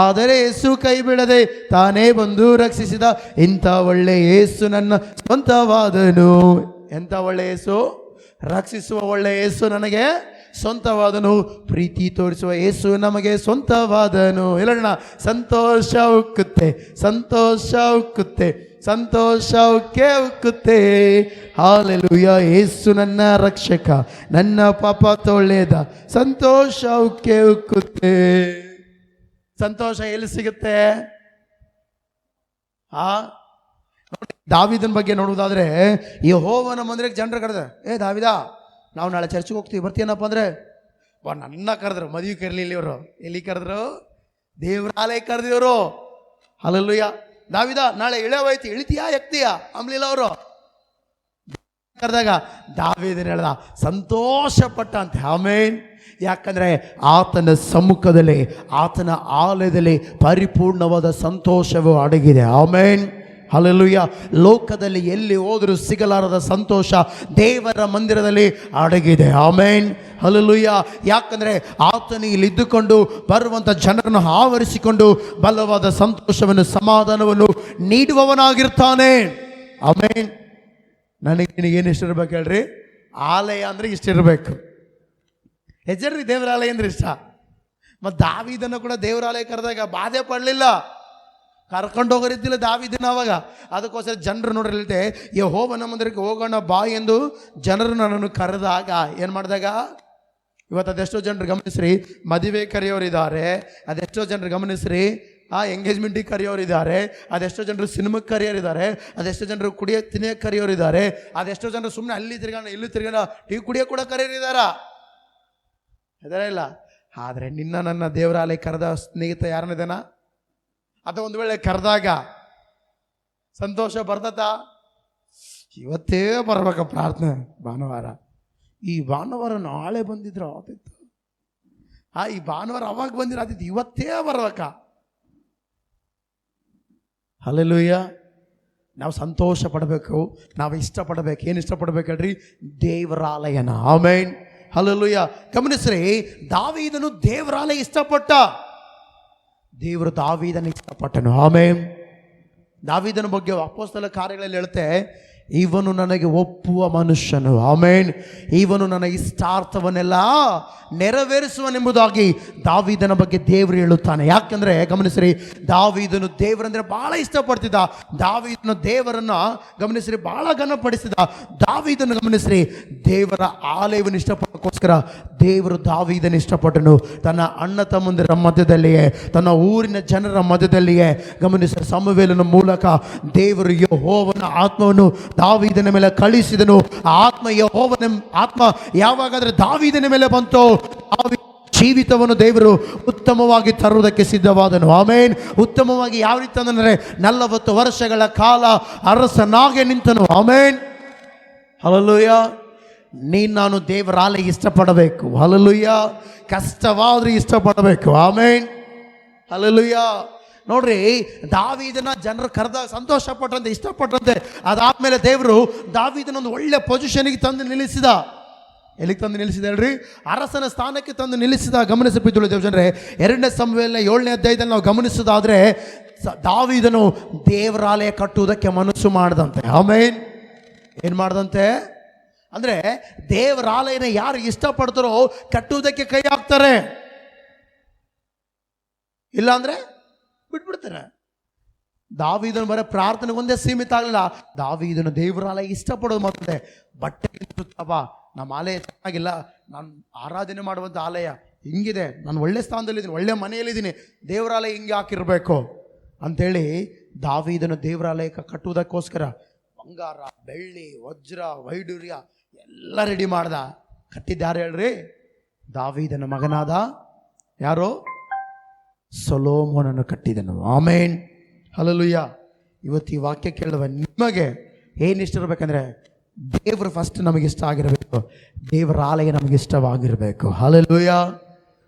ಆದರೆ ಯೇಸು ಕೈ ಬಿಡದೆ ತಾನೇ ಬಂದು ರಕ್ಷಿಸಿದ. ಇಂಥ ಒಳ್ಳೆ ಯೇಸು ನನ್ನ ಸ್ವಂತವಾದನು. ಎಂಥ ಒಳ್ಳೆ ಯೇಸು? ರಕ್ಷಿಸುವ ಒಳ್ಳೆ ಯೇಸು ನನಗೆ ಸ್ವಂತವಾದನು. ಪ್ರೀತಿ ತೋರಿಸುವ ಯೇಸು ನಮಗೆ ಸ್ವಂತವಾದನು. ಹೇಳೋಣ, ಸಂತೋಷ ಉಕ್ಕುತ್ತೆ, ಸಂತೋಷ ಉಕ್ಕುತ್ತೆ, ಸಂತೋಷ ಉಕ್ಕೆ ಉಕ್ಕುತ್ತೆ. ಹಾಲೆಲೂಯಾ. ಯೇಸು ನನ್ನ ರಕ್ಷಕ, ನನ್ನ ಪಾಪ ತೊಳೆದ, ಸಂತೋಷ ಉಕ್ಕೆ ಉಕ್ಕುತ್ತೆ. ಸಂತೋಷ ಎಲ್ಲಿ ಸಿಗುತ್ತೆ? ದಾವಿದನ ಬಗ್ಗೆ ನೋಡುವುದಾದ್ರೆ, ಯೆಹೋವನ ಮಂದಿರಕ್ಕೆ ಜನರು ಕರೆದ, ದಾವಿದ ನಾವು ನಾಳೆ ಚರ್ಚಿಗೆ ಹೋಗ್ತೀವಿ, ಬರ್ತೀನಪ್ಪ ಅಂದರೆ, ನನ್ನ ಕರೆದ್ರು. ಮದುವೆ ಕರೀಲಿಲ್ಲ ಇವರು. ಎಲ್ಲಿ ಕರೆದ್ರು? ದೇವರಾಲಯ ಕರೆದಿವರು. ಹಲ್ಲೆಲೂಯಾ. ದಾವಿದ ನಾಳೆ ಇಳೆವಾಯ್ತು, ಇಳಿತೀಯಾ ಎಕ್ತೀಯಾ ಅಂಬ್ಲಿಲ್ಲ ಅವರು. ಕರೆದಾಗ ದಾವಿದನ ಹೇಳ್ದ, ಸಂತೋಷಪಟ್ಟ ಅಂತೆ. ಆಮೇನ್. ಯಾಕಂದರೆ ಆತನ ಸಮ್ಮುಖದಲ್ಲಿ, ಆತನ ಆಲಯದಲ್ಲಿ ಪರಿಪೂರ್ಣವಾದ ಸಂತೋಷವು ಅಡಗಿದೆ. ಆಮೇನ್. ಹಲ್ಲೆಲೂಯಾ. ಲೋಕದಲ್ಲಿ ಎಲ್ಲಿ ಹೋದರೂ ಸಿಗಲಾರದ ಸಂತೋಷ ದೇವರ ಮಂದಿರದಲ್ಲಿ ಅಡಗಿದೆ. ಆಮೇನ್. ಹಲ್ಲೆಲೂಯಾ. ಯಾಕಂದರೆ ಆತನು ಇಲ್ಲಿ ಇದ್ದುಕೊಂಡು ಬರುವಂಥ ಜನರನ್ನು ಆವರಿಸಿಕೊಂಡು ಬಲವಾದ ಸಂತೋಷವನ್ನು, ಸಮಾಧಾನವನ್ನು ನೀಡುವವನಾಗಿರ್ತಾನೆ. ಆಮೇನ್. ನಿನಗೇನು ಇಷ್ಟ ಇರ್ಬೇಕು ಹೇಳ್ರಿ? ಆಲಯ ಅಂದರೆ ಇಷ್ಟ ಇರಬೇಕು. ಹೆಜ್ಜರ್ರಿ ದೇವರಾಲಯ ಅಂದ್ರೆ ಇಷ್ಟ. ಮತ್ತು ದಾವೀದನ್ನು ಕೂಡ ದೇವರಾಲಯ ಕರೆದಾಗ ಬಾಧೆ ಪಡಲಿಲ್ಲ, ಕರ್ಕೊಂಡು ಹೋಗೋರಿದ್ದಿಲ್ಲ ದಾವೀದನ ಅವಾಗ. ಅದಕ್ಕೋಸ್ಕರ ಜನರು ನೋಡ್ರಿ ಹೇಳ್ತೆ, ಯೆಹೋವನ ಮಂದಿರಕ್ಕೆ ಹೋಗೋಣ ಬಾ ಎಂದು ಜನರು ನನ್ನನ್ನು ಕರೆದಾಗ ಏನು ಮಾಡಿದಾಗ? ಇವತ್ತು ಅದೆಷ್ಟೋ ಜನರು ಗಮನಿಸ್ರಿ, ಮದುವೆ ಕರೆಯೋರಿದ್ದಾರೆ, ಅದೆಷ್ಟೋ ಜನರು ಗಮನಿಸ್ರಿ, ಎಂಗೇಜ್ಮೆಂಟಿಗೆ ಕರೆಯೋರಿದ್ದಾರೆ, ಅದೆಷ್ಟೋ ಜನರು ಸಿನಿಮಾಕ್ಕೆ ಕರೆಯೋರಿದ್ದಾರೆ, ಅದೆಷ್ಟೋ ಜನರು ಕುಡಿಯೋಕ್ಕೆ ತಿನ್ನೋಕ್ಕೆ ಕರೆಯೋರಿದ್ದಾರೆ, ಅದೆಷ್ಟೋ ಜನರು ಸುಮ್ಮನೆ ಅಲ್ಲಿ ತಿರ್ಗಾಣ ಇಲ್ಲಿ ತಿರ್ಗಾಣ ಟೀ ಕುಡಿಯೋಕೆ ಕೂಡ ಕರೆಯೋರಿದ್ದಾರ. ಇದರ ಇಲ್ಲ. ಆದರೆ ನಿನ್ನ ನನ್ನ ದೇವರಾಲಯ ಕರೆದ ಸ್ನೇಹಿತ ಯಾರನ್ನಿದಾನ? ಅದು ಒಂದು ವೇಳೆ ಕರೆದಾಗ ಸಂತೋಷ ಬರ್ತದ? ಇವತ್ತೇ ಬರ್ಬೇಕ ಪ್ರಾರ್ಥನೆ ಭಾನುವಾರ. ಈ ಭಾನುವಾರ ನಾಳೆ ಬಂದಿದ್ರೆ ಆದಿತ್ತು, ಈ ಭಾನುವಾರ ಅವಾಗ ಬಂದಿರ ಆದಿತ್ತು, ಇವತ್ತೇ ಬರ್ಬೇಕ. ಹಲ್ಲೆಲೂಯಾ. ನಾವು ಸಂತೋಷ ಪಡಬೇಕು, ನಾವು ಇಷ್ಟಪಡಬೇಕು. ಏನು ಇಷ್ಟಪಡಬೇಕು ಹೇಳ್ರಿ? ದೇವರಾಲಯನ. ಆಮೆನ್. ಹಲ್ಲೆಲೂಯಾ. ಗಮನಿಸ್ರಿ, ದಾವೀದನು ದೇವರಾಲಯ ಇಷ್ಟಪಟ್ಟ, ದೇವರು ದಾವೀದನ ಇಷ್ಟಪಟ್ಟನು. ಆಮೆನ್. ದಾವೀದನ ಬಗ್ಗೆ ಅಪೊಸ್ತಲ ಕಾರ್ಯಗಳಲ್ಲಿ ಹೇಳುತ್ತೆ, ಇವನು ನನಗೆ ಒಪ್ಪುವ ಮನುಷ್ಯನು. ಆಮೆನ್. ಇವನು ನನ್ನ ಇಷ್ಟಾರ್ಥವನ್ನೆಲ್ಲ ನೆರವೇರಿಸುವನೆಂಬುದಾಗಿ ದಾವೀದನ ಬಗ್ಗೆ ದೇವರು ಹೇಳುತ್ತಾನೆ. ಯಾಕಂದರೆ ಗಮನಿಸ್ರಿ, ದಾವೀದನು ದೇವರಂದರೆ ಬಹಳ ಇಷ್ಟಪಡ್ತಿದ್ದ. ದಾವೀದನು ದೇವರನ್ನು ಗಮನಿಸ್ರಿ ಬಹಳ ಘನಪಡಿಸಿದ. ದಾವೀದನು ಗಮನಿಸ್ರಿ ದೇವರ ಆಲಯವನ್ನು ಇಷ್ಟಪಡೋಕ್ಕೋಸ್ಕರ ದೇವರು ದಾವೀದನ ಇಷ್ಟಪಟ್ಟನು. ತನ್ನ ಅಣ್ಣ ತಮ್ಮಂದಿರ ಮಧ್ಯದಲ್ಲಿಯೇ, ತನ್ನ ಊರಿನ ಜನರ ಮಧ್ಯದಲ್ಲಿಯೇ ಗಮನಿಸ್ರಿ ಸಮುವೇಲನ ಮೂಲಕ ದೇವರು ಯೆಹೋವನ ಆತ್ಮವನ್ನು ದಾವೀದನ ಮೇಲೆ ಕಳಿಸಿದನು. ಯೆಹೋವನ ಆತ್ಮ ಯಾವಾಗಾದ್ರೆ ದಾವೀದನ ಮೇಲೆ ಬಂತು, ಜೀವಿತವನ್ನು ದೇವರು ಉತ್ತಮವಾಗಿ ತರುವುದಕ್ಕೆ ಸಿದ್ಧವಾದನು. ಆಮೇನ್. ಉತ್ತಮವಾಗಿ ಯಾವ ರೀತಿ ಅಂದರೆ 40 ವರ್ಷಗಳ ಕಾಲ ಅರಸನಾಗೆ ನಿಂತನು. ಆಮೇನ್. ಹಲ್ಲೆಲೂಯಾ. ನಾನು ದೇವರಾಲಯ ಇಷ್ಟಪಡಬೇಕು. ಹಲ್ಲೆಲೂಯಾ. ಕಷ್ಟವಾದ್ರೆ ಇಷ್ಟಪಡಬೇಕು. ಆಮೇನ್. ಹಲ್ಲೆಲೂಯಾ. ನೋಡ್ರಿ, ದಾವೀದನ ಜನರು ಕರೆದಾಗ ಸಂತೋಷ ಪಟ್ಟಂತೆ, ಇಷ್ಟಪಟ್ಟಂತೆ. ಅದಾದ್ಮೇಲೆ ದೇವರು ದಾವೀದನ ಒಂದು ಒಳ್ಳೆ ಪೊಸಿಷನ್ಗೆ ತಂದು ನಿಲ್ಲಿಸಿದ. ಎಲ್ಲಿಗೆ ತಂದು ನಿಲ್ಲಿಸಿದ ಹೇಳ್ರಿ? ಅರಸನ ಸ್ಥಾನಕ್ಕೆ ತಂದು ನಿಲ್ಲಿಸಿದ. ಗಮನಿಸಿ ಪ್ರೀತಿಯುಳ್ಳ ದೇವಜನರೇ, 2 ಸಮುವೇಲನ 7ನೇ ಅಧ್ಯಾಯದಲ್ಲಿ ನಾವು ಗಮನಿಸೋದಾದ್ರೆ ದಾವೀದನು ದೇವರಾಲಯ ಕಟ್ಟುವುದಕ್ಕೆ ಮನಸ್ಸು ಮಾಡದಂತೆ. ಆಮೇನ್. ಏನು ಮಾಡ್ದಂತೆ ಅಂದ್ರೆ ದೇವರಾಲಯನ ಯಾರು ಇಷ್ಟಪಡ್ತಾರೋ ಕಟ್ಟುವುದಕ್ಕೆ ಕೈ ಹಾಕ್ತಾರೆ, ಇಲ್ಲ ಅಂದ್ರೆ ಬಿಟ್ಬಿಡ್ತಾರೆ. ದಾವೀದನು ಬರೀ ಪ್ರಾರ್ಥನೆಗೆ ಒಂದೇ ಸೀಮಿತ ಆಗಲಿಲ್ಲ. ದಾವೀದನು ದೇವರಾಲಯ ಇಷ್ಟಪಡೋದು ಮತ್ತೆ ಬಟ್ಟೆ ನಮ್ಮ ಆಲಯ ಚೆನ್ನಾಗಿಲ್ಲ, ನಾನು ಆರಾಧನೆ ಮಾಡುವಂಥ ಆಲಯ ಹಿಂಗಿದೆ, ನಾನು ಒಳ್ಳೆ ಸ್ಥಾನದಲ್ಲಿದ್ದೀನಿ, ಒಳ್ಳೆ ಮನೆಯಲ್ಲಿದ್ದೀನಿ, ದೇವರಾಲಯ ಹಿಂಗೆ ಹಾಕಿರಬೇಕು ಅಂಥೇಳಿ ದಾವೀದನು ದೇವರಾಲಯ ಕಟ್ಟುವುದಕ್ಕೋಸ್ಕರ ಬಂಗಾರ, ಬೆಳ್ಳಿ, ವಜ್ರ, ವೈಡೂರ್ಯ ಎಲ್ಲ ರೆಡಿ ಮಾಡ್ದ. ಕಟ್ಟಿದ್ದಾರೆ ಹೇಳ್ರಿ? ದಾವೀದನ ಮಗನಾದ ಯಾರೋ ಸೊಲೊಮೋನನ್ನು ಕಟ್ಟಿದನು. ಆಮೇನ್. ಹಲ್ಲೆಲೂಯಾ. ಇವತ್ತು ಈ ವಾಕ್ಯ ಕೇಳುವ ನಿಮಗೆ ಏನು ಇಷ್ಟ ಇರಬೇಕಂದ್ರೆ ದೇವರು ಫಸ್ಟ್ ನಮಗೆ ಇಷ್ಟ ಆಗಿರಬೇಕು, ದೇವರ ಆಲಯ ನಮಗೆ ಇಷ್ಟವಾಗಿರಬೇಕು. ಹಲ್ಲೆಲೂಯಾ.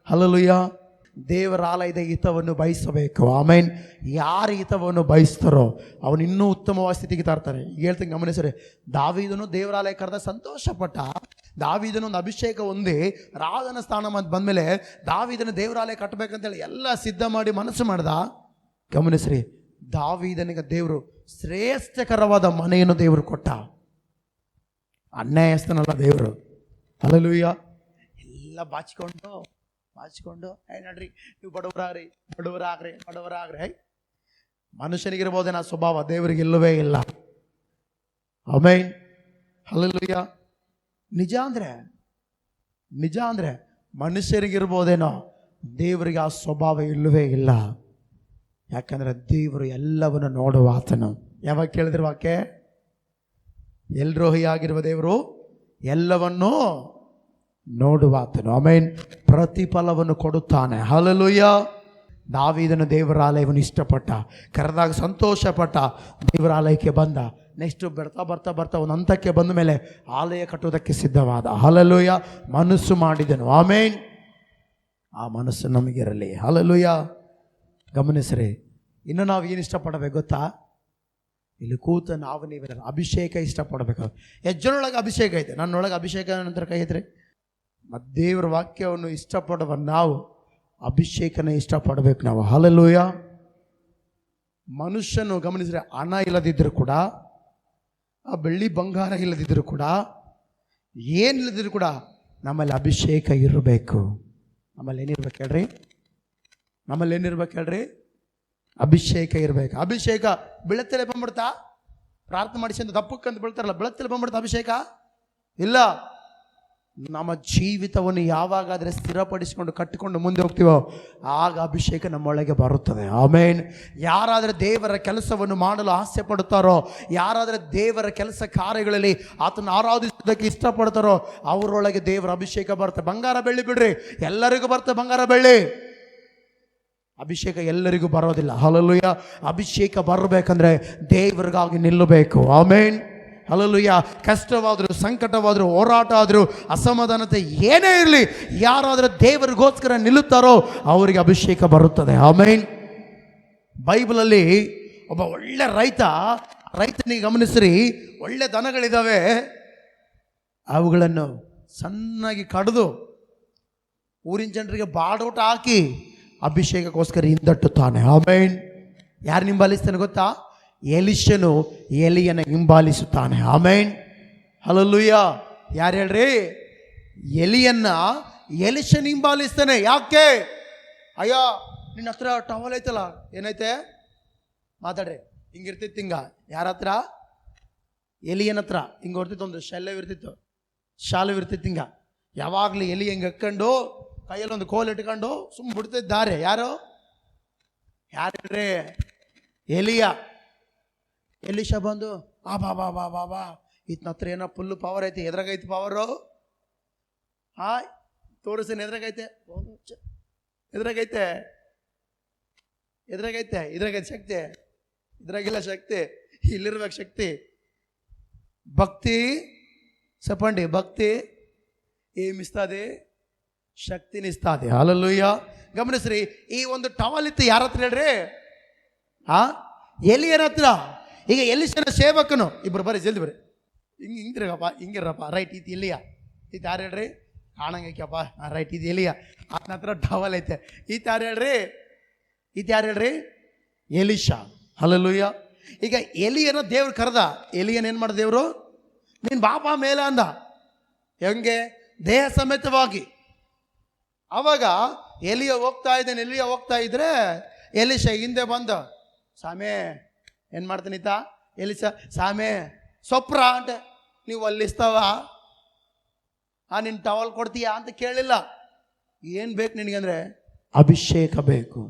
ಹಲ್ಲೆಲೂಯಾ. ದೇವರ ಆಲಯದ ಹಿತವನ್ನು ಬಯಸಬೇಕು. ಆಮೇನ್. ಯಾರ ಹಿತವನ್ನು ಬಯಸ್ತಾರೋ ಅವನು ಇನ್ನೂ ಉತ್ತಮವಾದ ಸ್ಥಿತಿಗೆ ತರ್ತಾರೆ. ಈಗ ಹೇಳ್ತೀನಿ ಗಮನಿಸ್ರಿ, ದಾವೀದನು ದೇವರಾಲಯ ಕರೆದ ಸಂತೋಷಪಟ್ಟ. ದಾವೀದನ ಒಂದು ಅಭಿಷೇಕ ಹೊಂದಿ ರಾಜನ ಸ್ಥಾನ ಬಂದಮೇಲೆ ದಾವೀದನ ದೇವರಾಲಯ ಕಟ್ಟಬೇಕಂತೇಳಿ ಎಲ್ಲ ಸಿದ್ಧ ಮಾಡಿ ಮನಸ್ಸು ಮಾಡ್ದ. ಗಮನಿಸ್ರಿ, ದಾವೀದನಿಗೆ ದೇವರು ಶ್ರೇಷ್ಠಕರವಾದ ಮನೆಯನ್ನು ದೇವರು ಕೊಟ್ಟ. ಅನ್ಯಾಯಸ್ಥನಲ್ಲ ದೇವರು. ಹಲ್ಲೆಲೂಯಾ. ಎಲ್ಲ ಬಾಚಿಕೊಂಡು ನೋಡ್ರಿ, ನೀವು ಬಡವರಾಗ್ರಿ. ಮನುಷ್ಯನಿಗಿರ್ಬೋದೇನೋ ಸ್ವಭಾವ, ದೇವರಿಗೆ ಇಲ್ಲವೇ ಇಲ್ಲ. ಆಮೆನ್. ಹಲ್ಲೆಲೂಯಾ. ನಿಜ ಅಂದ್ರೆ ಮನುಷ್ಯರಿಗಿರ್ಬೋದೇನೋ, ದೇವರಿಗೆ ಆ ಸ್ವಭಾವ ಇಲ್ಲವೇ ಇಲ್ಲ. ಯಾಕಂದ್ರೆ ದೇವರು ಎಲ್ಲವನ್ನು ನೋಡುವ ಆತನು. ಯಾವಾಗ ಕೇಳಿದ್ರೆ ವಾಕ್ಯ? ಎಲ್ರೋಹಿಯಾಗಿರುವ ದೇವರು ಎಲ್ಲವನ್ನೂ ನೋಡುವ ಆತನು. ಆಮೇನ್. ಪ್ರತಿಫಲವನ್ನು ಕೊಡುತ್ತಾನೆ. ಹಲ್ಲೆಲೂಯಾ. ದಾವೀದನು ದೇವರಾಲಯವನ್ನು ಇಷ್ಟಪಟ್ಟ, ಕರೆದಾಗ ಸಂತೋಷಪಟ್ಟ, ದೇವರಾಲಯಕ್ಕೆ ಬಂದ. ನೆಕ್ಸ್ಟ್ ಬರ್ತಾ ಒಂದು ಹಂತಕ್ಕೆ ಬಂದ ಮೇಲೆ ಆಲಯ ಕಟ್ಟುವುದಕ್ಕೆ ಸಿದ್ಧವಾದ. ಹಲ್ಲೆಲೂಯಾ. ಮನಸ್ಸು ಮಾಡಿದನು. ಆಮೇನ್. ಆ ಮನಸ್ಸು ನಮಗಿರಲಿ. ಹಲ್ಲೆಲೂಯಾ. ಗಮನಿಸ್ರಿ, ಇನ್ನು ನಾವು ಏನು ಇಷ್ಟಪಡಬೇಕು ಗೊತ್ತಾ? ಇಲ್ಲಿ ಕೂತ ನೀವೆಲ್ಲ ಅಭಿಷೇಕ ಇಷ್ಟಪಡಬೇಕು. ಯಜ್ಜನೊಳಗೆ ಅಭಿಷೇಕ ಐತೆ, ನನ್ನೊಳಗೆ ಅಭಿಷೇಕ ನಂತರ ಕೈ ಐತ್ರಿ. ಮತ್ತು ದೇವರ ವಾಕ್ಯವನ್ನು ಇಷ್ಟಪಡುವ ನಾವು ಅಭಿಷೇಕನ ಇಷ್ಟಪಡಬೇಕು ನಾವು. ಹಲ್ಲೆಲೂಯಾ. ಮನುಷ್ಯನು ಗಮನಿಸಿದ್ರೆ ಹಣ ಇಲ್ಲದಿದ್ದರೂ ಕೂಡ, ಆ ಬೆಳ್ಳಿ ಬಂಗಾರ ಇಲ್ಲದಿದ್ದರೂ ಕೂಡ, ಏನಿಲ್ಲದಿದ್ರೂ ಕೂಡ ನಮ್ಮಲ್ಲಿ ಅಭಿಷೇಕ ಇರಬೇಕು. ನಮ್ಮಲ್ಲಿ ಏನಿರ್ಬೇಕು ಹೇಳ್ರಿ? ಅಭಿಷೇಕ ಇರಬೇಕು. ಅಭಿಷೇಕ ಬೆಳತ್ತಲೆ ಬಂದ್ಬಿಡ್ತಾ? ಪ್ರಾರ್ಥನೆ ಮಾಡಿಸಿ ಅಂತ ದಪ್ಪಕ್ಕಂತ ಬೀಳ್ತಾರಲ್ಲ, ಬೆಳತ್ತಲೆ ಬಂದ್ಬಿಡ್ತಾ ಅಭಿಷೇಕ? ಇಲ್ಲ. ನಮ್ಮ ಜೀವಿತವನ್ನು ಯಾವಾಗಾದರೆ ಸ್ಥಿರಪಡಿಸಿಕೊಂಡು ಕಟ್ಟಿಕೊಂಡು ಮುಂದೆ ಹೋಗ್ತೀವೋ ಆಗ ಅಭಿಷೇಕ ನಮ್ಮೊಳಗೆ ಬರುತ್ತದೆ. ಆಮೇನ್. ಯಾರಾದರೆ ದೇವರ ಕೆಲಸವನ್ನು ಮಾಡಲು ಆಸೆ ಪಡುತ್ತಾರೋ, ಯಾರಾದರೆ ದೇವರ ಕೆಲಸ ಕಾರ್ಯಗಳಲ್ಲಿ ಆತನ ಆರಾಧಿಸೋದಕ್ಕೆ ಇಷ್ಟಪಡ್ತಾರೋ ಅವರೊಳಗೆ ದೇವರ ಅಭಿಷೇಕ ಬರುತ್ತೆ. ಬಂಗಾರ ಬೆಳ್ಳಿ ಬಿಡ್ರಿ, ಎಲ್ಲರಿಗೂ ಬರುತ್ತೆ ಬಂಗಾರ ಬೆಳ್ಳಿ. ಅಭಿಷೇಕ ಎಲ್ಲರಿಗೂ ಬರೋದಿಲ್ಲ. ಹಲ್ಲೆಲೂಯ. ಅಭಿಷೇಕ ಬರಬೇಕಂದ್ರೆ ದೇವರಿಗಾಗಿ ನಿಲ್ಲಬೇಕು. ಆಮೇನ್. ಹಲ್ಲೆಲೂಯ. ಕಷ್ಟವಾದರೂ, ಸಂಕಟವಾದರೂ, ಹೋರಾಟ ಆದರೂ, ಅಸಮಾಧಾನತೆ ಏನೇ ಇರಲಿ, ಯಾರಾದರೂ ದೇವರಿಗೋಸ್ಕರ ನಿಲ್ಲುತ್ತಾರೋ ಅವರಿಗೆ ಅಭಿಷೇಕ ಬರುತ್ತದೆ. ಆಮೇನ್. ಬೈಬಲಲ್ಲಿ ಒಬ್ಬ ಒಳ್ಳೆ ರೈತನಿಗೆ ಗಮನಿಸ್ರಿ, ಒಳ್ಳೆ ದನಗಳಿದ್ದಾವೆ, ಅವುಗಳನ್ನು ಸಣ್ಣಾಗಿ ಕಡಿದು ಊರಿನ ಜನರಿಗೆ ಬಾಡೂಟ ಹಾಕಿ ಅಭಿಷೇಕಕ್ಕೋಸ್ಕರ ಹಿಂದಟ್ಟುತ್ತಾನೆ. ಆಮೇನ್. ಯಾರು ಹಿಂಬಾಲಿಸ್ತಾನೆ ಗೊತ್ತಾ? ಎಲಿಷನು ಎಲಿಯನ ಹಿಂಬಾಲಿಸುತ್ತಾನೆ. ಆಮೇನ್. ಹಲ್ಲೆಲೂಯ. ಯಾರು ಹೇಳ್ರಿ? ಎಲಿಯನ್ನ ಎಲಿಷನ್ ಹಿಂಬಾಲಿಸ್ತಾನೆ. ಯಾಕೆ? ಅಯ್ಯೋ ನಿನ್ನ ಹತ್ರ ಟವಲ್ ಐತಲ್ಲ, ಏನೈತೆ ಮಾತಾಡ್ರಿ, ಹಿಂಗಿರ್ತಿತ್ತು ಹಿಂಗ. ಯಾರ ಹತ್ರ? ಎಲಿಯನ ಹತ್ರ ಹಿಂಗೆ ಹೊರ್ತಿತ್ತು, ಒಂದು ಶಾಲವಿರ್ತಿತ್ತು ಹಿಂಗ. ಯಾವಾಗಲೂ ಎಲಿ ಹಿಂಗೆ ಹಾಕ್ಕೊಂಡು ಕೈಯಲ್ಲಿ ಒಂದು ಕೋಲ್ ಇಟ್ಕೊಂಡು ಸುಮ್ಮ ಬಿಡ್ತಿದ್ದಾರೆ. ಯಾರು ಹೇಳ್ರಿ? ಎಲಿಷ ಬಂದು ಬಾ ಈತನ ಹತ್ರ ಏನೋ ಫುಲ್ಲು ಪವರ್ ಐತಿ. ಎದ್ರಾಗೈತಿ ಪವರು? ತೋರಿಸ್ತೀನಿ. ಎದ್ರಾಗೈತೆ ಶಕ್ತಿ. ಇದ್ರಾಗಿಲ್ಲ ಶಕ್ತಿ, ಇಲ್ಲಿರ್ಬೇಕು ಶಕ್ತಿ. ಭಕ್ತಿ చెప్పండి, ಭಕ್ತಿ ఏమిస్తుంది? ಶಕ್ತಿನಿಸ್ತಾದೆ. ಹಲ್ಲೆಲೂಯ. ಗಮನಿಸ್ರಿ, ಈ ಒಂದು ಟವಲ್ ಇತ್ತು ಯಾರ ಹತ್ರ ಹೇಳ್ರಿ? ಎಲಿಯನ ಹತ್ರ. ಈಗ ಎಲಿಷನ ಸೇವಕನು ಇಬ್ಬರು ಬರ್ರಿ, ಜಲ್ದಿ ಬರ್ರಿ, ಹಿಂಗಿರಪ್ಪ ರೈಟ್. ಇದು ಎಲಿಯ, ಇದು ಯಾರು ಹೇಳ್ರಿ? ಕಾಣಂಗಪ್ಪ ರೈಟ್, ಇದು ಎಲಿಯ. ಆತನ ಹತ್ರ ಟವಲ್ ಐತೆ. ಇದು ಯಾರು ಹೇಳ್ರಿ? ಎಲಿಷ. ಹಲ್ಲೆಲೂಯ. ಈಗ ಎಲಿಯನ ದೇವ್ರು ಕರೆದ. ಎಲಿಯನ್ ಏನು ಮಾಡ ದೇವರು? ನೀನು ಬಾಬಾ ಮೇಲೆ ಅಂದ. ಹೆಂಗೆ? ದೇಹ ಸಮೇತವಾಗಿ. ಅವಾಗ ಎಲಿಯ ಹೋಗ್ತಾ ಇದ್ರೆ ಎಲಿಷ ಹಿಂದೆ ಬಂದ, ಸಾಮೆ ಏನು ಮಾಡ್ತಾನಿತ? ಎಲಿಷ, ಸಾಮೆ ಸೊಪ್ರ ಅಂಟೆ ನೀವು ಅಲ್ಲಿಸ್ತಾವ, ನಿನ್ನ ಟವಲ್ ಕೊಡ್ತೀಯಾ ಅಂತ ಕೇಳಿಲ್ಲ. ಏನು ಬೇಕು ನಿನಗಂದ್ರೆ ಅಭಿಷೇಕ ಬೇಕು.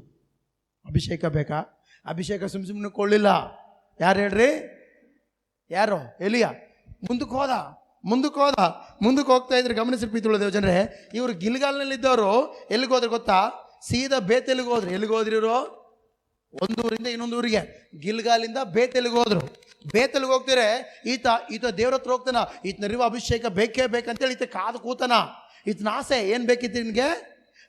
ಅಭಿಷೇಕ ಬೇಕಾ? ಅಭಿಷೇಕ ಸುಮ್ಮನೆ ಕೊಳ್ಳಿಲ್ಲ. ಯಾರು ಹೇಳ್ರಿ? ಯಾರು? ಎಲಿಯ. ಮುಂದಕ್ಕೆ ಹೋಗ್ತಾ ಇದ್ರೆ ಗಮನಿಸಿ ಪ್ರೀತಿಯುಳ್ಳ ದೇವಜನರೇ, ಇವರು ಗಿಲ್ಗಾಲ್ನಲ್ಲಿದ್ದವರು ಎಲ್ಲಿಗೆ ಹೋದ್ರು ಗೊತ್ತಾ? ಸೀದಾ ಬೇತೆಲಿಗೆ ಹೋದ್ರು. ಎಲ್ಲಿಗೆ ಹೋದ್ರಿ ಇವರು? ಒಂದು ಊರಿಂದ ಇನ್ನೊಂದು ಊರಿಗೆ. ಗಿಲ್ಗಾಲಿಂದ ಬೇತೆಲಿಗೆ ಹೋದ್ರು. ಬೇತೆಲಿಗೆ ಹೋಗ್ತಾರೆ. ಈತ ದೇವ್ರ ಹತ್ರ ಹೋಗ್ತಾನ. ಈತನರಿವ ಅಭಿಷೇಕ ಬೇಕೇ ಬೇಕಂತೇಳಿ ಈತ ಕಾದು ಕೂತನ. ಈತನ ಆಸೆ ಏನು ಬೇಕಿತ್ತು ನಿನಗೆ?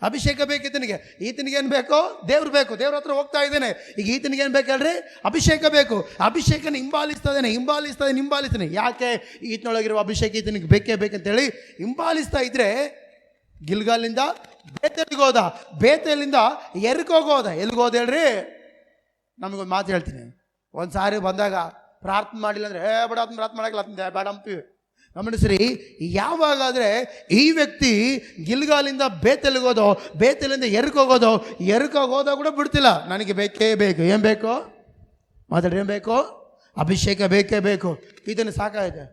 ಅಭಿಷೇಕ ಬೇಕಿತ್ತು ನಿನಗೆ. ಈತನಿಗೆ ಏನು ಬೇಕು? ದೇವ್ರು ಬೇಕು. ದೇವ್ರ ಹತ್ರ ಹೋಗ್ತಾ ಇದ್ದೇನೆ. ಈಗ ಈತನಿಗೆ ಏನು ಬೇಕು ಹೇಳ್ರಿ? ಅಭಿಷೇಕ ಬೇಕು. ಅಭಿಷೇಕನ ಹಿಂಬಾಲಿಸ್ತಾನೆ. ಯಾಕೆ? ಈತನೊಳಗಿರುವ ಅಭಿಷೇಕ ಈತನಿಗೆ ಬೇಕೇ ಬೇಕಂತೇಳಿ ಹಿಂಬಾಲಿಸ್ತಾ ಇದ್ರೆ ಗಿಲ್ಗಾಲಿಂದ ಬೇತೆಲಿಗೆ ಹೋದ. ಬೇತೆಲಿಂದ ಎರ್ಕೋಗೋದ. ಎಲ್ಲಿಗೆ ಹೋದ ಹೇಳ್ರಿ? ನಮಗೊಂದು ಮಾತು ಹೇಳ್ತೀನಿ. ಒಂದು ಸಾರಿ ಬಂದಾಗ ಪ್ರಾರ್ಥನೆ ಮಾಡಿಲ್ಲ ಅಂದರೆ ಬೇಡ ಪ್ರಾರ್ಥನೆ ಮಾಡಕ್ಕೆ ಬೇಡ ಅಂತೀವಿ. ಗಮನಿಸ್ರಿ, ಯಾವಾಗಾದರೆ ಈ ವ್ಯಕ್ತಿ ಗಿಲ್ಗಾಲಿಂದ ಬೇತೆಲಿಗೋದೋ, ಬೇತೆಲಿಂದ ಎರ್ಕೋಗೋದೋ ಕೂಡ ಬಿಡ್ತಿಲ್ಲ. ನನಗೆ ಬೇಕೇ ಬೇಕು. ಏನು ಬೇಕು? ಮಾತಾಡ್ರಿ, ಏನು ಬೇಕು? ಅಭಿಷೇಕ ಬೇಕೇ ಬೇಕು. ಇದನ್ನು ಸಾಕಾಯ್ತು.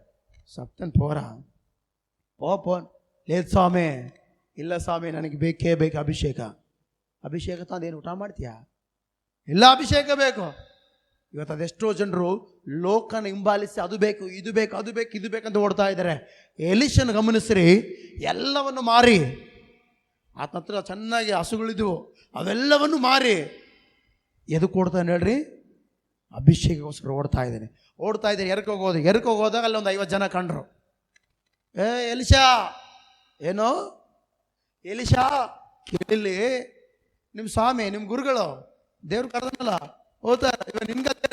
ಸಪ್ತನ್ ಫೋನ್ లేదు ಸ್ವಾಮಿ, ಇಲ್ಲ ಸ್ವಾಮಿ ನನಗೆ ಬೇಕೇ ಬೇಕು ಅಭಿಷೇಕ ತಂದೇನು ಊಟ ಮಾಡ್ತೀಯಾ? ಇಲ್ಲ, ಅಭಿಷೇಕ ಬೇಕು. ಇವತ್ತು ಅದೆಷ್ಟೋ ಜನರು ಲೋಕನ ಹಿಂಬಾಲಿಸಿ ಅದು ಬೇಕು ಇದು ಬೇಕಂತ ಓಡ್ತಾ ಇದ್ದಾರೆ. ಎಲಿಷನ ಗಮನಿಸ್ರಿ, ಎಲ್ಲವನ್ನು ಮಾರಿ, ಆತನ ಹತ್ರ ಚೆನ್ನಾಗಿ ಹಸುಗಳಿದ್ವು, ಅವೆಲ್ಲವನ್ನು ಮಾರಿ ಎದು ಕೊಡ್ತಾನೆ ಹೇಳ್ರಿ? ಅಭಿಷೇಕಗೋಸ್ಕರ ಓಡ್ತಾ ಇದ್ದಾರೆ. ಎರ್ಕೋಗೋದಾಗ ಅಲ್ಲಿ ಒಂದು 50 ಜನ ಕಂಡ್ರು. ಎಲಿಷಾ, ಏನೋ ಎಲಿಷಾ ಕೇಳಿ, ನಿಮ್ಮ ಸ್ವಾಮಿ, ನಿಮ್ಮ ಗುರುಗಳು ದೇವ್ರು ಕರೆದನಲ್ಲ, ಹೋಗ್ತಾರೆ, ಇವಾಗ ನಿನ್ಗೇನು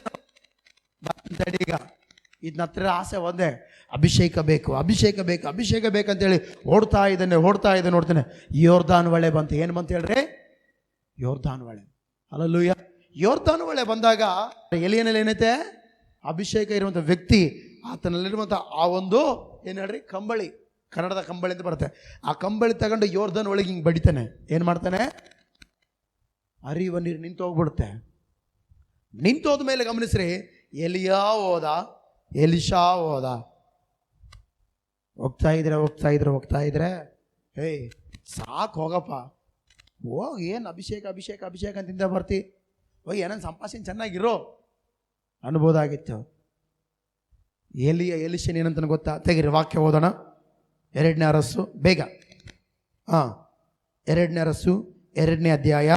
ಈಗ? ಇದನ್ನ ಹತ್ರ ಆಸೆ ಒಂದೇ, ಅಭಿಷೇಕ ಬೇಕಂತೇಳಿ ಓಡ್ತಾ ಇದ್ದಾನೆ. ನೋಡ್ತಾನೆ, ಯೋರ್ದಾನ್ ಹೊಳೆ ಬಂತು. ಏನು ಬಂತು ಹೇಳ್ರಿ? ಯೋರ್ದಾನ್ ಹೊಳೆ. ಹಲ್ಲೆಲೂಯಾ. ಯೋರ್ದಾನ್ ಹೊಳೆ ಬಂದಾಗ ಎಲಿಯನಲ್ಲಿ ಏನೈತೆ? ಅಭಿಷೇಕ ಇರುವಂಥ ವ್ಯಕ್ತಿ, ಆತನಲ್ಲಿರುವಂಥ ಆ ಒಂದು ಏನು ಹೇಳ್ರಿ? ಕಂಬಳಿ. ಕನ್ನಡದ ಕಂಬಳಿ ಅಂತ ಬರುತ್ತೆ. ಆ ಕಂಬಳಿ ತಗೊಂಡು ಯೋರ್ದಾನ್ ಒಳಗೆ ಹಿಂಗೆ ಬಡಿತಾನೆ. ಏನು ಮಾಡ್ತಾನೆ? ಹರಿಯುವ ನೀರು ನಿಂತೋಗ್ಬಿಡುತ್ತೆ. ನಿಂತೋದ ಮೇಲೆ ಗಮನಿಸ್ರಿ, ಎಲಿಯಾ ಹೋದ, ಎಲಿಷಾ ಹೋದ. ಹೋಗ್ತಾ ಇದ್ರೆ ಏಯ್ ಸಾಕು ಹೋಗಪ್ಪ, ಹೋಗಿ ಏನು ಅಭಿಷೇಕ ಅಭಿಷೇಕ ಅಭಿಷೇಕ ಅಂತಿಂದ ಬರ್ತಿ, ಹೋಗಿ ಏನನ್ನು ಸಂಪಾಷಣೆ ಚೆನ್ನಾಗಿರೋ ಅನ್ಬೋದಾಗಿತ್ತು. ಎಲಿಷನ್ ಏನಂತ ಗೊತ್ತಾ? ತೆಗಿರಿ ವಾಕ್ಯ ಓದೋಣ. 2ನೇ ಅರಸು, ಬೇಗ. 2ನೇ ಅರಸು 2ನೇ ಅಧ್ಯಾಯ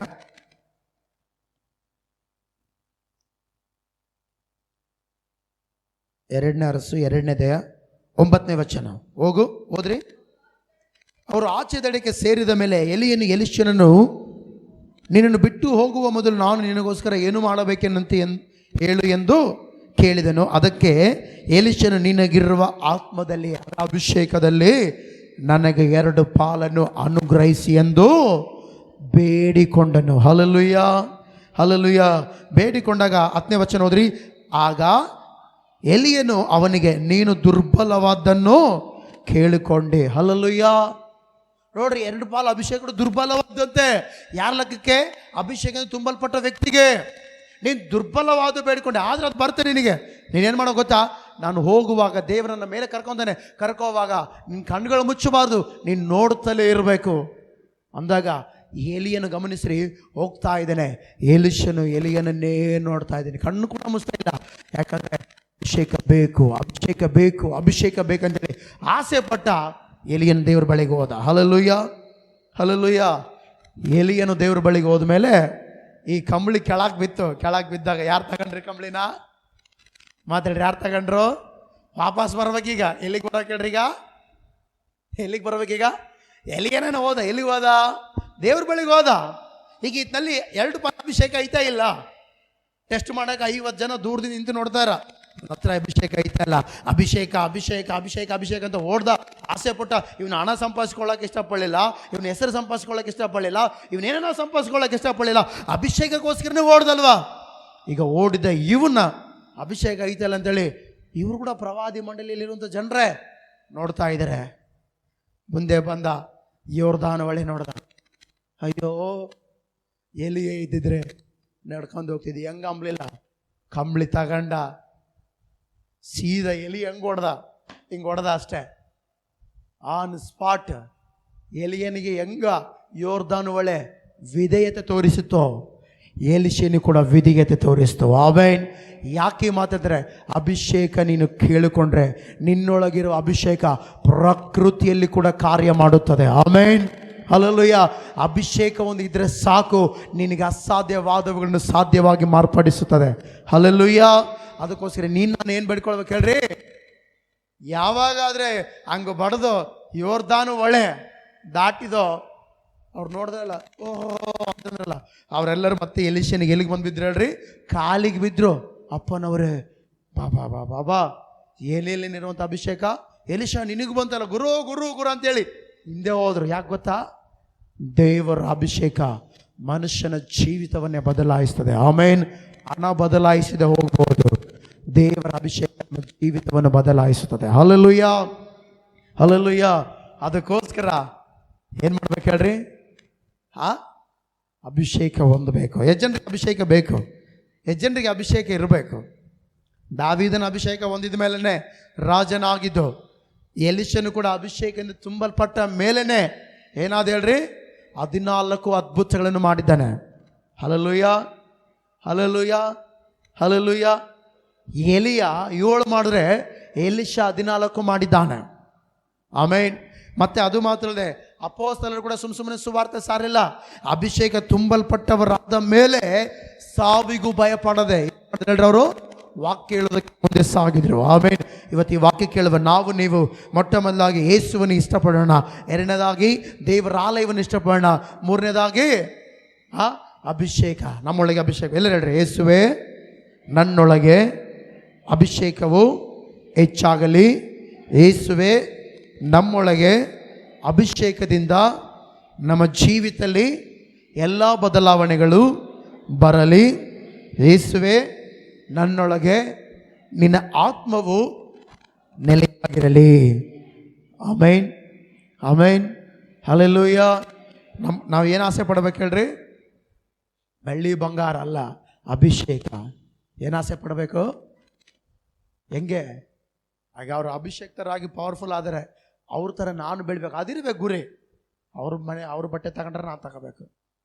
2ನೇ ಅಧ್ಯಾಯ 9ನೇ ವಚನ. ಓದ್ರಿ. ಅವರು ಆಚೆ ದಡಕ್ಕೆ ಸೇರಿದ ಮೇಲೆ ಎಲಿಷನನ್ನು, ನಿನ್ನನ್ನು ಬಿಟ್ಟು ಹೋಗುವ ಮೊದಲು ನಾನು ನಿನಗೋಸ್ಕರ ಏನು ಮಾಡಬೇಕೆನ್ನಂತೆ ಹೇಳು ಎಂದು ಕೇಳಿದನು. ಅದಕ್ಕೆ ಎಲಿಷನು, ನಿನಗಿರುವ ಆತ್ಮದಲ್ಲಿ ಅಭಿಷೇಕದಲ್ಲಿ ನನಗೆ 2 ಪಾಲನ್ನು ಅನುಗ್ರಹಿಸಿ ಎಂದು ಬೇಡಿಕೊಂಡನು. Hallelujah, hallelujah. ಬೇಡಿಕೊಂಡಾಗ 10ನೇ ವಚನ ಓದ್ರಿ. ಆಗ ಎಲಿಯನು ಅವನಿಗೆ, ನೀನು ದುರ್ಬಲವಾದ್ದನ್ನು ಕೇಳಿಕೊಂಡೆ. ಹಲ್ಲೆಲೂಯಾ. ನೋಡ್ರಿ, 2 ಪಾಲು ಅಭಿಷೇಕ ದುರ್ಬಲವಾದಂತೆ. ಯಾರ ಲೆಕ್ಕಕ್ಕೆ? ಅಭಿಷೇಕ ತುಂಬಲ್ಪಟ್ಟ ವ್ಯಕ್ತಿಗೆ. ನೀನು ದುರ್ಬಲವಾದ ಬೇಡಿಕೊಂಡೆ, ಆದ್ರೆ ಅದು ಬರ್ತೇನೆ ನಿನಗೆ. ನೀನೇನು ಮಾಡೋ ಗೊತ್ತಾ? ನಾನು ಹೋಗುವಾಗ ದೇವರನ್ನ ಮೇಲೆ ಕರ್ಕೋವಾಗ ನಿನ್ನ ಕಣ್ಣುಗಳು ಮುಚ್ಚಬಾರ್ದು, ನೀನು ನೋಡುತ್ತಲೇ ಇರಬೇಕು ಅಂದಾಗ ಎಲಿಯನ್ನು ಗಮನಿಸ್ರಿ. ಹೋಗ್ತಾ ಇದ್ದೇನೆ, ಎಲಿಷನು ಎಲಿಯನನ್ನೇ ನೋಡ್ತಾ ಇದ್ದೀನಿ, ಕಣ್ಣು ಕೂಡ ಮುಚ್ತಾ ಇಲ್ಲ. ಯಾಕಂದರೆ ಅಭಿಷೇಕ ಬೇಕು, ಅಭಿಷೇಕ ಬೇಕು, ಅಭಿಷೇಕ ಬೇಕಂತೇಳಿ ಆಸೆ ಪಟ್ಟ ಎಲಿಯನು ದೇವ್ರ ಬಳಿಗೆ ಹೋದ. Hallelujah, hallelujah. ಎಲಿಯನು ದೇವ್ರ ಬಳಿಗೆ ಹೋದ್ಮೇಲೆ ಈ ಕಂಬಳಿ ಕೆಳಗೆ ಬಿದ್ದಾಗ ಯಾರು ತಗೊಂಡ್ರಿ ಕಂಬಳಿನ? ಮಾತಾಡ್ರಿ, ಯಾರು ತಗೊಂಡ್ರು? ವಾಪಸ್ ಬರ್ಬೇಕೀಗ. ಎಲ್ಲಿಗೆ ಬರೋಕೆ ಹೇಳ್ರಿ? ಎಲ್ಲಿಗೆ ಬರ್ಬೇಕೀಗ? ಎಲ್ಲಿಗೇನೇನು ಹೋದ? ಎಲ್ಲಿಗೆ ಹೋದ? ದೇವ್ರ ಬಳಿಗೆ ಹೋದ. ಈಗ ಇದ್ನಲ್ಲಿ 2 ಪಾಲು ಅಭಿಷೇಕ ಐತಾ ಇಲ್ಲ? ಟೆಸ್ಟ್ ಮಾಡೋಕೆ 50 ಜನ ದೂರದಿಂದ ನಿಂತು ನೋಡ್ತಾರ, ಹತ್ರ ಅಭಿಷೇಕ ಐತಲ್ಲ. ಅಭಿಷೇಕ ಅಭಿಷೇಕ ಅಭಿಷೇಕ ಅಭಿಷೇಕ ಅಂತ ಓಡ್ದ. ಆಸೆ ಪಟ್ಟ. ಇವನು ಹಣ ಸಂಪಾದಿಸ್ಕೊಳ್ಳೋಕೆ ಇಷ್ಟಪಡಲಿಲ್ಲ, ಇವನ ಹೆಸರು ಸಂಪಾದಿಸ್ಕೊಳ್ಳೋಕೆ ಇಷ್ಟಪಡಲಿಲ್ಲ, ಇವನೇನೋ ಸಂಪಾದಿಸ್ಕೊಳ್ಳೋಕೆ ಇಷ್ಟಪಡಲಿಲ್ಲ, ಅಭಿಷೇಕಕ್ಕೋಸ್ಕರನೇ ಓಡ್ದಲ್ವಾ. ಈಗ ಓಡಿದ ಇವನ್ನ ಅಭಿಷೇಕ ಐತಲ್ಲ ಅಂತೇಳಿ ಇವರು ಕೂಡ ಪ್ರವಾದಿ ಮಂಡಳಿಯಲ್ಲಿರುವಂಥ ಜನರೇ ನೋಡ್ತಾ ಇದ್ದಾರೆ. ಮುಂದೆ ಬಂದ ಯೋರ್ದಾನ ಹೊಳೆ ನೋಡ್ದ. ಅಯ್ಯೋ, ಎಲಿಯೇ ಇದ್ದಿದ್ರೆ ನಡ್ಕೊಂಡು ಹೋಗ್ತಿದ್ದೆ. ಹೆಂಗೆ ಅಂಬ್ಲಿಲ್ಲ, ಕಂಬಳಿ ತಗೊಂಡ ಸೀದಾ ಎಲಿ ಹಿಂಗೆ ಹೊಡೆದ ಅಷ್ಟೇ. ಆನ್ ಸ್ಪಾಟ್ ಎಲಿಯನಿಗೆ ಹೆಂಗ ಯೋರ್ದಾನ ಹೊಳೆ ವಿಧೇಯತೆ ತೋರಿಸುತ್ತೋ, ಎಲಿಷನಿಗೆ ಕೂಡ ವಿಧೇಯತೆ ತೋರಿಸ್ತು. ಆಮೇನ್. ಯಾಕೆ ಮಾತಾಡಿದ್ರೆ, ಅಭಿಷೇಕ ನೀನು ಕೇಳಿಕೊಂಡ್ರೆ ನಿನ್ನೊಳಗಿರೋ ಅಭಿಷೇಕ ಪ್ರಕೃತಿಯಲ್ಲಿ ಕೂಡ ಕಾರ್ಯ ಮಾಡುತ್ತದೆ. ಆಮೇನ್, ಹಲ್ಲೆಲೂಯಾ. ಅಭಿಷೇಕ ಒಂದು ಇದ್ರೆ ಸಾಕು, ನಿನಗೆ ಅಸಾಧ್ಯವಾದವುಗಳನ್ನು ಸಾಧ್ಯವಾಗಿ ಮಾರ್ಪಡಿಸುತ್ತದೆ. ಹಲ್ಲೆಲೂಯಾ. ಅದಕ್ಕೋಸ್ಕರ ನಾನು ಏನು ಬೇಡ್ಕೊಳ್ಬೇಕು ಹೇಳ್ರಿ? ಯಾವಾಗಾದರೆ ಹಂಗೆ ಬಡ್ದು ಯೋರ್ದಾನು ಹೊಳೆ ದಾಟಿದೋ ಅವ್ರು ನೋಡ್ದಲ್ಲ, ಓಹೋ ಅಂತಂದ್ರಲ್ಲ, ಅವರೆಲ್ಲರೂ ಮತ್ತೆ ಎಲಿಷನಿಗೆ ಎಲ್ಲಿಗೆ ಬಂದು ಬಿದ್ರು ಹೇಳ್ರಿ? ಕಾಲಿಗೆ ಬಿದ್ದರು. ಅಪ್ಪನವರೇ, ಬಾಬಾ ಎಲಿಯಲ್ಲಿರುವಂಥ ಅಭಿಷೇಕ ಎಲಿಷ ನಿನಗೆ ಬಂತಲ್ಲ, ಗುರು ಗುರು ಗುರು ಅಂತೇಳಿ ಹಿಂದೆ ಹೋದ್ರು. ಯಾಕೆ ಗೊತ್ತಾ? ದೇವರ ಅಭಿಷೇಕ ಮನುಷ್ಯನ ಜೀವಿತವನ್ನೇ ಬದಲಾಯಿಸ್ತದೆ. ಆಮೇನ್. ಹಣ ಬದಲಾಯಿಸದೆ ಹೋಗ್ಬೋದು, ದೇವರ ಅಭಿಷೇಕ ಜೀವಿತವನ್ನು ಬದಲಾಯಿಸುತ್ತದೆ. Hallelujah, hallelujah. ಅದಕ್ಕೋಸ್ಕರ ಏನು ಮಾಡ್ಬೇಕು ಹೇಳ್ರಿ? ಅಭಿಷೇಕ ಹೊಂದಬೇಕು. ಯಜ್ಜನರಿಗೆ ಅಭಿಷೇಕ ಬೇಕು, ಯಜ್ಜನರಿಗೆ ಅಭಿಷೇಕ ಇರಬೇಕು. ದಾವೀದನ ಅಭಿಷೇಕ ಹೊಂದಿದ ಮೇಲೇ ರಾಜನಾಗಿದ್ದು. ಎಲಿಷನು ಕೂಡ ಅಭಿಷೇಕದಿಂದ ತುಂಬಲ್ಪಟ್ಟ ಮೇಲೇ ಏನಾದ ಹೇಳ್ರಿ? 14 ಅದ್ಭುತಗಳನ್ನು ಮಾಡಿದ್ದಾನೆ. Hallelujah, hallelujah, hallelujah. ಎಲಿಯ 7 ಮಾಡಿದ್ರೆ ಎಲಿಷ 14 ಮಾಡಿದ್ದಾನೆ. ಆಮೇನ್. ಮತ್ತೆ ಅದು ಮಾತ್ರ ಅಲ್ಲದೆ ಅಪೊಸ್ತಲರು ಕೂಡ ಸುಮ್ಮನೆ ಸುವಾರ್ತೆ ಸಾರಿಲ್ಲ. ಅಭಿಷೇಕ ತುಂಬಲ್ಪಟ್ಟವರಾದ ಮೇಲೆ ಸಾವಿಗೂ ಭಯಪಡದೆ ಹೇಳ್ರಿ ಅವರು ವಾಕ್ಯ ಹೇಳೋದಕ್ಕೆ ಮುಂದೆ ಸಾಗಿದ್ರು. ಆಮೇಲೆ ಇವತ್ತು ಈ ವಾಕ್ಯ ಕೇಳುವ ನೀವು ಮೊಟ್ಟ ಮೊದಲಾಗಿ ಯೇಸುವನ್ನು ಇಷ್ಟಪಡೋಣ. 2ನೇದಾಗಿ ದೇವರ ಆಲಯವನ್ನು ಇಷ್ಟಪಡೋಣ. 3ನೇದಾಗಿ ಅಭಿಷೇಕ, ನಮ್ಮೊಳಗೆ ಅಭಿಷೇಕ. ಎಲ್ಲ ಹೇಳ್ರಿ, ಯೇಸುವೇ ನನ್ನೊಳಗೆ ಅಭಿಷೇಕವು ಹೆಚ್ಚಾಗಲಿ. ಯೇಸುವೇ ನಮ್ಮೊಳಗೆ ಅಭಿಷೇಕದಿಂದ ನಮ್ಮ ಜೀವಿತದಲ್ಲಿ ಎಲ್ಲ ಬದಲಾವಣೆಗಳು ಬರಲಿ. ಯೇಸುವೇ ನನ್ನೊಳಗೆ ನಿನ್ನ ಆತ್ಮವು ನೆಲೆಯಾಗಿರಲಿ. ಆಮೇನ್, ಆಮೇನ್, ಹಲ್ಲೆಲೂಯಾ. ನಾವು ಏನು ಆಸೆ ಪಡ್ಬೇಕು ಹೇಳ್ರಿ? ಬೆಳ್ಳಿ ಬಂಗಾರ ಅಲ್ಲ, ಅಭಿಷೇಕ. ಏನು ಆಸೆ ಪಡಬೇಕು? ಹೆಂಗೆ? ಆಗ ಅವರು ಅಭಿಷೇಕ್ತರಾಗಿ ಪವರ್ಫುಲ್ ಆದರೆ ಅವ್ರ ಥರ ನಾನು ಬೆಳಿಬೇಕು, ಅದಿರ್ಬೇಕು ಗುರಿ. ಅವ್ರ ಬಟ್ಟೆ ತಗೊಂಡ್ರೆ ನಾನು ತಗೋಬೇಕು,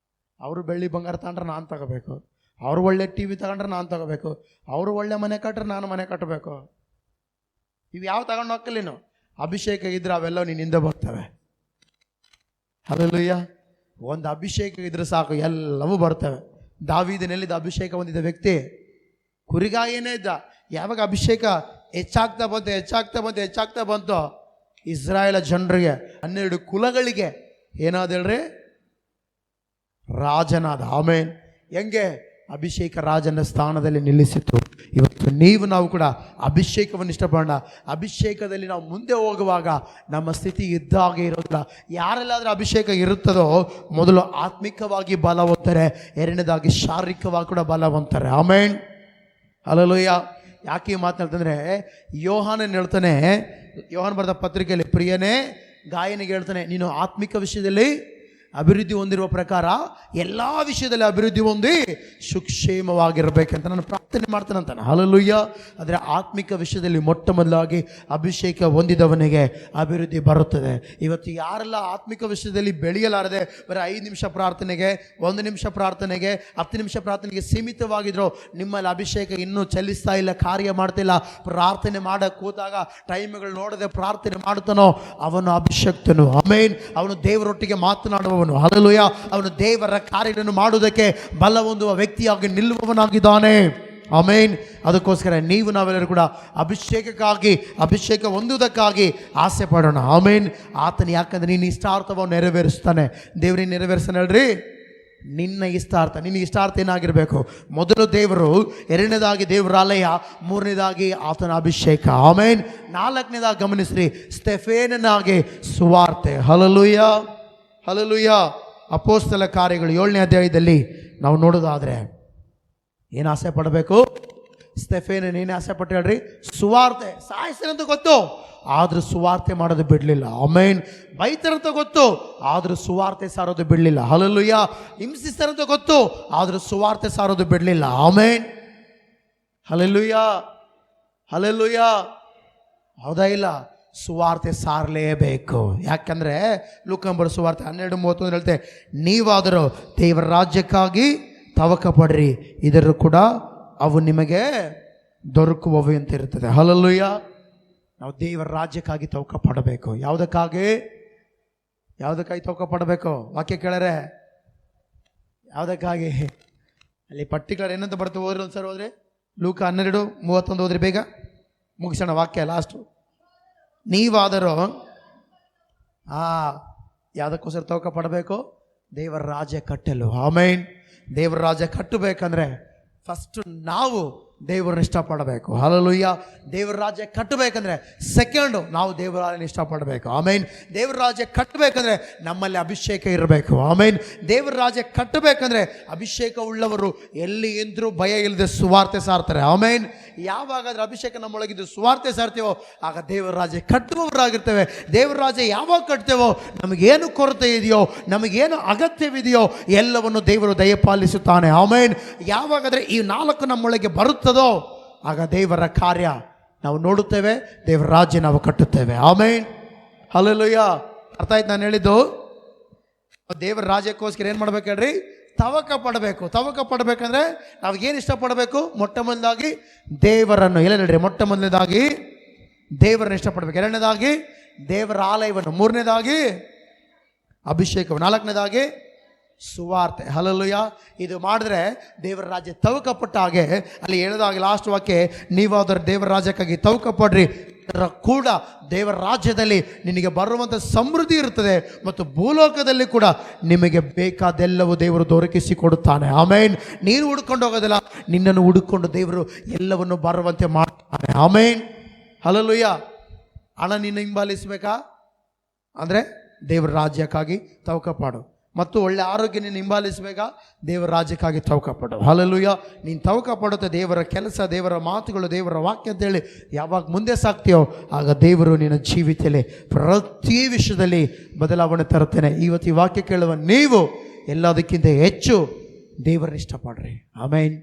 ಅವರು ಬೆಳ್ಳಿ ಬಂಗಾರ ತಗೊಂಡ್ರೆ ನಾನು ತಗೋಬೇಕು, ಅವರು ಒಳ್ಳೆ ಟಿ ವಿ ತಗೊಂಡ್ರೆ ನಾನು ತಗೋಬೇಕು, ಅವರು ಒಳ್ಳೆ ಮನೆ ಕಟ್ಟ್ರೆ ನಾನು ಮನೆ ಕಟ್ಟಬೇಕು. ಇವು ಯಾವ ತಗೊಂಡು ಹೋಗ್ಕಲೇನು? ಅಭಿಷೇಕ ಇದ್ರೆ ಅವೆಲ್ಲ ನಿನ್ನಿಂದ ಬರ್ತವೆ. ಹಲ್ಲೆಲೂಯಾ. ಒಂದು ಅಭಿಷೇಕ ಇದ್ರೆ ಸಾಕು, ಎಲ್ಲವೂ ಬರ್ತವೆ. ದಾವೀದನೆಲ್ಲಿದ್ದ ಅಭಿಷೇಕ ಹೊಂದಿದ ವ್ಯಕ್ತಿ ಕುರಿಗಾಯೇನೇ ಇದ್ದ. ಯಾವಾಗ ಅಭಿಷೇಕ ಹೆಚ್ಚಾಗ್ತಾ ಬಂತು ಇಸ್ರಾಯೇಲ ಜನರಿಗೆ, 12 ಕುಲಗಳಿಗೆ ಏನಾದ ಹೇಳ್ರಿ? ರಾಜನಾದ. ಆಮೇನ್. ಹೆಂಗೆ? ಅಭಿಷೇಕ ರಾಜನ ಸ್ಥಾನದಲ್ಲಿ ನಿಲ್ಲಿಸಿತು. ಇವತ್ತು ನಾವು ಕೂಡ ಅಭಿಷೇಕವನ್ನು ಇಷ್ಟಪಡೋಣ. ಅಭಿಷೇಕದಲ್ಲಿ ನಾವು ಮುಂದೆ ಹೋಗುವಾಗ ನಮ್ಮ ಸ್ಥಿತಿ ಇದ್ದಾಗೆ ಇರೋದಿಲ್ಲ. ಯಾರೆಲ್ಲಾದರೂ ಅಭಿಷೇಕ ಇರುತ್ತದೋ ಮೊದಲು ಆತ್ಮಿಕವಾಗಿ ಬಲವಂತಾರೆ, ಎರಡನೇದಾಗಿ ಶಾರೀರಿಕವಾಗಿ ಕೂಡ ಬಲವಂತಾರೆ. ಆಮೇನ್. ಹಲ್ಲೆಲೂಯಾ. ಯಾಕೆ ಮಾತನಾಡ್ತಂದ್ರೆ ಯೋಹಾನನ್ ಹೇಳ್ತಾನೆ, ಯೋಹಾನ ಬರೆದ ಪತ್ರಿಕೆಯಲ್ಲಿ, ಪ್ರಿಯನೇ ಗಾಯನಿಗೆ ಹೇಳ್ತಾನೆ, ನೀನು ಆತ್ಮಿಕ ವಿಷಯದಲ್ಲಿ ಅಭಿವೃದ್ಧಿ ಹೊಂದಿರುವ ಪ್ರಕಾರ ಎಲ್ಲ ವಿಷಯದಲ್ಲಿ ಅಭಿವೃದ್ಧಿ ಹೊಂದಿ ಸುಕ್ಷೇಮವಾಗಿರಬೇಕಂತ ನಾನು ಪ್ರಾರ್ಥನೆ ಮಾಡ್ತೇನೆ. ಹಲ್ಲೆಲೂಯಾ. ಆದರೆ ಆತ್ಮಿಕ ವಿಷಯದಲ್ಲಿ ಮೊಟ್ಟ ಮೊದಲಾಗಿ ಅಭಿಷೇಕ ಹೊಂದಿದವನಿಗೆ ಅಭಿವೃದ್ಧಿ ಬರುತ್ತದೆ. ಇವತ್ತು ಯಾರೆಲ್ಲ ಆತ್ಮಿಕ ವಿಷಯದಲ್ಲಿ ಬೆಳೆಯಲಾರದೆ ಬರೀ 5 ನಿಮಿಷ ಪ್ರಾರ್ಥನೆಗೆ, 1 ನಿಮಿಷ ಪ್ರಾರ್ಥನೆಗೆ, 10 ನಿಮಿಷ ಪ್ರಾರ್ಥನೆಗೆ ಸೀಮಿತವಾಗಿದ್ರು, ನಿಮ್ಮಲ್ಲಿ ಅಭಿಷೇಕ ಇನ್ನೂ ಚಲಿಸ್ತಾ ಇಲ್ಲ, ಕಾರ್ಯ ಮಾಡ್ತಿಲ್ಲ. ಪ್ರಾರ್ಥನೆ ಮಾಡಕ್ಕೆ ಕೂತಾಗ ಟೈಮ್ಗಳು ನೋಡದೆ ಪ್ರಾರ್ಥನೆ ಮಾಡ್ತಾನೋ ಅವನು ಅಭಿಷಕ್ತನು. ಆಮೇನ್. ಅವನು ದೇವರೊಟ್ಟಿಗೆ ಮಾತನಾಡುವ, ಹಲ್ಲೆಲೂಯಾ, ಅವನು ದೇವರ ಕಾರ್ಯಗಳನ್ನು ಮಾಡುವುದಕ್ಕೆ ಬಲ ಹೊಂದುವ ವ್ಯಕ್ತಿಯಾಗಿ ನಿಲ್ಲುವವನಾಗಿದ್ದಾನೆ. ಆಮೇನ್. ಅದಕ್ಕೋಸ್ಕರ ನಾವೆಲ್ಲರೂ ಕೂಡ ಅಭಿಷೇಕ ಹೊಂದುವುದಕ್ಕಾಗಿ ಆಸೆ ಪಡೋಣ. ಆಮೇನ್. ಆತನ ಯಾಕಂದ್ರೆ ನಿನ್ನ ಇಷ್ಟಾರ್ಥವನ್ನು ನೆರವೇರಿಸ್ತಾನೆ. ದೇವರಿಗೆ ನೆರವೇರಿಸ್ತಾನೆ ಹೇಳ್ರಿ. ನಿನ್ನ ಇಷ್ಟಾರ್ಥ ಏನಾಗಿರಬೇಕು? ಮೊದಲು ದೇವರು, ಎರಡನೇದಾಗಿ ದೇವರ ಆಲಯ, ಮೂರನೇದಾಗಿ ಆತನ ಅಭಿಷೇಕ. ಆಮೇನ್. 4ನೇದಾಗಿ ಗಮನಿಸ್ರಿ, ಸ್ತೆಫೇನನಾಗಿ ಸುವಾರ್ತೆ. ಹಲ್ಲೆಲೂಯಾ. ಹಲ್ಲೆಲೂಯಾ. ಅಪೊಸ್ತಲ ಕಾರ್ಯಗಳು 7ನೇ ಅಧ್ಯಾಯದಲ್ಲಿ ನಾವು ನೋಡೋದಾದರೆ ಏನು ಆಸೆ ಪಡಬೇಕು? ಸ್ತೆಫೇನನ್ ಏನು ಆಸೆ ಪಟ್ಟು ಹೇಳ್ರಿ? ಸುವಾರ್ತೆ. ಸಾಯಿಸ್ತಾರಂತ ಗೊತ್ತು, ಆದರೂ ಸುವಾರ್ತೆ ಮಾಡೋದು ಬಿಡಲಿಲ್ಲ. ಆಮೇನ್. ಬೈತಾರಂತ ಗೊತ್ತು, ಆದರೂ ಸುವಾರ್ತೆ ಸಾರೋದು ಬಿಡಲಿಲ್ಲ. ಹಲ್ಲೆಲೂಯಾ. ಹಿಂಸಿಸ್ತಾರಂತ ಗೊತ್ತು, ಆದರೂ ಸುವಾರ್ತೆ ಸಾರೋದು ಬಿಡಲಿಲ್ಲ. ಆಮೇನ್. ಹಲ್ಲೆಲೂಯಾ. ಹಲ್ಲೆಲೂಯಾ. ಹೌದಾ ಇಲ್ಲ? ಸುವಾರ್ತೆ ಸಾರಲೇಬೇಕು. ಯಾಕಂದರೆ ಲೂಕಂಬರ ಸುವಾರ್ತೆ 12:31 ಹೇಳ್ತೆ, ನೀವಾದರೂ ದೇವರ ರಾಜ್ಯಕ್ಕಾಗಿ ತವಕ ಪಡ್ರಿ, ಇದರ ಕೂಡ ಅವು ನಿಮಗೆ ದೊರಕುವವು ಅಂತ ಇರ್ತದೆ. ಹಲ್ಲೆಲೂಯಾ. ನಾವು ದೇವರ ರಾಜ್ಯಕ್ಕಾಗಿ ತವಕ ಪಡಬೇಕು. ಯಾವುದಕ್ಕಾಗಿ ತವಕ ಪಡಬೇಕು? ವಾಕ್ಯ ಕೇಳರೆ ಯಾವುದಕ್ಕಾಗಿ? ಅಲ್ಲಿ ಪರ್ಟಿಕ್ಯುಲರ್ ಏನಂತ ಬರ್ತದೆ? ಹೋದ್ರಿ ಒಂದ್ಸರಿ ಹೋದ್ರಿ, ಲೂಕ 12:31 ಹೋದ್ರಿ, ಬೇಗ ಮುಗಿಸೋಣ ವಾಕ್ಯ ಲಾಸ್ಟು. ನೀವಾದರೂ ಯಾವುದಕ್ಕೋಸ್ಕರ ತವಕ ಪಡಬೇಕು? ದೇವರ ರಾಜ್ಯ ಕಟ್ಟಲು. ಆಮೇನ್. ದೇವರ ರಾಜ್ಯ ಕಟ್ಟಬೇಕಂದ್ರೆ ಫಸ್ಟ್ ನಾವು ದೇವರನ್ನ ಇಷ್ಟಪಡಬೇಕು. ಹಲ್ಲೆಲೂಯಾ. ದೇವರ ರಾಜ್ಯ ಕಟ್ಟಬೇಕಂದ್ರೆ ಸೆಕೆಂಡು ನಾವು ದೇವರನ್ನ ಇಷ್ಟಪಡಬೇಕು. ಆಮೇನ್. ದೇವರ ರಾಜ್ಯ ಕಟ್ಟಬೇಕಂದ್ರೆ ನಮ್ಮಲ್ಲಿ ಅಭಿಷೇಕ ಇರಬೇಕು. ಆಮೇನ್. ದೇವರ ರಾಜ್ಯ ಕಟ್ಟಬೇಕಂದ್ರೆ ಅಭಿಷೇಕ ಉಳ್ಳವರು ಎಲ್ಲಿ ಎಂದರೂ ಭಯ ಇಲ್ಲದೆ ಸುವಾರ್ತೆ ಸಾರ್ತಾರೆ. ಆಮೇನ್. ಯಾವಾಗಾದ್ರೂ ಅಭಿಷೇಕ ನಮ್ಮೊಳಗಿದ್ದು ಸುವಾರ್ತೆ ಸಾರ್ತೀವೋ ಆಗ ದೇವರ ರಾಜ್ಯ ಕಟ್ಟುವವರಾಗಿರ್ತೇವೆ. ದೇವರ ರಾಜ್ಯ ಯಾವಾಗ ಕಟ್ತೇವೋ ನಮಗೇನು ಕೊರತೆ ಇದೆಯೋ, ನಮಗೇನು ಅಗತ್ಯವಿದೆಯೋ ಎಲ್ಲವನ್ನು ದೇವರು ದಯಪಾಲಿಸುತ್ತಾನೆ. ಆಮೇನ್. ಯಾವಾಗಾದರೆ ಈ 4 ನಮ್ಮೊಳಗೆ ಬರುತ್ತದೋ ಆಗ ದೇವರ ಕಾರ್ಯ ನಾವು ನೋಡುತ್ತೇವೆ, ದೇವರ ರಾಜ್ಯ ನಾವು ಕಟ್ಟುತ್ತೇವೆ. ಆಮೇನ್. ಹಲ್ಲೆಲೂಯಾ. ಅರ್ಥ ಆಯ್ತು ನಾನು ಹೇಳಿದ್ದು? ದೇವರ ರಾಜ್ಯಕ್ಕೋಸ್ಕರ ಏನು ಮಾಡ್ಬೇಕು ಹೇಳ್ರಿ? ತವಕ ಪಡಬೇಕು. ತವಕ ಪಡಬೇಕಂದ್ರೆ ನಾವೇನು ಇಷ್ಟಪಡಬೇಕು? ಮೊಟ್ಟ ಮೊದಲಾಗಿ ದೇವರನ್ನು. ಎಲ್ಲ ಹೇಳ್ರಿ, ಮೊಟ್ಟ ಮೊದಲನೇದಾಗಿ ದೇವರನ್ನು ಇಷ್ಟಪಡಬೇಕು, ಎರಡನೇದಾಗಿ ದೇವರ ಆಲಯವನ್ನು, ಮೂರನೇದಾಗಿ ಅಭಿಷೇಕ, 4ನೇದಾಗಿ ಸುವಾರ್ತೆ. ಹಲ್ಲೆಲೂಯಾ. ಇದು ಮಾಡಿದ್ರೆ ದೇವರ ರಾಜ್ಯ ತವಕ ಪಟ್ಟ ಹಾಗೆ ಅಲ್ಲಿ ಹೇಳಿದಾಗೆ ಲಾಸ್ಟ್ ವಾಕ್ಯ, ನೀವಾದರೂ ದೇವರ ರಾಜ್ಯಕ್ಕಾಗಿ ತವಕ ಪಡ್ರಿ, ಕೂಡ ದೇವರ ರಾಜ್ಯದಲ್ಲಿ ನಿನಗೆ ಬರುವಂಥ ಸಮೃದ್ಧಿ ಇರುತ್ತದೆ ಮತ್ತು ಭೂಲೋಕದಲ್ಲಿ ಕೂಡ ನಿಮಗೆ ಬೇಕಾದೆಲ್ಲವೂ ದೇವರು ದೊರಕಿಸಿ ಕೊಡುತ್ತಾನೆ. ಆಮೇನ್. ನೀನು ಹುಡ್ಕೊಂಡು ಹೋಗೋದಿಲ್ಲ, ನಿನ್ನನ್ನು ಹುಡುಕೊಂಡು ದೇವರು ಎಲ್ಲವನ್ನು ಬರುವಂತೆ ಮಾಡ್ತಾನೆ. ಆಮೇನ್. ಹಲ್ಲೆಲೂಯಾ. ಹಣ ನಿನ್ನ ಹಿಂಬಾಲಿಸಬೇಕಾ ಅಂದರೆ ದೇವರ ರಾಜ್ಯಕ್ಕಾಗಿ ತವಕ ಪಾಡು. ಮತ್ತು ಒಳ್ಳೆ ಆರೋಗ್ಯ ನೀನು ಹಿಂಬಾಲಿಸಬೇಕಾ? ದೇವರ ರಾಜ್ಯಕ್ಕಾಗಿ ತವಕ ಪಡು. ಹಲ್ಲೆಲೂಯಾ. ನೀನು ತವಕ ಪಡುತ್ತೆ ದೇವರ ಕೆಲಸ, ದೇವರ ಮಾತುಗಳು, ದೇವರ ವಾಕ್ಯ ಅಂತೇಳಿ ಯಾವಾಗ ಮುಂದೆ ಸಾಕ್ತೀಯೋ ಆಗ ದೇವರು ನಿನ್ನ ಜೀವಿತದಲ್ಲಿ ಪ್ರತಿ ವಿಷಯದಲ್ಲಿ ಬದಲಾವಣೆ ತರುತ್ತೇನೆ. ಇವತ್ತು ಈ ವಾಕ್ಯ ಕೇಳುವ ನೀವು ಎಲ್ಲದಕ್ಕಿಂತ ಹೆಚ್ಚು ದೇವರನ್ನ ಇಷ್ಟಪಡ್ರಿ. ಆಮೇನ್.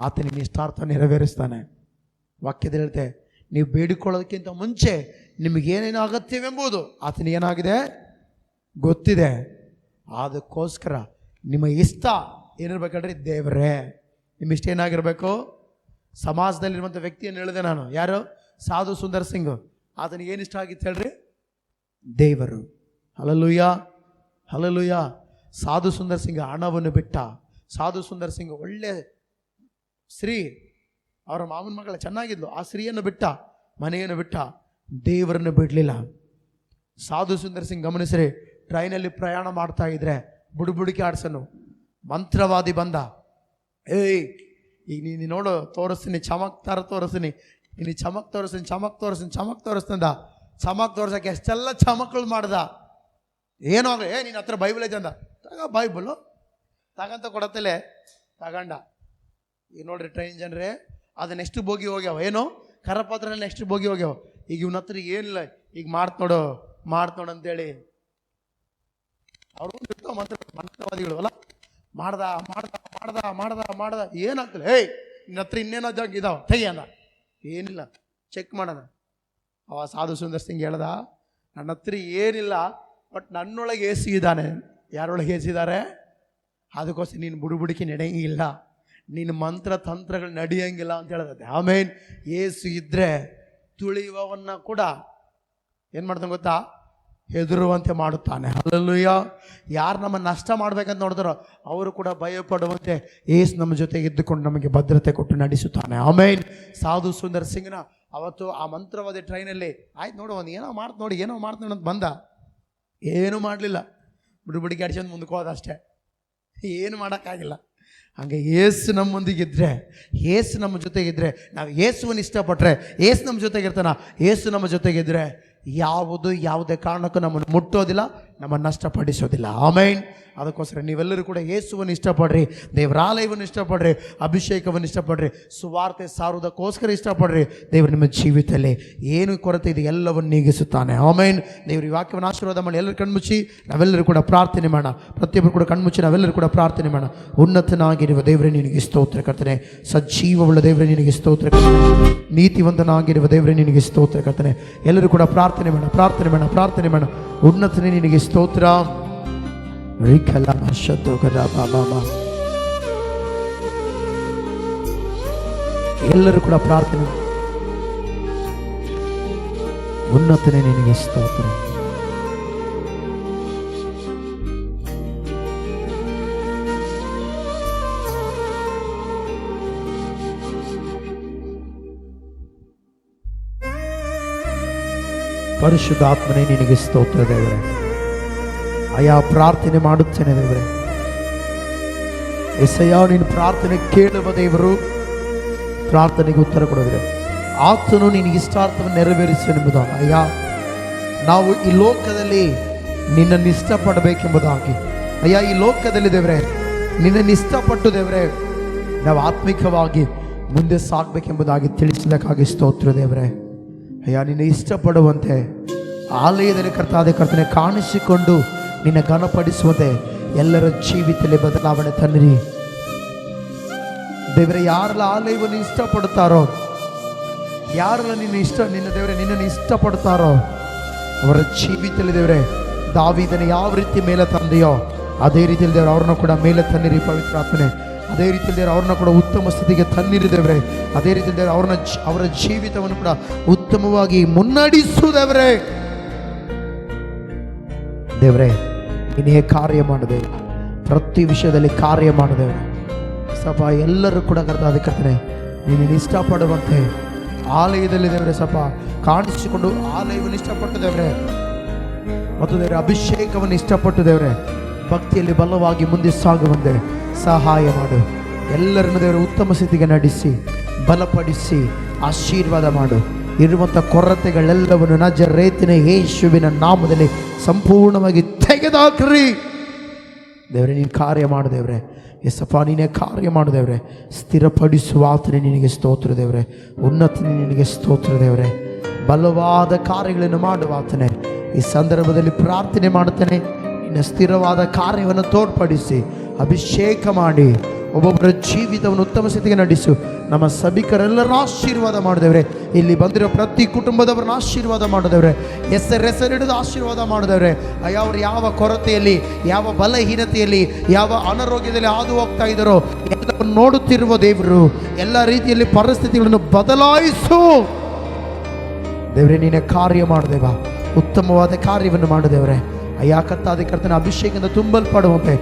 ಆತ ನಿನ್ನ ಇಷ್ಟಾರ್ಥ ನೆರವೇರಿಸ್ತಾನೆ. ವಾಕ್ಯದಲ್ಲಿ ಹೇಳ್ತೆ, ನೀವು ಬೇಡಿಕೊಳ್ಳೋದಕ್ಕಿಂತ ಮುಂಚೆ ನಿಮಗೇನೇನು ಅಗತ್ಯವೆಂಬುದು ಆತನಿಗೆ ಏನಾಗಿದೆ ಗೊತ್ತಿದೆ. ಅದಕ್ಕೋಸ್ಕರ ನಿಮ್ಮ ಇಷ್ಟ ಏನಿರ್ಬೇಕಂದ್ರೆ ದೇವರೇ. ನಿಮ್ಮ ಇಷ್ಟ ಏನಾಗಿರಬೇಕು? ಸಮಾಜದಲ್ಲಿರುವಂಥ ವ್ಯಕ್ತಿಯನ್ನು ಹೇಳಿದೆ ನಾನು, ಯಾರು? ಸಾಧು ಸುಂದರ್ ಸಿಂಗ್. ಆತನಿಗೆ ಏನು ಇಷ್ಟ ಆಗಿತ್ತು ಹೇಳ್ರಿ? ದೇವರು. Hallelujah, hallelujah. ಸಾಧು ಸುಂದರ್ ಸಿಂಗ್ ಹಣವನ್ನು ಬಿಟ್ಟ. ಸಾಧು ಸುಂದರ್ ಸಿಂಗ್ ಒಳ್ಳೆ ಸ್ತ್ರೀ, ಅವರ ಮಾವನ ಮಗಳ ಚೆನ್ನಾಗಿದ್ಲು. ಆ ಸ್ತ್ರೀಯನ್ನು ಬಿಟ್ಟ, ಮನೆಯನ್ನು ಬಿಟ್ಟ, ದೇವರನ್ನು ಬಿಡಲಿಲ್ಲ. ಸಾಧು ಸುಂದರ್ ಸಿಂಗ್ ಗಮನಿಸ್ರಿ, ಟ್ರೈನಲ್ಲಿ ಪ್ರಯಾಣ ಮಾಡ್ತಾ ಇದ್ರೆ ಬುಡುಬುಡಿಕೆ ಆಡ್ಸನು ಮಂತ್ರವಾದಿ ಬಂದ. ಏಯ್, ಈಗ ನೀನು ನೋಡು, ತೋರಿಸ್ತೀನಿ, ಚಮಕ್ತಾರ ತೋರಿಸ್ತೀನಿ, ನೀನು ಚಮಕ್ ತೋರಿಸ್ತೀನಿ, ಚಮಕ್ ತೋರಿಸ್ತೀನಿ, ಚಮಕ್ ತೋರಿಸ್ತಂದ. ಚಮಕ್ ತೋರ್ಸಕ್ಕೆ ಎಷ್ಟೆಲ್ಲ ಚಮಕ್ಗಳು ಮಾಡ್ದ. ಏನೋ ಆಗಲಿ, ನೀನು ಹತ್ರ ಬೈಬಲ್ ಐತೆ ಅಂದ. ತಗ ಬೈಬಲು ತಗಂತ ಕೊಡತ್ತಲೇ ತಗೊಂಡ. ಈಗ ನೋಡ್ರಿ ಟ್ರೈನ್ ಜನರೇ, ಅದನ್ನ ಎಷ್ಟು ಬೋಗಿ ಹೋಗ್ಯಾವ, ಏನೋ ಕರಪತ್ರನಲ್ಲಿ ಎಷ್ಟು ಬೋಗಿ ಹೋಗ್ಯಾವ. ಈಗ ಇವನ ಹತ್ರ ಏನಿಲ್ಲ, ಈಗ ಮಾಡ್ತೋಡು ಅಂತೇಳಿ ಅವ್ರು ಬಿಟ್ಟು ಮಂತ್ರವಾದಿಗಳು ಅಲ್ಲ, ಮಾಡ್ದ ಮಾಡ್ದ ಮಾಡ್ದ ಮಾಡ್ದ ಮಾಡ್ದ ಏನಾಗ್ತಲ್ಲ. ಏಯ್, ನಿನ್ನ ಹತ್ರ ಇನ್ನೇನೋ ಜಾಗ ಇದಾವ ತೆಗಿ ಅಂದ. ಏನಿಲ್ಲ, ಚೆಕ್ ಮಾಡೋಣ. ಅವ ಸಾಧು ಸುಂದರ್ ಸಿಂಗ್ ಹೇಳ್ದ, ನನ್ನ ಹತ್ರ ಏನಿಲ್ಲ, ಬಟ್ ನನ್ನೊಳಗೆ ಏಸು ಇದ್ದಾನೆ. ಯಾರೊಳಗೆ ಏಸಿದ್ದಾರೆ? ಅದಕ್ಕೋಸ್ಕರ ನೀನು ಬುಡುಬುಡಿಕೆ ನಡೆಯಂಗಿಲ್ಲ, ನೀನು ಮಂತ್ರ ತಂತ್ರಗಳು ನಡೆಯಂಗಿಲ್ಲ ಅಂತ ಹೇಳ್ತದೆ. ಆಮೇನ್. ಏಸು ಇದ್ದರೆ ತುಳಿಯುವವನ್ನ ಕೂಡ ಏನು ಮಾಡ್ತಾನೆ ಗೊತ್ತಾ? ಹೆದರುವಂತೆ ಮಾಡುತ್ತಾನೆ. ಹಲ್ಲೆಲೂಯಾ. ಯಾರು ನಮ್ಮ ನಷ್ಟ ಮಾಡ್ಬೇಕಂತ ನೋಡಿದ್ರೋ ಅವರು ಕೂಡ ಭಯಪಡುವಂತೆ ಏಸು ನಮ್ಮ ಜೊತೆಗೆ ಇದ್ದುಕೊಂಡು ನಮಗೆ ಭದ್ರತೆ ಕೊಟ್ಟು ನಡೆಸುತ್ತಾನೆ. ಆಮೇನ್. ಸಾಧು ಸುಂದರ್ ಸಿಂಗ್ನ ಅವತ್ತು ಆ ಮಂತ್ರವಾದಿ ಟ್ರೈನಲ್ಲಿ ಆಯ್ತು ನೋಡು, ಒಂದು ಏನೋ ನೋಡಿ ಏನೋ ಮಾಡ್ತಾನೆ ಅಂತ ಬಂದ. ಏನೂ ಮಾಡಲಿಲ್ಲ, ಬುಡುಬುಡಿಕೆ ಅಡ್ಸೋದು ಮುಂದಕ್ಕೆ ಹೋದ ಅಷ್ಟೇ, ಏನು ಮಾಡೋಕ್ಕಾಗಿಲ್ಲ. ಹಾಗೆ ಏಸು ನಮ್ಮೊಂದಿಗಿದ್ರೆ, ಏಸು ನಮ್ಮ ಜೊತೆಗಿದ್ರೆ, ನಾವು ಏಸುವನ್ನು ಇಷ್ಟಪಟ್ಟರೆ ಏಸು ನಮ್ಮ ಜೊತೆಗಿರ್ತಾನ. ಏಸು ನಮ್ಮ ಜೊತೆಗಿದ್ರೆ ಯಾವುದೇ ಕಾರಣಕ್ಕೂ ನಮ್ಮನ್ನು ಮುಟ್ಟೋದಿಲ್ಲ, ನಮ್ಮನ್ನು ನಷ್ಟಪಡಿಸೋದಿಲ್ಲ. ಆಮೇನ್. ಅದಕ್ಕೋಸ್ಕರ ನೀವೆಲ್ಲರೂ ಕೂಡ ಯೇಸುವನ್ನು ಇಷ್ಟಪಡ್ರಿ, ದೇವರಾಲಯವನ್ನು ಇಷ್ಟಪಡ್ರಿ, ಅಭಿಷೇಕವನ್ನು ಇಷ್ಟಪಡ್ರಿ, ಸುವಾರ್ತೆ ಸಾರುವುದಕ್ಕೋಸ್ಕರ ಇಷ್ಟಪಡ್ರಿ. ದೇವರು ನಿಮ್ಮ ಜೀವಿತದಲ್ಲಿ ಏನು ಕೊರತೆ ಇದೆ ಎಲ್ಲವನ್ನು ನೀಗಿಸುತ್ತಾನೆ. ಆಮೇನ್. ದೇವರು ಈ ವಾಕ್ಯವನ್ನು ಆಶೀರ್ವಾದ ಮಾಡಿ. ಎಲ್ಲರೂ ಕಣ್ಮುಚ್ಚಿ ನಾವೆಲ್ಲರೂ ಕೂಡ ಪ್ರಾರ್ಥನೆ ಮಾಡೋಣ. ಪ್ರತಿಯೊಬ್ಬರು ಕೂಡ ಕಣ್ಮುಚ್ಚಿ ನಾವೆಲ್ಲರೂ ಕೂಡ ಪ್ರಾರ್ಥನೆ ಮಾಡೋಣ. ಉನ್ನತನಾಗಿರುವ ದೇವರೇ ನಿನಗೆ ಸ್ತೋತ್ರ ಕರ್ತನೆ, ಸಜೀವವುಳ್ಳ ದೇವರೇ ನಿನಗೆ ಸ್ತೋತ್ರ ಕರ್ತನೆ, ನೀತಿವಂತನಾಗಿರುವ ದೇವರೇ ನಿನಗೆ ಸ್ತೋತ್ರ ಕರ್ತನೆ. ಎಲ್ಲರೂ ಕೂಡ ಪ್ರಾರ್ಥನೆ ಮಾಡೋಣ, ಪ್ರಾರ್ಥನೆ ಮಾಡೋಣ, ಪ್ರಾರ್ಥನೆ ಮಾಡೋಣ. ಉನ್ನತನೇ ನಿನಗೆ ಸ್ತೋತ್ರ. ಎಲ್ಲರೂ ಕೂಡ ಪ್ರಾರ್ಥನೆ. ಉನ್ನತನೇ ನಿನಗೆ ಸ್ತೋತ್ರ. ಪರಿಶುದ್ಧಾತ್ಮನೇ ನಿನಗೆ ಸ್ತೋತ್ರ ದೇವರೇ. ಅಯ್ಯ, ಪ್ರಾರ್ಥನೆ ಮಾಡುತ್ತೇನೆ ದೇವರೇ. ಎಸಯ್ಯ, ನೀನು ಪ್ರಾರ್ಥನೆ ಕೇಳುವ ದೇವರು, ಪ್ರಾರ್ಥನೆಗೆ ಉತ್ತರ ಕೊಡೋದ್ರೆ ಆತನು ನಿನಗೆ ಇಷ್ಟಾರ್ಥವನ್ನು ನೆರವೇರಿಸುವೆಂಬುದಾಗಿ. ಅಯ್ಯ, ನಾವು ಈ ಲೋಕದಲ್ಲಿ ನಿನ್ನನ್ನು ಇಷ್ಟಪಡಬೇಕೆಂಬುದಾಗಿ. ಅಯ್ಯ, ಈ ಲೋಕದಲ್ಲಿ ದೇವರೇ ನಿನ್ನನ್ನು ಇಷ್ಟಪಟ್ಟು ದೇವರೇ ನಾವು ಆತ್ಮಿಕವಾಗಿ ಮುಂದೆ ಸಾಗಬೇಕೆಂಬುದಾಗಿ ತಿಳಿಸಿದಕ್ಕಾಗಿ ಸ್ತೋತ್ರ ದೇವರೇ. ಅಯ್ಯ, ನಿನ್ನ ಇಷ್ಟಪಡುವಂತೆ ಆಲಯದಲ್ಲಿ ಕರ್ತನೆ ಕಾಣಿಸಿಕೊಂಡು ನಿನ್ನ ಘನಪಡಿಸುವಂತೆ ಎಲ್ಲರ ಜೀವಿತದಲ್ಲಿ ಬದಲಾವಣೆ ತನ್ನಿರಿ ದೇವರೇ. ಯಾರೆಲ್ಲ ಆಲಯವನ್ನು ಇಷ್ಟಪಡುತ್ತಾರೋ, ಯಾರೆಲ್ಲ ನಿನ್ನ ದೇವರೇ ನಿನ್ನನ್ನು ಇಷ್ಟಪಡುತ್ತಾರೋ ಅವರ ಜೀವಿತದಲ್ಲಿ ದೇವರೇ ದಾವೀದನ ಯಾವ ರೀತಿ ಮೇಲೆ ತಂದೆಯೋ ಅದೇ ರೀತಿಯಲ್ಲಿ ದೇವರು ಅವ್ರನ್ನ ಕೂಡ ಮೇಲೆ ತನ್ನಿರಿ ಪವಿತ್ರಾತ್ಮನೆ. ಅದೇ ರೀತಿಯಲ್ಲಿ ದೇವರು ಅವ್ರನ್ನ ಕೂಡ ಉತ್ತಮ ಸ್ಥಿತಿಗೆ ತನ್ನಿರಿ ದೇವರೇ. ಅದೇ ರೀತಿಯಲ್ಲಿ ದೇವರು ಅವರ ಜೀವಿತವನ್ನು ಕೂಡ ಉತ್ತಮವಾಗಿ ಮುನ್ನಡೆಸುವುದೇವರೇ. ದೇವರೇ, ನೀನೇ ಕಾರ್ಯ ಮಾಡಿದೆ, ಪ್ರತಿ ವಿಷಯದಲ್ಲಿ ಕಾರ್ಯ ಮಾಡಿದೆ ಸಪ. ಎಲ್ಲರೂ ಕೂಡ ಕರ್ತನೆ ನೀನು ಇಷ್ಟಪಡುವಂತೆ ಆಲಯದಲ್ಲಿ ದೇವರೇ ಸಪ ಕಾಣಿಸಿಕೊಂಡು ಆಲಯವನ್ನು ಇಷ್ಟಪಟ್ಟು ದೇವರೇ, ಮತ್ತು ದೇವರೇ ಅಭಿಷೇಕವನ್ನು ಇಷ್ಟಪಟ್ಟು ದೇವರೇ ಭಕ್ತಿಯಲ್ಲಿ ಬಲವಾಗಿ ಮುಂದೆ ಸಾಗುವಂತೆ ಸಹಾಯ ಮಾಡು. ಎಲ್ಲರನ್ನು ದೇವರ ಉತ್ತಮ ಸ್ಥಿತಿಗೆ ನಡೆಸಿ ಬಲಪಡಿಸಿ ಆಶೀರ್ವಾದ ಮಾಡು. ಇರುವಂಥ ಕೊರತೆಗಳೆಲ್ಲವನ್ನು ನಜರೇತಿನ ಯೇಸುವಿನ ನಾಮದಲ್ಲಿ ಸಂಪೂರ್ಣವಾಗಿ ತೆಗೆದಾಕ್ರಿ ದೇವರೇ. ನೀನು ಕಾರ್ಯ ಮಾಡು ದೇವರೇ. ಎಸಪ್ಪ, ನೀನೇ ಕಾರ್ಯ ಮಾಡು ದೇವರೇ. ಸ್ಥಿರಪಡಿಸುವ ಆತನೇ ನಿನಗೆ ಸ್ತೋತ್ರ ದೇವರೇ. ಉನ್ನತನೇ ನಿನಗೆ ಸ್ತೋತ್ರ ದೇವರೇ. ಬಲವಾದ ಕಾರ್ಯಗಳನ್ನು ಮಾಡುವ ಆತನೇ ಈ ಸಂದರ್ಭದಲ್ಲಿ ಪ್ರಾರ್ಥನೆ ಮಾಡುತ್ತೇನೆ. ನಿನ್ನ ಸ್ಥಿರವಾದ ಕಾರ್ಯವನ್ನು ತೋರ್ಪಡಿಸಿ ಅಭಿಷೇಕ ಮಾಡಿ ಒಬ್ಬೊಬ್ಬರ ಜೀವಿತವನ್ನು ಉತ್ತಮ ಸ್ಥಿತಿಗೆ ನಡೆಸು. ನಮ್ಮ ಸಭಿಕರೆಲ್ಲರ ಆಶೀರ್ವಾದ ಮಾಡಿದವ್ರೆ. ಇಲ್ಲಿ ಬಂದಿರೋ ಪ್ರತಿ ಕುಟುಂಬದವರನ್ನ ಆಶೀರ್ವಾದ ಮಾಡಿದವ್ರೆ. ಹೆಸರಿಡಿದು ಆಶೀರ್ವಾದ ಮಾಡಿದವ್ರೆ. ಅವರು ಯಾವ ಕೊರತೆಯಲ್ಲಿ, ಯಾವ ಬಲಹೀನತೆಯಲ್ಲಿ, ಯಾವ ಅನಾರೋಗ್ಯದಲ್ಲಿ ಹಾದು ಹೋಗ್ತಾ ಇದ್ದಾರೋ ಎಲ್ಲವನ್ನು ನೋಡುತ್ತಿರುವ ದೇವರು ಎಲ್ಲ ರೀತಿಯಲ್ಲಿ ಪರಿಸ್ಥಿತಿಗಳನ್ನು ಬದಲಾಯಿಸು ದೇವರೇ. ನೀನೇ ಕಾರ್ಯ ಮಾಡಿದೇವ, ಉತ್ತಮವಾದ ಕಾರ್ಯವನ್ನು ಮಾಡಿದೇವ್ರೆ. ಕರ್ತಾದಿ ಕರ್ತನ ಅಭಿಷೇಕದಿಂದ ತುಂಬಲ್ಪಡುವಂತೆ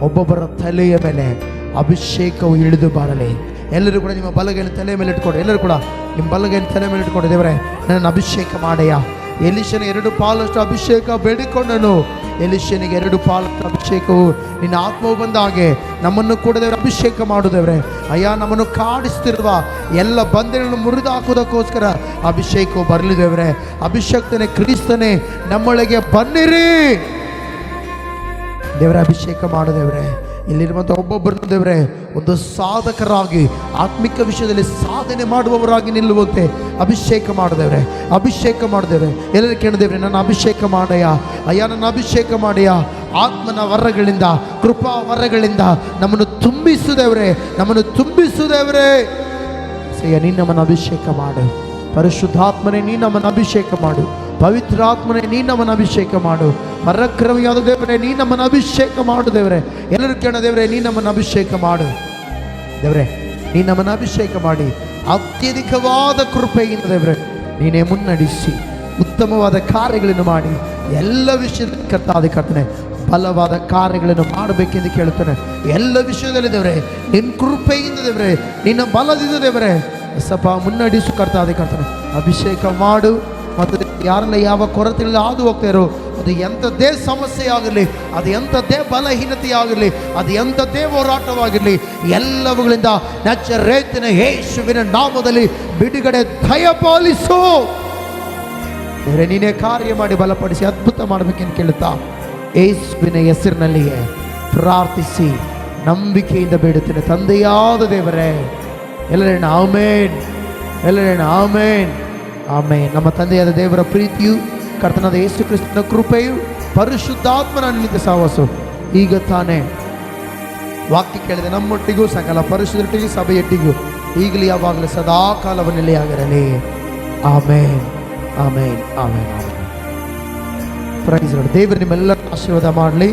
ಒಬ್ಬೊಬ್ಬರ ತಲೆಯ ಮೇಲೆ ಅಭಿಷೇಕವು ಇಳಿದು ಬರಲಿ. ಎಲ್ಲರೂ ಕೂಡ ನಿಮ್ಮ ಬಲಗೈನ ತಲೆ ಮೇಲೆ ಇಟ್ಕೊಂಡು, ಎಲ್ಲರೂ ಕೂಡ ನಿಮ್ಮ ಬಲಗೈನ ತಲೆ ಮೇಲೆ ಇಟ್ಕೊಂಡು ದೇವರೇ ನನ್ನನ್ನು ಅಭಿಷೇಕ ಮಾಡಯ್ಯ. ಎಲಿಷನ 2 ಪಾಲಷ್ಟು ಅಭಿಷೇಕ ಬೇಡಿಕೊಂಡನು. ಎಲಿಷನಿಗೆ 2 ಪಾಲಷ್ಟು ಅಭಿಷೇಕವು ನಿನ್ನ ಆತ್ಮವು ಬಂದ ಹಾಗೆ ನಮ್ಮನ್ನು ಕೂಡ ದೇವರ ಅಭಿಷೇಕ ಮಾಡುದೇವ್ರೆ. ನಮ್ಮನ್ನು ಕಾಡಿಸ್ತಿರುವ ಎಲ್ಲ ಬಂಧನಗಳನ್ನು ಮುರಿದು ಹಾಕುವುದಕ್ಕೋಸ್ಕರ ಅಭಿಷೇಕವು ಬರಲಿದೇವ್ರೆ. ಅಭಿಷೇಕ್ತನೇ ಕ್ರಿಸ್ತನೇ ನಮ್ಮೊಳಗೆ ಬನ್ನಿರಿ ದೇವರ ಅಭಿಷೇಕ ಮಾಡುದೇವ್ರೆ. ಇಲ್ಲಿರುವಂಥ ಒಬ್ಬೊಬ್ಬರನ್ನು ದೇವರೇ ಒಂದು ಸಾಧಕರಾಗಿ ಆತ್ಮಿಕ ವಿಷಯದಲ್ಲಿ ಸಾಧನೆ ಮಾಡುವವರಾಗಿ ನಿಲ್ಲುವಂತೆ ಅಭಿಷೇಕ ಮಾಡಿದೇವ್ರೆ. ಅಭಿಷೇಕ ಮಾಡಿದೇವ್ರೆ. ಎಲ್ಲರೂ ಕೇಳಿದೇವ್ರೆ ನನ್ನ ಅಭಿಷೇಕ ಮಾಡಯ್ಯ, ನನ್ನ ಅಭಿಷೇಕ ಮಾಡಯ್ಯ. ಆತ್ಮನ ವರಗಳಿಂದ, ಕೃಪಾ ವರಗಳಿಂದ ನಮ್ಮನ್ನು ತುಂಬಿಸುದೇವ್ರೆ, ನಮ್ಮನ್ನು ತುಂಬಿಸುದೇವ್ರೆ. ನೀ ನಮ್ಮನ್ನು ಅಭಿಷೇಕ ಮಾಡು. ಪರಿಶುದ್ಧಾತ್ಮನೇ ನೀ ನಮ್ಮನ್ನು ಅಭಿಷೇಕ ಮಾಡು. ಪವಿತ್ರಾತ್ಮನೇ ನೀ ನಮ್ಮನ್ನು ಅಭಿಷೇಕ ಮಾಡು. ಪರಾಕ್ರಮಿಯಾದ ದೇವರೇ ನೀ ನಮ್ಮನ್ನು ಅಭಿಷೇಕ ಮಾಡು ದೇವರೇ. ಎಲ್ಲರೂ ಕೇಳ ದೇವರೇ ನೀ ನಮ್ಮನ್ನು ಅಭಿಷೇಕ ಮಾಡು ದೇವರೇ. ನೀ ನಮ್ಮನ್ನು ಅಭಿಷೇಕ ಮಾಡಿ ಅತ್ಯಧಿಕವಾದ ಕೃಪೆಯಿಂದ ದೇವರೇ ನೀನೇ ಮುನ್ನಡೆಸಿ ಉತ್ತಮವಾದ ಕಾರ್ಯಗಳನ್ನು ಮಾಡಿ ಎಲ್ಲ ವಿಷಯದಲ್ಲಿ ಕರ್ತನೆ ಬಲವಾದ ಕಾರ್ಯಗಳನ್ನು ಮಾಡಬೇಕೆಂದು ಕೇಳುತ್ತಾನೆ. ಎಲ್ಲ ವಿಷಯದಲ್ಲಿ ದೇವರೇ ನಿನ್ನ ಕೃಪೆಯಿಂದ ದೇವರೇ, ನಿನ್ನ ಬಲದಿಂದ ದೇವರೇ ಸಪ ಮುನ್ನಡೆಸು ಕರ್ತನೆ. ಅಭಿಷೇಕ ಮಾಡು. ಮತ್ತು ಯಾರೆಲ್ಲ ಯಾವ ಕೊರತೆಯಲ್ಲಿ ಹಾದು ಹೋಗ್ತಾ ಇರೋ, ಅದು ಎಂಥದ್ದೇ ಸಮಸ್ಯೆ ಆಗಲಿ, ಅದು ಎಂಥದ್ದೇ ಬಲಹೀನತೆ ಆಗಲಿ, ಅದು ಎಂಥದ್ದೇ ಹೋರಾಟವಾಗಿರಲಿ, ಎಲ್ಲವುಗಳಿಂದ ನಜರೇತಿನ ಯೇಸುವಿನ ನಾಮದಲ್ಲಿ ಬಿಡುಗಡೆ ದಯಪಾಲಿಸು ದೇವರೇ. ನೀನೇ ಕಾರ್ಯ ಮಾಡಿ ಬಲಪಡಿಸಿ ಅದ್ಭುತ ಮಾಡಬೇಕೆಂದು ಕೇಳುತ್ತಾ ಯೇಸುವಿನ ಹೆಸರಿನಲ್ಲಿಯೇ ಪ್ರಾರ್ಥಿಸಿ ನಂಬಿಕೆಯಿಂದ ಬೇಡುತ್ತೇನೆ ತಂದೆಯಾದ ದೇವರೇ. ಎಲ್ಲರೇನ ಆಮೇನ್, ಎಲ್ಲರೇನ ಆಮೇನ್, ಆಮೇನ್. ನಮ್ಮ ತಂದೆಯಾದ ದೇವರ ಪ್ರೀತಿಯು, ಕರ್ತನಾದ ಯೇಸು ಕ್ರಿಸ್ತನ ಕೃಪೆಯು, ಪರಿಶುದ್ಧಾತ್ಮನ ನಿತ್ಯ ಸಹವಾಸು ಈಗ ತಾನೇ ವಾಕ್ಯ ಕೇಳಿದೆ ನಮ್ಮೊಟ್ಟಿಗೂ ಸಕಲ ಪರಿಶುದ್ಧೊಟ್ಟಿಗೂ ಸಭೆಯೊಟ್ಟಿಗೂ ಈಗಲೂ ಯಾವಾಗಲೂ ಸದಾ ಕಾಲವನ್ನೆಲೆ ಆಗಿರಲಿ. Amen, amen, amen, amen. Praise Lord. ದೇವರು ನಿಮ್ಮೆಲ್ಲರ ಆಶೀರ್ವಾದ ಮಾಡಲಿ.